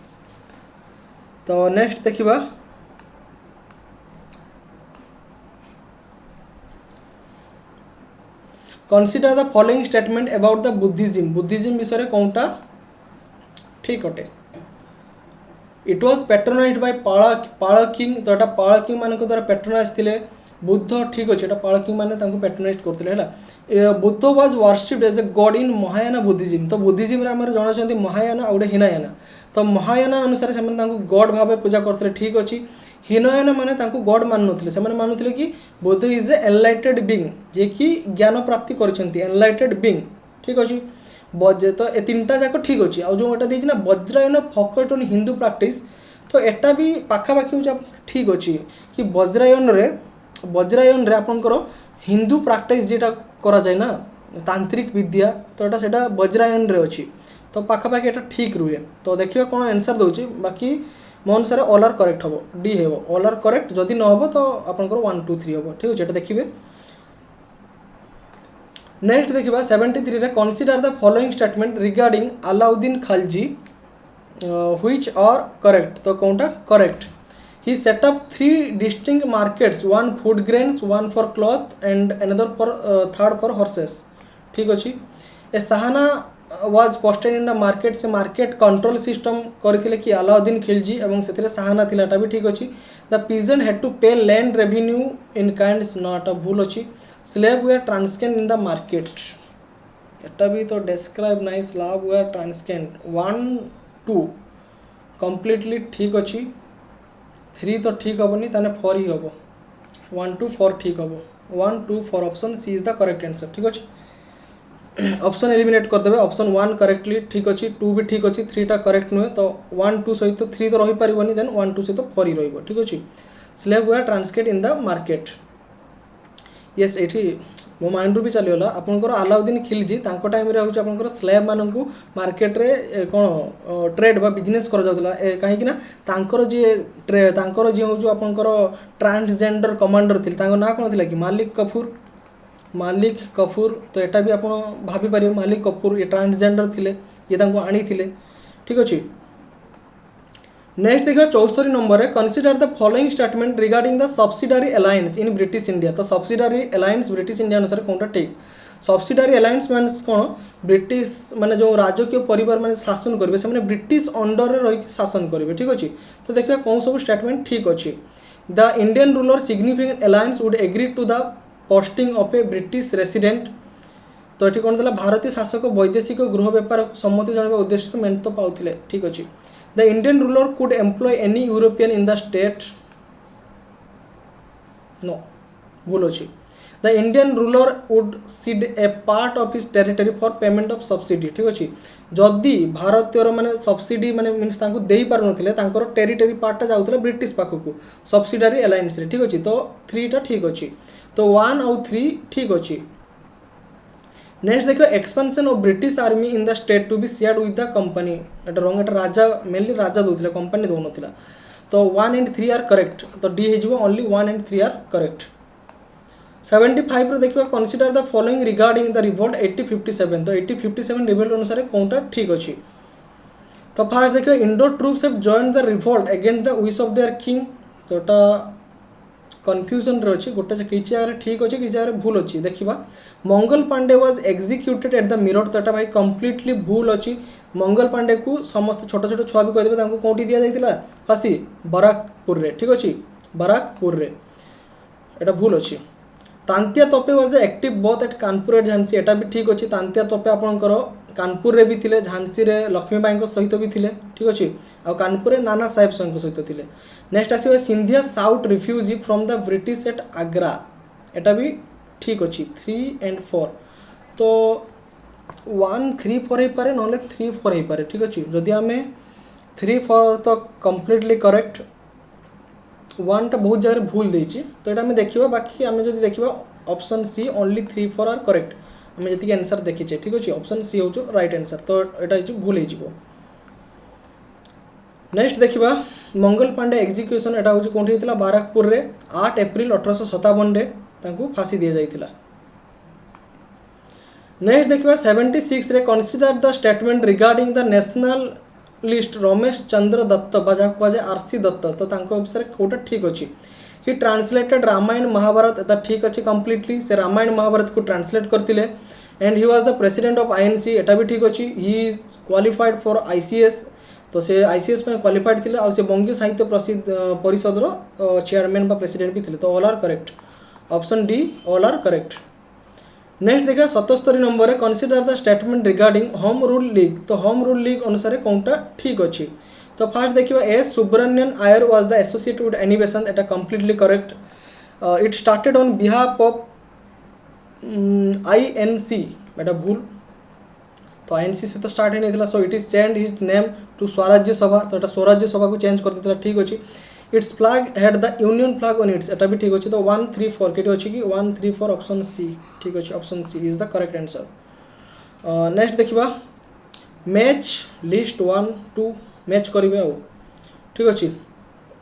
तो नेक्स्ट देखा consider the following statement about the Buddhism विषय कौनटा ठीक अटे it was patronised by Pala king तो यहाँ पाल किंग मान द्वारा पैट्रोनाइज थे बुद्ध ठीक अच्छे पाल किंग मैंने पैट्रोनाइज करते है Buddha was worshipped as a god in Mahayana Buddhism तो बुद्धिज्म आम जन महायाना और गोटे हिनायाना तो महायाना अनुसार से गॉड भाव पूजा करते ठीक अच्छे हिनयाना माने गॉड मान से मानुले कि Buddha is a enlightened being जे कि ज्ञान प्राप्ति करछंती एनलाइटेड बीइंग ठीक अच्छे बजे तो ये तीन जाक ठीक अच्छे आ जो देती ना Vajrayana focused on Hindu practice तो एटा भी पाखापाखि हो ठीक अच्छे कि वज्रायन रे आपंकर हिंदू प्रैक्टिस जेटा करा जाए ना तांत्रिक विद्या तो यहाँ से वज्रायन रे अच्छी तो पाखापाखि एटा ठीक रुहे तो देखिए कौन आंसर दूसरी बाकी मो अनुसार ऑल आर करेक्ट हम डी हे ऑल आर करेक्ट जदि न हो तो आपंकर 1 2 3 हम ठीक अच्छे देखिए। नेक्स्ट देखा 73 रे consider the following statement regarding Alauddin Khilji which are correct तो कौनटा correct he set up 3 distinct markets 1 food grains 1 for cloth and another for third for horses ठीक अच्छे a Shahna was posted in the market से मार्केट कंट्रोल सिस्टम करथिले कि अलाउद्दीन खिलजी एवं से साहाना थिलाटा भी ठीक अच्छे the peasant had to pay land revenue in kinds not a भूल अच्छी slave were transacted in the market एटा भी तो डिस्क्राइब नाइ स्लेव वेयर ट्रांसकेंट 1 2 कंप्लीटली ठीक अच्छी 3 तो ठीक हेनी ताने 4 ही हम 1 2 4 ठीक हम 1 2 4 option C is the correct answer ठीक अच्छे ऑप्शन एलिमिनेट करदे ऑप्शन 1 करेक्टली ठीक अच्छे 2 भी ठीक अच्छे 3 टा करेक्ट नुहे तो 1 2 सहित 3 तो रही पारिबनी देन 1 2 सहित 4 ही रहिबो ठीक अच्छे slave were transacted in the market yes ये मो माइंड रू भी चलीगला आपंकर अलाउद्दीन खिलजी टाइम आप स्लेव मानक मार्केट रे कौन ट्रेड बा बिजनेस कर कहीं जी हूँ आपंकर ट्रांसजेंडर कमांडर थे ना कौन थी कि मालिक कपूर तो यहाँ भी आप भाई मालिक कपूर ये ट्रांसजेंडर थिले ये आनी ठीक अच्छे। नेक्स्ट देखा 74 नंबर है consider the following statement regarding the subsidiary alliance in British India तो सब्सिडारी अलायंस ब्रिटिश इंडिया अनुसार कौन ठीक सब्सिडारी अलायंस मीन कौन ब्रिटिश माने जो राजकीय परिवार माने शासन करेंगे से ब्रिटिश अंडर रही शासन करेंगे ठीक अच्छे तो देखिए कौन सब स्टेटमेंट ठीक अच्छे the Indian ruler significant alliance would agree to the posting of a British resident तो ये कौन था भारतीय शासक वैदेशिक गृह व्यापार सम्मति जन उद्देश्य मेन तो पाते ठीक अच्छे the Indian ruler could employ any European in the state no भूल अच्छी the Indian ruler would cede a part of his territory for payment of subsidy ठीक अच्छे जदि भारतीय माने सब्सिडी माने मीन्स दे पार नथिले टेरिटरी पार्टा जाऊला ब्रिटिश पाखक सब्सिडारी अलायंस रे ठीक अच्छे तो 3 टा ठीक अच्छे तो 1 और 3 ठीक अच्छे। नेक्स्ट देखो expansion of British army in the state to be shared with the company एटा रॉन्ग एटा राजा मेनली राजा दौले कंपनी दौन तो 1 and 3 आर करेक्ट तो डी हो ओनली 1 and 3 आर करेक्ट। 75 देखिए consider the following regarding the revolt 1857 तो 1857 रिवोल्ट अनुसार कौनटा ठीक अच्छे तो फास्ट देखिए Indo troops have joined the revolt against the wish of their king तो एटा कन्फ्यूजन रे अच्छी गोटे किसी जगह ठीक अच्छे किसी जगह भूल अच्छी देखा Mangal Pandey was executed at the Meerut तो यहाँ भाई कम्प्लीटली भूल अच्छी मंगल पांडे को समस्त छोट छोट छुआ भी कहीदेवे कौटी दि जाता फांसी बराकपुर रे ठीक अच्छे बराकपुर रे एटा भूल अच्छी Tantia Tope was active both at Kanpur at Jhansi एटा भी ठीक अच्छे तांतिया तोपे आपंकर कानपुर रे भी थिले झांसी रे लक्ष्मीबाई सहित भी थिले ठीक अच्छे आ कानपुर रे नाना साहेब सहित थिले। नेक्स्ट आसो Scindia sought refuge from the British at Agra एटा भी ठीक अच्छे 3 and 4 तो 1 3 4 हो पारे ना 3 4 हो पारे ठीक अच्छे जदि आम 3 4 तो कम्प्लीटली करेक्ट वन टा बहुत जगह भूल देछि तो एटा हमें देखिबा बाकी हमें जदि देखिबा option C only 3 4 are correct हमें जति आंसर देखिछे ठीक अछि ऑप्शन सी होछु राइट आंसर तो एटा हिचु भूल हे जिवो नेक्स्ट देखिबा मंगल पांडे एग्जीक्यूशन एटा होछु कोंठी हितला बाराकपुर रे 8 अप्रैल 1857 रे तांकू फांसी दिया जाइतिला नेक्स्ट देखिबा 76 रे consider the statement regarding the nationalist Ramesh Chandra Dutt बाजा बाजे आरसी दत्त तो तांको अनुसार कोटा ठीक अछि ही ट्रांसलेटेड रामायण महाभारत एटा ठीक अछि कंप्लीटली से रामायण महाभारत को ट्रांसलेट करतिले and he was the president of INC एटा भी ठीक अछि he is qualified for ICS तो से आईसीएस में क्वालिफाइड थिले आ से बंगीय साहित्य प्रसिद्ध परिषद रो चेयरमैन बा प्रेसिडेंट भी थिले तो all are correct option D all are correct next देखा 77 नंबर रे consider the statement regarding home rule league तो होम रूल लीग अनुसार कोनटा ठीक अछि तो फर्स्ट देखिबा S Subramania Iyer was the associate with animation एटा completely correct it started on behalf of INC एटा भूल तो आईएनसी से तो स्टार्ट ही नहीं थिला so it is change his name to Swarajya Sabha तो एटा स्वराज्य सभा को चेंज कर देथिला ठीक अछि it's flag had the union flag on it's एटा भी ठीक अछि तो 1 3 4 केटी अछि कि 1 3 4 ऑप्शन सी ठीक अछि option C is the correct answer next देखिबा मैच लिस्ट 1 2 मैच करिवे आ ठीक अछि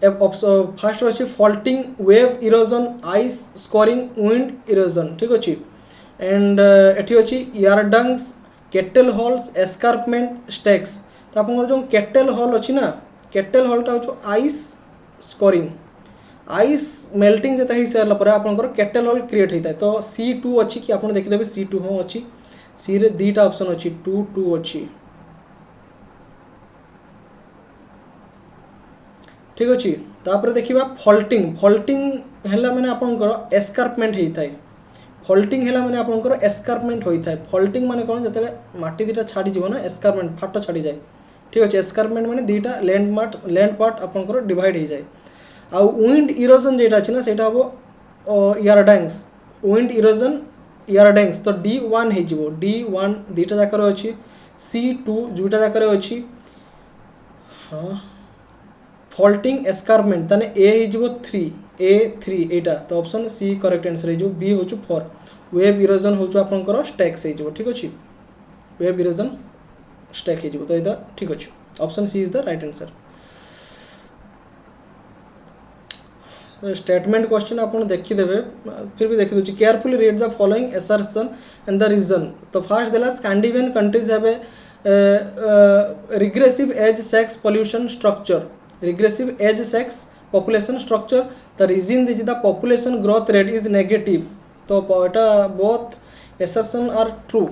फर्स्ट अछि faulting wave erosion ice scouring wind erosion ठीक अछि एंड एठी अछि yardangs kettle holes escarpment stacks तो आपन जो केटल हॉल अछि ना केटल हॉल टा होचो आइस स्कोरिंग आइस मेल्टिंग जेता ही सरला पर आपनकर केटल हॉल क्रिएट होता है तो C2 अछि कि आपन देखि देबे C2 हो अछि सी रे दीटा ऑप्शन अछि 2 2 अछि ठीक अछि तापर देखिबा फॉल्टिंग फॉल्टिंग हैला माने आपनकर एस्कार्पमेंट हेई थाए फॉल्टिंग हैला माने आपनकर एस्कार्पमेंट होई थाए फॉल्टिंग माने कोन जतले माटी दीटा छाडी जीवो ना एस्कार्पमेंट फाटो छाडी जाय ठीक अछि एस्कार्पमेंट माने दीटा लैंड पार्ट आपनकर डिवाइड हे जाय आ विंड इरोजन जेटा अछि ना सेटा हो यारडैंग्स विंड इरोजन यारडैंग्स तो D1 हे जिवो D1 दीटा जाकर अछि C2 दुटा जाकर अछि हां फॉल्टिंग एस्कार्पमेंट तने A हे जिवो 3 A3 एटा तो ऑप्शन सी करेक्ट आंसर हे जो B होचु 4 वेव इरोजन होचु आपनकर स्टैक्स हे जिवो ठीक अछि वेव इरोजन स्टैक हे जिवो तो एटा ठीक अछि option C is the right answer statement question आपन देखि देबे फिर भी देखि दोची carefully read the following assertion and the reason तो फर्स्ट देला Scandinavian countries have a regressive age sex population structure regressive age sex population structure the reason is the population growth rate is negative तो एटा both assertion are true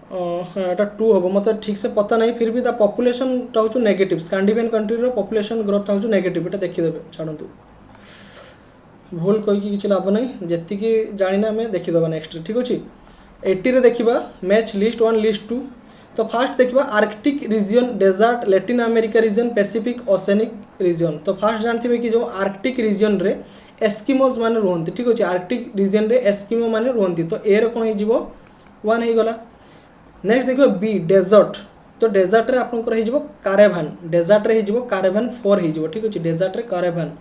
Etah true हम मतलब ठीक से पता नहीं फिर भी द पॉपुलेशन टा होचु नेगेटिव स्कैंडिनेवियन कंट्री रो पॉपुलेशन ग्रोथ टा होचु नेगेटिव एटा देखि देबे छाडंतु भूल कोई की किछि लाभ नहीं जति कि जानिना हमें देखि देबा नेक्स्ट ठीक अछि 80 रे देखिबा मैच लिस्ट 1 लिस्ट 2 तो फर्स्ट देखिबा Arctic region desert Latin America region Pacific oceanic region तो फर्स्ट जानथिबे कि जो आर्कटिक रीजन रे एस्किमोज माने रहंती ठीक अछि आर्कटिक रीजन रे एस्किमो माने रहंती तो ए रे कोन हे जिवो 1 हे गला नेक्स्ट देखिबा बी डेजर्ट तो डेजर्ट रे आपन को हे जिवो कारेभान डेजर्ट रे हे जिवो कारेभान 4 हे जिवो ठीक अछि डेजर्ट रे कारेभान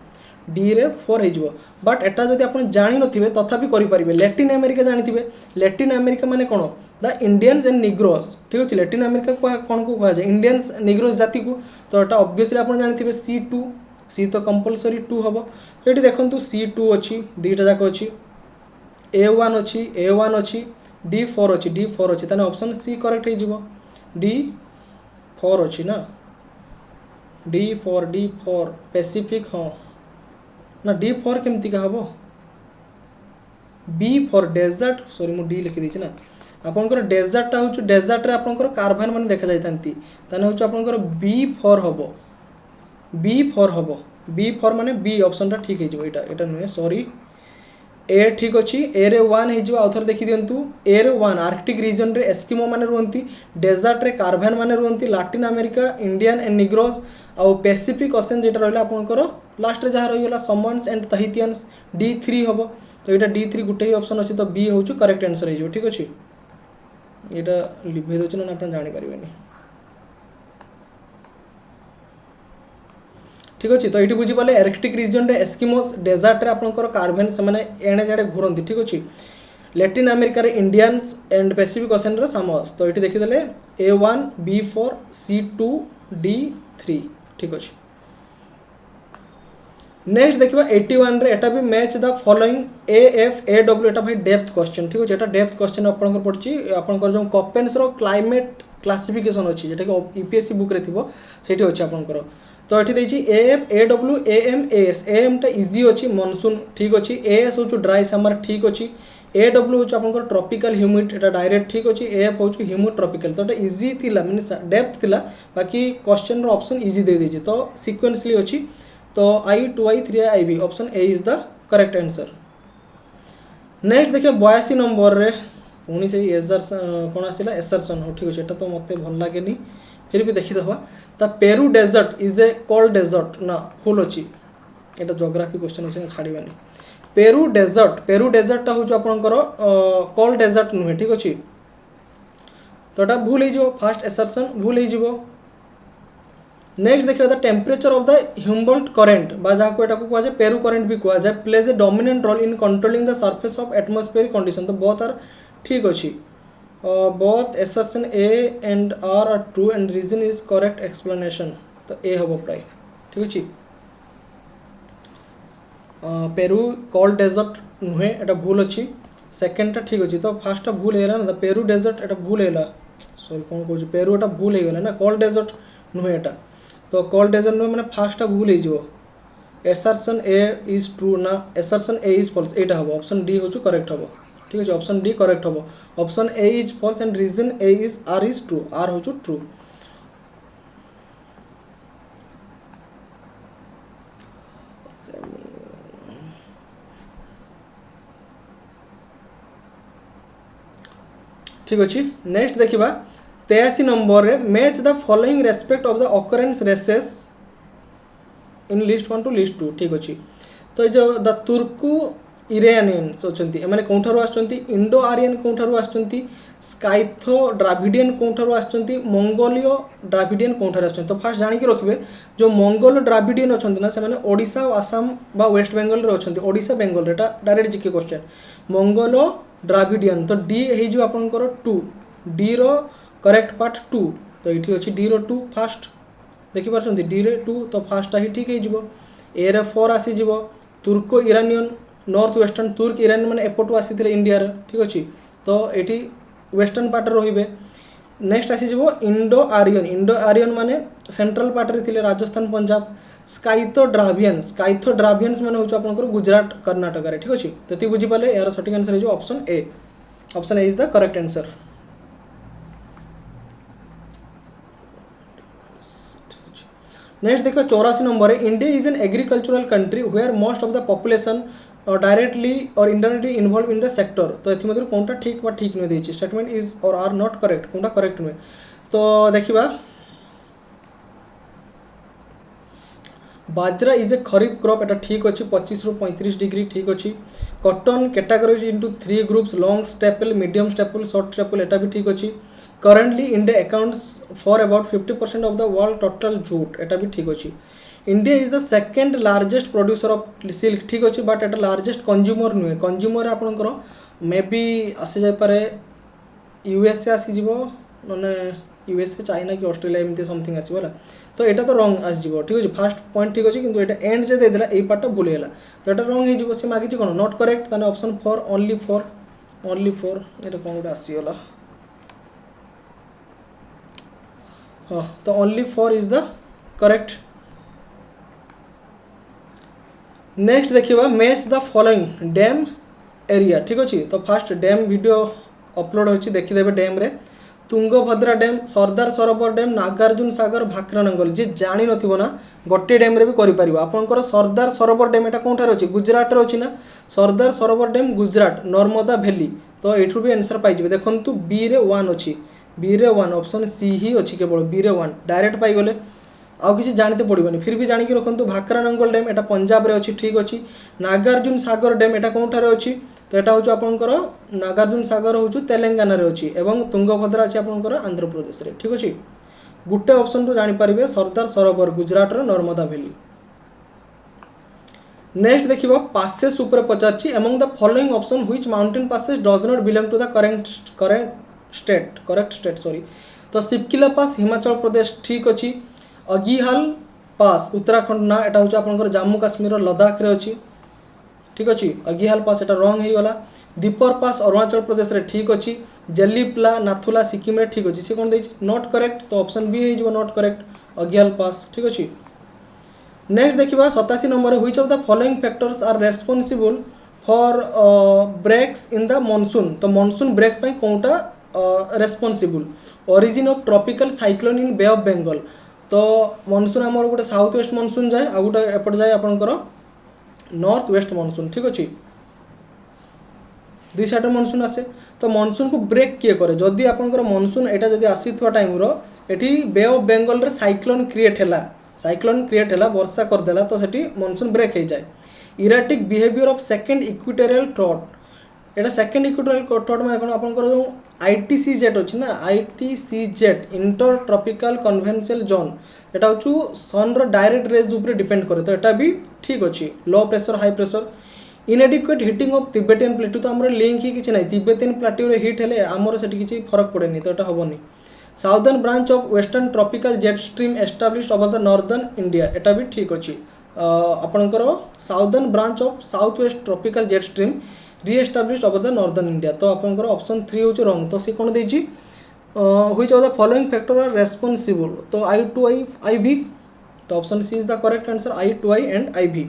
डी रे 4 हे जिवो बट एटा जदि आपन जानि नथिबे तथापि करि परिबे लैटिन अमेरिका जानिथिबे लैटिन अमेरिका माने कोन द इंडियंस एंड निग्रोस ठीक अछि लैटिन अमेरिका को कोन को कहा जाय इंडियंस निग्रोस जाति को तो एटा ऑब्वियसली आपन जानिथिबे C2 सी तो कंपलसरी 2 हबो एटी देखंतु C2 अछि दीटा जाक अछि A1 अछि A1 अछि D4 अछि D4 अछि तने ऑप्शन सी करेक्ट हे जिवो D4 अछि ना D4 पैसिफिक हां ना D4 केमति का हबो B फॉर डेजर्ट सॉरी मु डी लिखि दिछि ना आपनकर डेजर्ट ता होछु डेजर्ट रे आपनकर कार्बन माने देखा जाय तांती तने होछु आपनकर B4 हबो B4 हबो B4 माने B ऑप्शन ता ठीक हे जिवो एटा नुहे सॉरी ए ठीक अछि ए रे 1 हे जिवो आउथर देखि दियंतु ए रे 1 आर्कटिक रीजन रे एस्किमो माने रहंती डेजर्ट रे कार्बन माने रहंती Latin America Indian and Negroes आ पैसिफिक ओशन जेटा रहला आपनकर लास्ट रे जहा रहिला समन्स एंड तहितियंस D3 हबो तो एटा D3 गुटे ही ऑप्शन अछि तो बी होछु करेक्ट आंसर हे जिवो ठीक अछि एटा लिभे दोछ ना आपण जानि परिबेनी ठीक अच्छे। तो ये बुझीपारे आर्कटिक रिजन रे एस्किमोस डेजर्ट रे आपंकर कार्बेन से एणे जाड़े घूरती। ठीक अच्छे। लैटिन अमेरिका रे इंडियंस एंड पैसिफिक ओशन रे सामोस। तो ये देखीदे A1 B4 C2 D3। ठीक अच्छे। नेक्स्ट देखा 81 रे एटा भी मैच द फॉलोइंग AFAW एटा भाई डेप्थ क्वेश्चन। ठीक अच्छे। एटा डेप्थ क्वेश्चन आपंकर पड़ी आपंकर जो कपेन्स रो क्लाइमेट क्लासिफिकेशन अच्छी जेटा कि यूपीएससी बुक रे थिबो सेठी अच्छे आपंकर। तो ये देखिए AFAW AM AS AM टा इजी अच्छी मॉनसून। ठीक अच्छे। AS हूँ ड्राई समर। ठीक अच्छे। AW हूँ आपंकर ट्रॉपिकल ह्यूमिड एटा डायरेक्ट। ठीक अच्छे। AF हूँ ह्यूमिड ट्रॉपिकल। तो ये इजी थिला मीन डेप्थ थिला बाकी क्वेश्चन रो ऑप्शन इजी दे दीजिए। तो सीक्वेंसली अच्छी। तो I 2I 3I IB option A is the correct answer. Next देखिए 82 नंबर रे पुणी से एजर्सन कौन आसला एसरसन। हो ठीक अच्छे। एटा तो मत भल लगे फिर भी देखीदे the Peru desert is a cold desert ना फुल अच्छी। एटा जोग्राफी क्वेश्चन अच्छे छाड़बानी। पेरू डेजर्टा हूँ आपंकर कोल्ड डेजर्ट नुहे। ठीक अच्छे। तो यहाँ भूल हो फास्ट एसरसन भूल हो। नेक्स्ट देखिए the temperature of the Humboldt current जहाँ को पेरू करेंट भी कहुए plays a dominant role in controlling the surface of atmospheric condition. तो बहुत आर ठीक अच्छी। Both assertion A and R are true and reason is correct explanation। तो A हम प्राय ठीक अच्छे। पेरू कोल्ड डेजर्ट नुहे एटा भूल अच्छी। सेकेंडटा ठीक अच्छे। तो फार्स्टा भूल है ना पेरू डेजर्ट एटा भूल है सॉरी कौन कह पेरू एटा भूल होगा ना कोल्ड डेजर्ट नुहे एटा। तो कोल्ड डेजर्ट नुहे मैंने फार्स्टा भूल हो। एसरसन A इज ट्रू ना एसरसन A इज फॉल्स एटा हम ऑप्शन D हूँ करेक्ट हम। ठीक अच्छे। ऑप्शन D करेक्ट हम। Option A is false and reason A is R is true. R हूँ ट्रू। ठीक अच्छे। नेक्स्ट देखा 83 नंबर रे match the following respect of the occurrence races in list 1 to list 2। ठीक अच्छे। तो जो द तुर्को इरानियंस अच्छा मैंने कौठार आसुँच इंडो आर्यन कौठार आसुँच स्काइथो ड्राविडियन कौठार आसुँच मंगोलियो ड्राविडियन कौठार आसुँच। तो फास्ट जानिकी रखिए जो मंगोल ड्राविडियन अच्छा ना से ओडिशा और आसाम बा वेस्ट बेंगल अच्छा ओडिशा बेंगल एटा डायरेक्ट जीके क्वेश्चन मंगोलो ड्राविडियन। तो डी हो आपंकर 2 डी रो करेक्ट पार्ट 2। तो ये अच्छी डी रो 2 फास्ट देखिपार डी रे 2 तो फास्टा ही ठीक हो। ए रे 4 आसीज तुर्को इरानियन नॉर्थ वेस्टर्न तुर्क इरानियन मैंने एपटू आसी इंडिया रे। ठीक अच्छे। तो ये वेस्टर्न पार्ट रे। नेक्स्ट आसीज इंडो आर्यन माने सेंट्रल पार्ट रे थिले राजस्थान पंजाब। स्काइथो ड्रावियंस मैंने हूँ आपंकर गुजरात कर्नाटक। ठीक अच्छे। तो ये बुझीपारे यार सठिक आंसर हो option A। Option A is the correct answer. Next देखो 84 नंबर है India is an agricultural country where most of the population directly or indirectly involve in the sector. तो ये कौनटा ठीक बा ठीक नुहे देखिए स्टेटमेंट इज और आर नॉट करेक्ट कौनटा करेक्ट नुहे। तो देखा बाजरा इज ए खरीफ क्रॉप एटा ठीक अच्छे 25 ରୁ 35 डिग्री। ठीक अच्छे। Cotton categorise into 3 groups long staple medium staple short staple एटा भी ठीक अच्छे। Currently India accounts for about 50% of the world total jute एटा भी ठीक अच्छे। India is the second largest producer of silk. ठीक अच्छे। बट एटा लार्जेस्ट कंज्यूमर नुहे कंज्यूमर आपंकर मे बी आसी जापे USA आसीज ना USA चाइना कि ऑस्ट्रेलिया एमती समथिंग आसो। तो यहाँ तो रंग आसो। ठीक अच्छे। फास्ट पॉइंट ठीक अच्छे किंतु ये एंड जे देदेला ये पार्ट भूल है। तो यहाँ रंग हो सी मागी कौन नॉट करेक्ट ताने ऑप्शन 4 ओनली 4 ये कौन गोटे आसीगला। हाँ तो only 4 is the correct. Next देखिए match the following dam area. ठीक अच्छे। तो फास्ट डैम वीडियो अपलोड होची देखिदेवे डैम रे तुंगभद्रा डैम सरदार सरोवर डैम नागार्जुन सागर भाक्रानंगल जी जानी नथिबो ना गोटे डैम रे भी करि परिबो। आपनकर सरदार सरोवर डैम एटा कोठार अछि गुजरात रे अछि ना सरदार सरोवर डैम गुजरात नर्मदा वैली। तो एठू भी आंसर पाइ जिवे देखंतु बी रे 1 अछि बी रे 1 ऑप्शन सी ही अछि केवल बी रे 1 डायरेक्ट पाइ गले आउ किसी जानते पड़ोनी फिर भी जानिक रखु भाक्रानंगल डैम एटा पंजाब रे अच्छी ठीक अच्छी नागार्जुन सागर डैम एटा कौठार अच्छी तो यहाँ हूँ आपंकर नागार्जुन सागर हूँ तेलंगाना रे अच्छी एवं तुंगभद्रा अच्छी आपंकर आंध्र प्रदेश रे ठीक अच्छे गोटे ऑप्शन रू जानीपारे सरदार सरोवर गुजरात रो नर्मदा वैली। नेक्स्ट देखिबा पासेस ऊपर पचारछि among the following option which mountain passes does not belong to the correct state sorry. तो सिपकिला पास हिमाचल प्रदेश ठीक अछि। अगिहाल पास उत्तराखंड ना एटा होछ आपनकर जम्मू काश्मीर लद्दाख रे अछि ठीक अछि। अगिहाल पास एटा रॉन्ग हे गला। दीपर पास अरुणाचल प्रदेश रे ठीक अछि। जेलीप्ला नाथुला सिक्किम रे ठीक अछि। से कोन दैछि नॉट करेक्ट। तो ऑप्शन बी हे जिवो नॉट करेक्ट अगिहाल पास ठीक अछि। नेक्स्ट देखिबा 87 नंबर which of the following factors are responsible for breaks in the monsoon. तो मॉनसून ब्रेक पई कोनटा responsible. Origin of tropical cyclone in Bay of Bengal. तो मॉनसून हमर गोटे साउथ वेस्ट मॉनसून जाए आ गोटे एपट जाए आपनकर नॉर्थ वेस्ट मॉनसून ठीक अछि। दुई साइड मॉनसून आसे। तो मॉनसून को ब्रेक किए करे जदि आपनकर मॉनसून एटा जदि आसीथवा टाइम रो एठी बे ऑफ बंगाल रे साइक्लोन क्रिएट हैला वर्षा कर देला तो सेठी मॉनसून ब्रेक हे जाए। Erratic behaviour of second equatorial trout. Etah second equatorial trout में कोन आपनकर जो आईटीसीजेड अछि ना ITCZ inter tropical conventional zone एटा होछु सन रो डायरेक्ट रेज ऊपर डिपेंड करे। तो एटा भी ठीक अछि। Low pressure high pressure इनएडिक्वेट heating of Tibetan plateau. तो हमर लिंक ही किछि नै तिब्बतियन प्लेट्यू रे हीट हेले हमर सेठी किछि फरक पड़ेनी तो एटा होबनी। Southern branch of western tropical jet stream established over the northern India एटा भी ठीक अछि। आपनकर southern branch of south west tropical jet stream reestablished over the northern India. तो आपनकर ऑप्शन 3 होछि रॉन्ग। तो से कोन दैछि which of the following factor are responsible. तो I2I IV। तो option C is the correct answer I2I and IV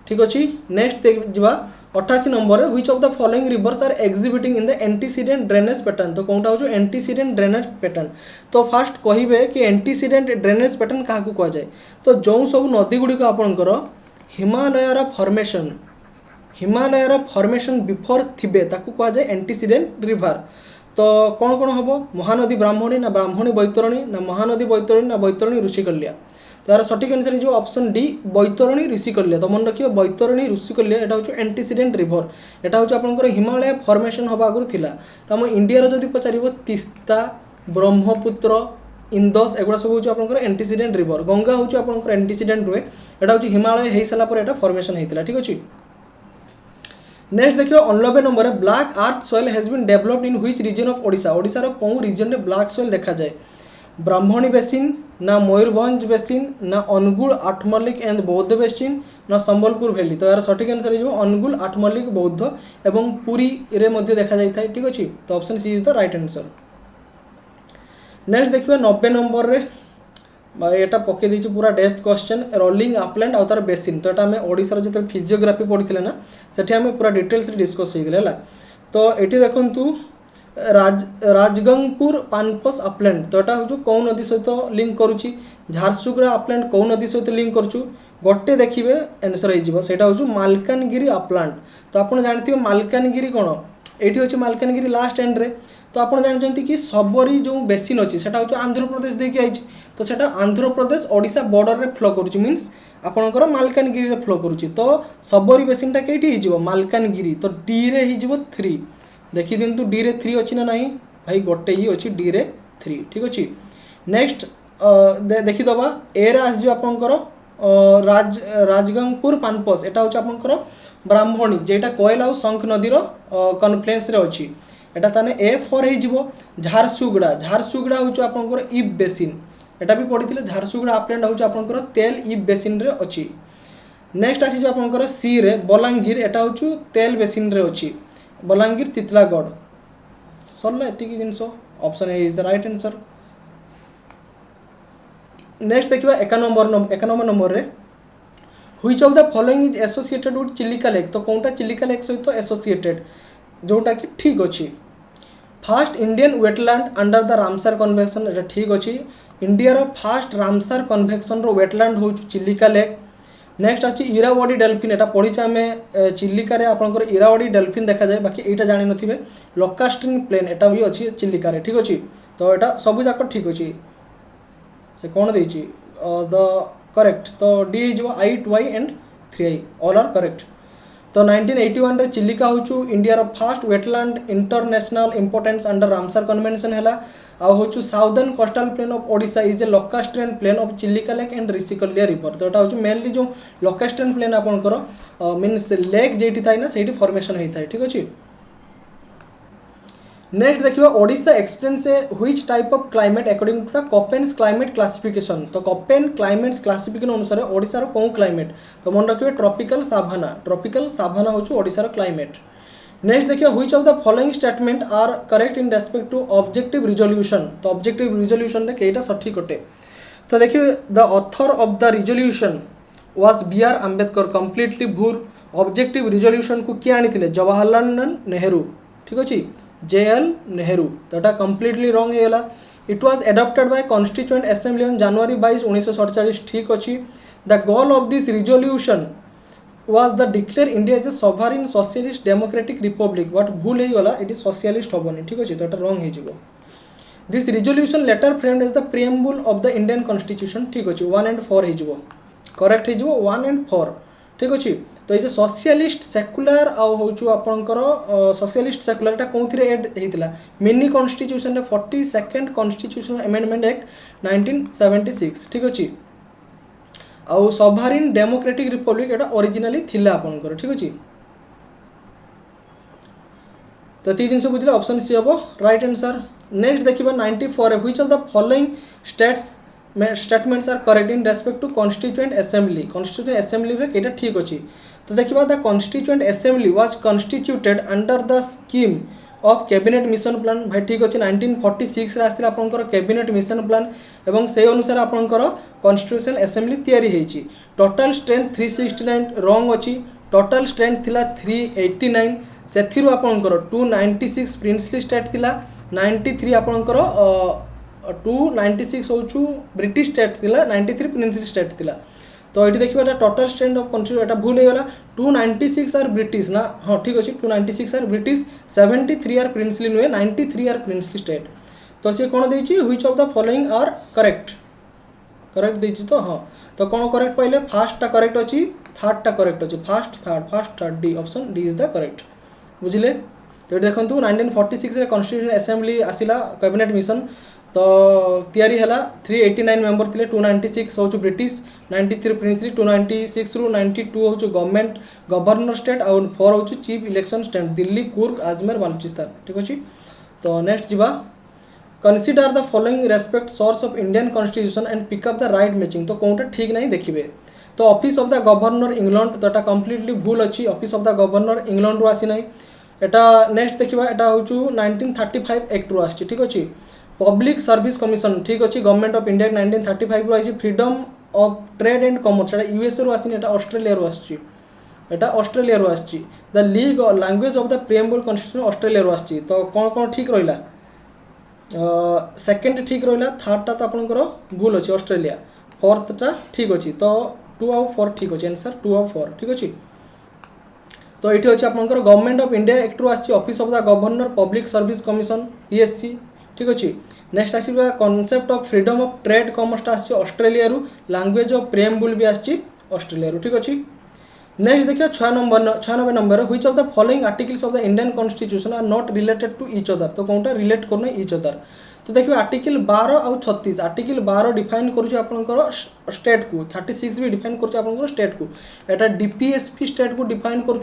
ठीक अछि। नेक्स्ट देख जिबा 88 number which of the following rivers are exhibiting in the antecedent drainage pattern. तो कोनटा होछु एंटीसीडेंट ड्रेनेज पैटर्न। तो फास्ट कहिबे कि एंटीसीडेंट ड्रेनेज पैटर्न काहाकू कह जाय। तो जो सब नदी गुडी को आपनकर हिमालय रा फॉर्मेशन बिफोर थिबे ताकू कह जाय एंटीसीडेंट रिवर। तो कौन कौन हम महानदी ब्राह्मणी ना ब्राह्मणी बैतरणी ना महानदी बैतरणी ना बैतरणी ऋषिकल्या। तो यार सठिक आंसर जो ऑप्शन डी बैतरणी ऋषिकल्या। तो मन रखियो बैतरणी ऋषिकल्या एटा होछु एंटीसीडेंट रिवर। एटा होछु आपनकर हिमालय फॉर्मेशन हबा आगु थिला। तो हम इंडिया रो जदी पचारिबो तिस्ता ब्रह्मपुत्र इंदस एगुडा सब होछु आपनकर एंटीसीडेंट रिवर। गंगा होछु आपनकर एंटीसीडेंट रुए एटा होछु हिमालय हेइ सला पर एटा फॉर्मेशन हेतिला ठीक अछि। नेक्स्ट देखियो 89 number black earth soil has been developed in which region of Odisha. Odisha रो कोन रीजन रे ब्लैक सॉइल देखा जाए। ब्राह्मणी बेसिन ना मयूरभंज बेसिन ना अनुगुल आठमल्लिक एंड बौद्ध बेसिन ना संबलपुर वैली। तो यार सठिक आंसर हो अनुगुल आठमल्लिक बौद्ध एवं पुरी रे मध्ये देखा जाय थाए ठीक अछि। तो option C is the right answer. Next देखियो 90 नंबर रे एटा पके दिछि पूरा डेप्थ क्वेश्चन रोलिंग अपलैंड और तार बेसिन। तो एटा हमें ओडिसा रे जते फिजियोग्राफी पढिथिले ना सेठी हमें पूरा डिटेल्स रे डिस्कस हेइथिले हला। तो एठी देखंतु राजगंगपुर पानपस अपलैंड। तो एटा होजो कोन नदी सहित लिंक करूची। झारसुगुड़ा अपलैंड कोन नदी सहित लिंक करूचु गोटे देखिबे आंसर हे जिवो सेटा होजो मालकानगिरी अपलैंड। तो आपण जानथिबे मालकानगिरी कोन एठी होची मालकानगिरी लास्ट एंड रे। तो आपण जानचंती कि सबरी जो बेसिन अछि सेटा होची आंध्र प्रदेश देखि आइछि। तो सेटा आंध्र प्रदेश ओडिशा बॉर्डर रे फ्लो करूची मींस आपनकर मालकानगिरी रे फ्लो करूची। तो सबरी बेसिन टा केठी हे जिवो मालकानगिरी। तो डी रे हे जिवो 3 देखि दिंतु डी रे 3 अछि ना नाही भाई गोटे ही अछि डी रे 3 ठीक अछि। नेक्स्ट देखि दबा ए रे आस जिवो आपनकर राजगंगपुर पानपस एटा होची आपनकर ब्राह्मणी जेटा कोयल आ शंख नदी रो कॉन्फ्लुएंस रे अछि। एटा ताने A4 हे जिवो। झारसुगुड़ा होची आपनकर इब बेसिन एटा भी पढिथिले। झारसुगुड़ा अपलैंड होची आपनकर तेल इब बेसिन रे अछि। नेक्स्ट आसी जो आपनकर सी रे बलांगीर एटा होची तेल बेसिन रे अछि। बलांगीर तितलागढ़ सरला एति की जिंसो option A is the right answer. Next देखिबा 91 नंबर रे which of the following is associated with Chilika lake. तो कोनटा चिलिका लेक सहित एसोसिएटेड जोटा कि ठीक अछि। First Indian wetland under the Ramsar convention एटा ठीक अछि। इंडिया रो फर्स्ट रामसर कन्वेंशन रो वेटलैंड होछु चिलिका लेक। नेक्स्ट आछि इरावदी डॉल्फिन एटा पढिचा हमें चिलिका रे आपनकर इरावदी डॉल्फिन देखा जाय बाकी एटा जानि नथिबे। लोकास्टिन प्लेन एटा भी अछि चिलिका रे ठीक अछि। तो एटा सब जाक ठीक अछि। से कोन दैछि द करेक्ट। तो डी जो I2I and 3I all are correct. तो 1981 रे चिलिका होछु इंडिया रो first wetland international importance under Ramsar convention हैला। आ हूँ southern coastal plain of Odisha is a lacustrine plain of Chilika lake and Rushikulya river. तो यहाँ हूँ मेनली जो लोकास्ट्रियन प्लेन आपंकर मीनस लेक जेठी थाए ना से फॉर्मेशन होता है। ठीक अच्छे। नेक्स्ट देखिए Odisha experience a which type of climate according to the Koppen's climate classification. तो कोपेन क्लाइमेट्स क्लासिफिकेशन अनुसार ओडिशा रो कौन क्लाइमेट तो मन रखिए ट्रॉपिकल साभाना हूँ ओडिशा रो क्लाइमेट। नेक्स्ट देखिए which of the following statement are correct in respect to objective resolution. तो ऑब्जेक्टिव रिजोल्यूशन रे केटा सठिक अटे। तो देखिए the author of the resolution was B R. Ambedkar completely भूल। ऑब्जेक्टिव रिजोल्यूशन को किए आनी जवाहरलाल नेहरू। ठीक अच्छे JL नेहरू तो यहाँ कम्प्लीटली रंग होगा। It was adopted by constituent assembly on January 22 1947। ठीक अच्छे। The goal of this resolution was the declare India as a sovereign socialist democratic republic but भूल होगा ये सोशलिस्ट हेनी। ठीक अच्छे तो यहाँ रंग हो। This resolution later framed as the preamble of the Indian constitution. ठीक अच्छे 1 and 4 हो करेक्ट हो 1 and 4। ठीक अच्छे। तो ये सोशलिस्ट सेक्युलर आउ आपंकर सोशलिस्ट सेक्युलर कौन एड होता mini constitution 42nd constitutional amendment act 1976। ठीक अच्छे। आउ सॉवरेन डेमोक्रेटिक रिपब्लिक एटा ओरिजिनली थिला आपनकर। ठीक अच्छे। तो ये जिन बुझे ऑप्शन सी हम राइट आंसर। नेक्स्ट देखिए 94 which of the following statements are correct in respect to constituent assembly. Constituent assembly रे केटा ठीक अच्छे। तो देखिए the constituent assembly was constituted under the scheme of cabinet mission plan. भाई ठीक अच्छे 1946 आसला आपंकर कैबिनेट मिशन प्लान एवं से अनुसार आपंकर कॉन्स्टिट्यूशन असेंबली तैयारी होती। टोटल स्ट्रेंथ 369 रंग अच्छी। टोटल स्ट्रेंथ थिला 389 से आपंकर 296 प्रिंसली स्टेट थिला 93 आपंकर 296 हूँ ब्रिटिश स्टेट थिला 93 प्रिंसली स्टेट थिला। तो ये देखिए टोटल स्ट्रेंथ ऑफ कॉन्स्टिट्यूशन यहाँ भूल होगा 296 आर ब्रिटिश ना हाँ ठीक अच्छे 296 आर ब्रिटिश 73 आर प्रिंसली नुहे 93 आर प्रिंसली स्टेट। तो सी कौन देती which of the following are correct देती। तो हाँ तो कौन करेक्ट पहले फार्स्टा करेक्ट अच्छी थर्डटा करेक्ट अच्छे first third D option D is the correct बुझे। तो देखो 1946 कॉन्स्टिट्यूशन असेंबली आसला कैबिनेट मिशन तो तैयारी है 389 मेंबर थे 296 हूँ ब्रिटिश 93 प्रिंसली 296 रु 92 हूँ गवर्नमेंट गवर्नर स्टेट और 4 हूँ chief election state Delhi Coorg Ajmer Baluchistan. ठीक अच्छे। तो नेक्स्ट जीवा consider the following respect source of Indian constitution and pick up the right matching. तो कौनटा ठीक नहीं देखिए। तो office of the governor England तो यहाँ कम्प्लीटली भूल अच्छी office of the governor England रू आसी ना। यहाँ नेक्स्ट देखा यहाँ हूँ 1935 एक्ट रू आसी। ठीक अच्छे। पब्लिक सर्विस कमिशन ठीक अच्छे गवर्नमेंट ऑफ इंडिया 1935 रही। Freedom of trade and commerce यहाँ यूएसए रू आसी ऑस्ट्रेलिया रू आसी ऑस्ट्रेलिया रू आसी। The league language of the preamble constitution Australia रू आसी। तो कौन कौन ठीक रहा सेकेंड ठीक रहा थर्डटा तो आपंकर भूल अच्छे ऑस्ट्रेलिया फोर्थटा ठीक अच्छे। तो 2 और 4 ठीक अच्छे आंसर 2 और 4 ठीक अच्छे। तो ये अच्छे आपंकर गवर्नमेंट ऑफ इंडिया एक्ट रू आसी office of the governor public service commission PSC। ठीक अच्छे। नेक्स्ट आसवा concept of freedom of trade commerce आसी ऑस्ट्रेलिया रू लैंग्वेज ऑफ प्रिएम्बल भी आसी ऑस्ट्रेलिया रू। ठीक अच्छे। नेक्स्ट देखिए 96 नंबर which of the following articles of the Indian constitution are not related to each other. तो कौनटा रिलेट करना ईच अदर। तो देखिए आर्टिकल 12 और 36 आर्टिकल 12 डिफाइन कर स्टेट को 36 भी डिफाइन कर स्टेट को एटा DPSP स्टेट को डिफाइन कर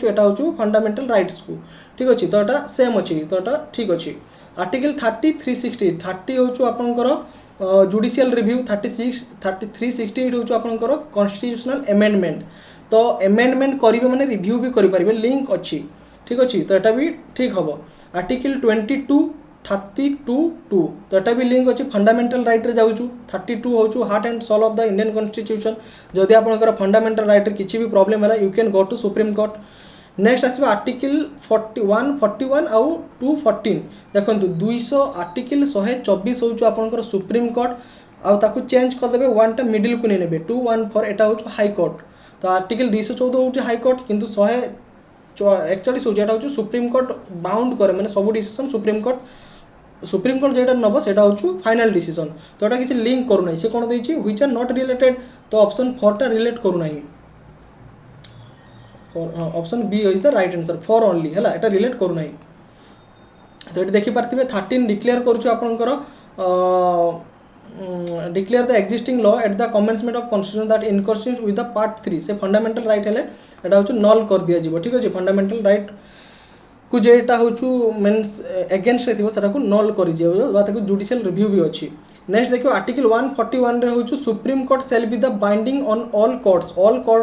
फंडामेंटल राइट्स को। ठीक अच्छे। तो यहाँ सेम अच्छे तो यहाँ ठीक अच्छे। आर्टिकल 30 360 30 हूँ आपंकर जुडिशियल रिव्यू 36 368 हूँ आपंकर कॉन्स्टिट्यूशनल अमेंडमेंट। तो अमेंडमेंट करेंगे मैंने रिव्यू भी करेंगे लिंक अच्छी। ठीक अच्छे। तो यहाँ भी ठीक हम। आर्टिकल 22 32 2 तो यहाँ भी लिंक अच्छी फंडामेंटल राइट रे जाऊँ 32 हूँ heart and soul of the Indian constitution जदि आपंकर फंडामेंटल राइट रे किसी भी प्रॉब्लम है you can go to Supreme Court. Next आसवा आर्टिकल 41 41 आउ 214 देखो 200 आर्टिकल 124 हूँ आपंकर सुप्रीम कोर्ट आउ ताकू चेंज करदे 1टा मिडिल को नहीं 214 एटा हूँ हाई कोर्ट। तो आर्टिकल 214 हूँ हाई कोर्ट किंतु 141 हूँ यहाँ हूँ सुप्रीम कोर्ट बाउंड करे मैंने सब डिसीजन सुप्रीम कोर्ट जेटा नब से हूँ फाइनाल डिसीजन। तो यहाँ किसी लिंक करूना सी कौन देती व्हिच आर नॉट रिलेटेड। तो ऑप्शन 4टा रिलेट करूना option B is the right answer 4 only है यहाँ रिलेट करूना। तो ये देखिपारे 13 डिक्लेयर करूँ आपंकर declare the existing law at the commencement of constitution that inconsistent with the part 3 से fundamental right हेले एटा होछु null कर दिया जीवो ठीक अछि fundamental right को जेटा होछु मींस अगेंस्ट रे थिबो सेटा को null करि जेबो बा ताको जुडिशियल रिव्यू भी अछि नेक्स्ट देखियो आर्टिकल 141 रे होछु Supreme Court shall be the binding on all court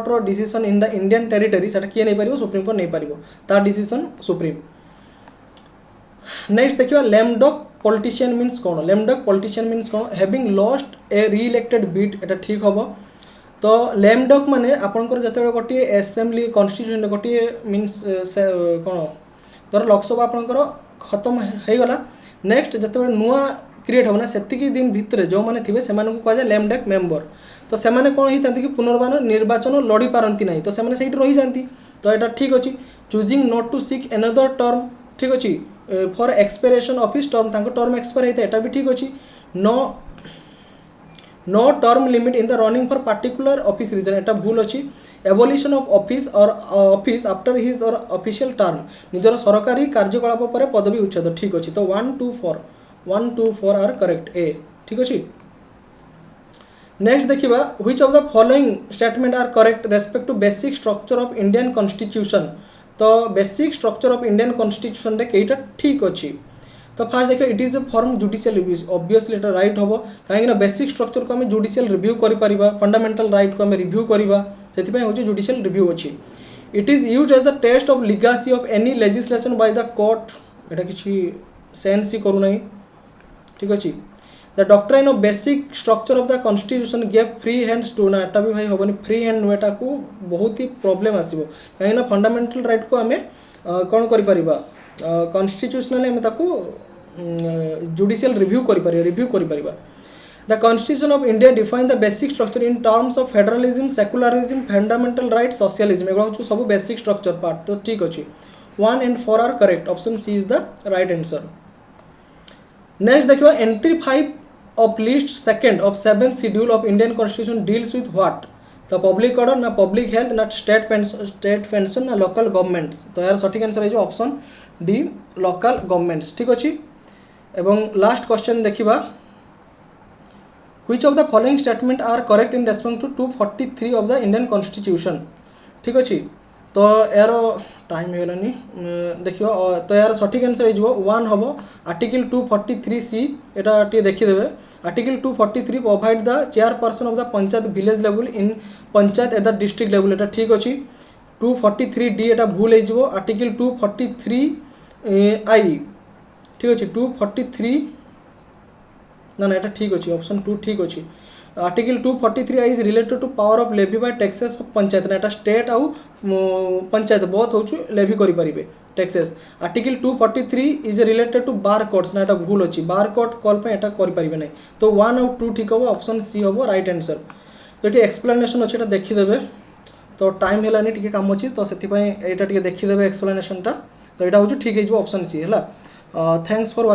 रो decision in the Indian territory सेटा किए नै परिबो सुप्रीम कोर्ट नै परिबो ता डिसीजन सुप्रीम नेक्स्ट देखियो लेमडॉक पॉलिटिशियन मीन्स कौन लेमडॉक पॉलिटिशियन मीन्स कौन having lost a reelection bid एटा ठीक हम तो लेमडॉक माने आपनकर जते गोटे असेंबली कॉन्स्टिट्यूशन गोटे मीन्स कौन धर लोकसभा आपनकर खत्म हो गला नेक्स्ट जते नुआ क्रिएट होना सेतिकी दिन भितर जो माने थिबे से माने को कह जाय लेमडॉक मेंबर तो से माने कोन ही तांती कि पुनर्बार निर्वाचन लड़ी पारंती नहीं तो से माने सेठी रही जानती तो एटा ठीक अछि choosing not to seek another term ठीक अछि for expiration of his term तांको टर्म एक्सपायर होता एटा भी ठीक अछि no term limit in the running for particular office reason एटा भूल अछि abolition of office or office after his or official term निजर सरकारी कार्यकलाप पर पदवी उच्छेद ठीक अछि तो 124 आर करेक्ट ए ठीक अछि नेक्स्ट देखिबा which of the following statement are correct respect to basic structure of Indian constitution तो basic structure of Indian constitution रे केटा ठीक अछि तो फास्ट देखिए it is a form judicial review obviously एटा राइट होबो काहे ना बेसिक स्ट्रक्चर को हम जुडिशियल रिव्यू करि परिबा फंडामेंटल राइट को हम रिव्यू करिबा सेति पय होची जुडिशियल रिव्यू अछि it is used as the test of legality of any legislation by the court एटा किछि सेंस ही करू नै ठीक अछि the doctrine of basic structure of the constitution gave free hands to ना एटा भी भाई होबनी फ्री हैंड नुएटा को बहुत ही प्रॉब्लम आसीबो काहे ना फंडामेंटल राइट को हमें कोन करि परिबा कॉन्स्टिट्यूशनल हमें ताको जुडिशियल रिव्यू करि परिबा the constitution of India define the basic structure in terms of federalism secularism fundamental right socialism एगो छु सब बेसिक स्ट्रक्चर पार्ट तो ठीक अछि 1 and 4 are correct option C is the right answer next देखिबा entry 5 of list second of 7th schedule of Indian Constitution deals with what तो पब्लिक ऑर्डर ना पब्लिक हेल्थ ना स्टेट पेंशन ना लोकल गवर्नमेंट्स तो यार सठिक आंसर है जो ऑप्शन डी लोकल गवर्नमेंट्स ठीक अछि एवं लास्ट क्वेश्चन देखिबा which of the following statement are correct in respect to 243 of the Indian constitution ठीक अछि तो यार टाइम हेलानी देखियो तो यार सठिक आंसर है जो 1 होबो आर्टिकल 243 सी एटा टी देखि देबे article 243 provide the chairperson of the panchayat village level in panchayat at the district level एटा ठीक अछि 243 डी एटा भूल है जो आर्टिकल 243 आई ठीक अछि 243 ना ना एटा ठीक अछि ऑप्शन 2 ठीक अछि article 243 is related to power of levy by taxes of panchayat ना एटा स्टेट आउ पंचायत बहुत होछु लेवी करि परिबे taxes article 243 is related to bar codes ना एटा भूल अछि बार कोड कॉल पे एटा करि परिबे नै तो 1 और 2 ठीक होबो ऑप्शन सी होबो राइट आंसर तो एटी एक्सप्लेनेशन अछि एटा देखि देबे तो टाइम हेलानी टिके काम अछि तो सेति पय एटा टिके देखि देबे एक्सप्लेनेशन टा तो एटा होछु ठीक है जो ऑप्शन सी हला थैंक्स फॉर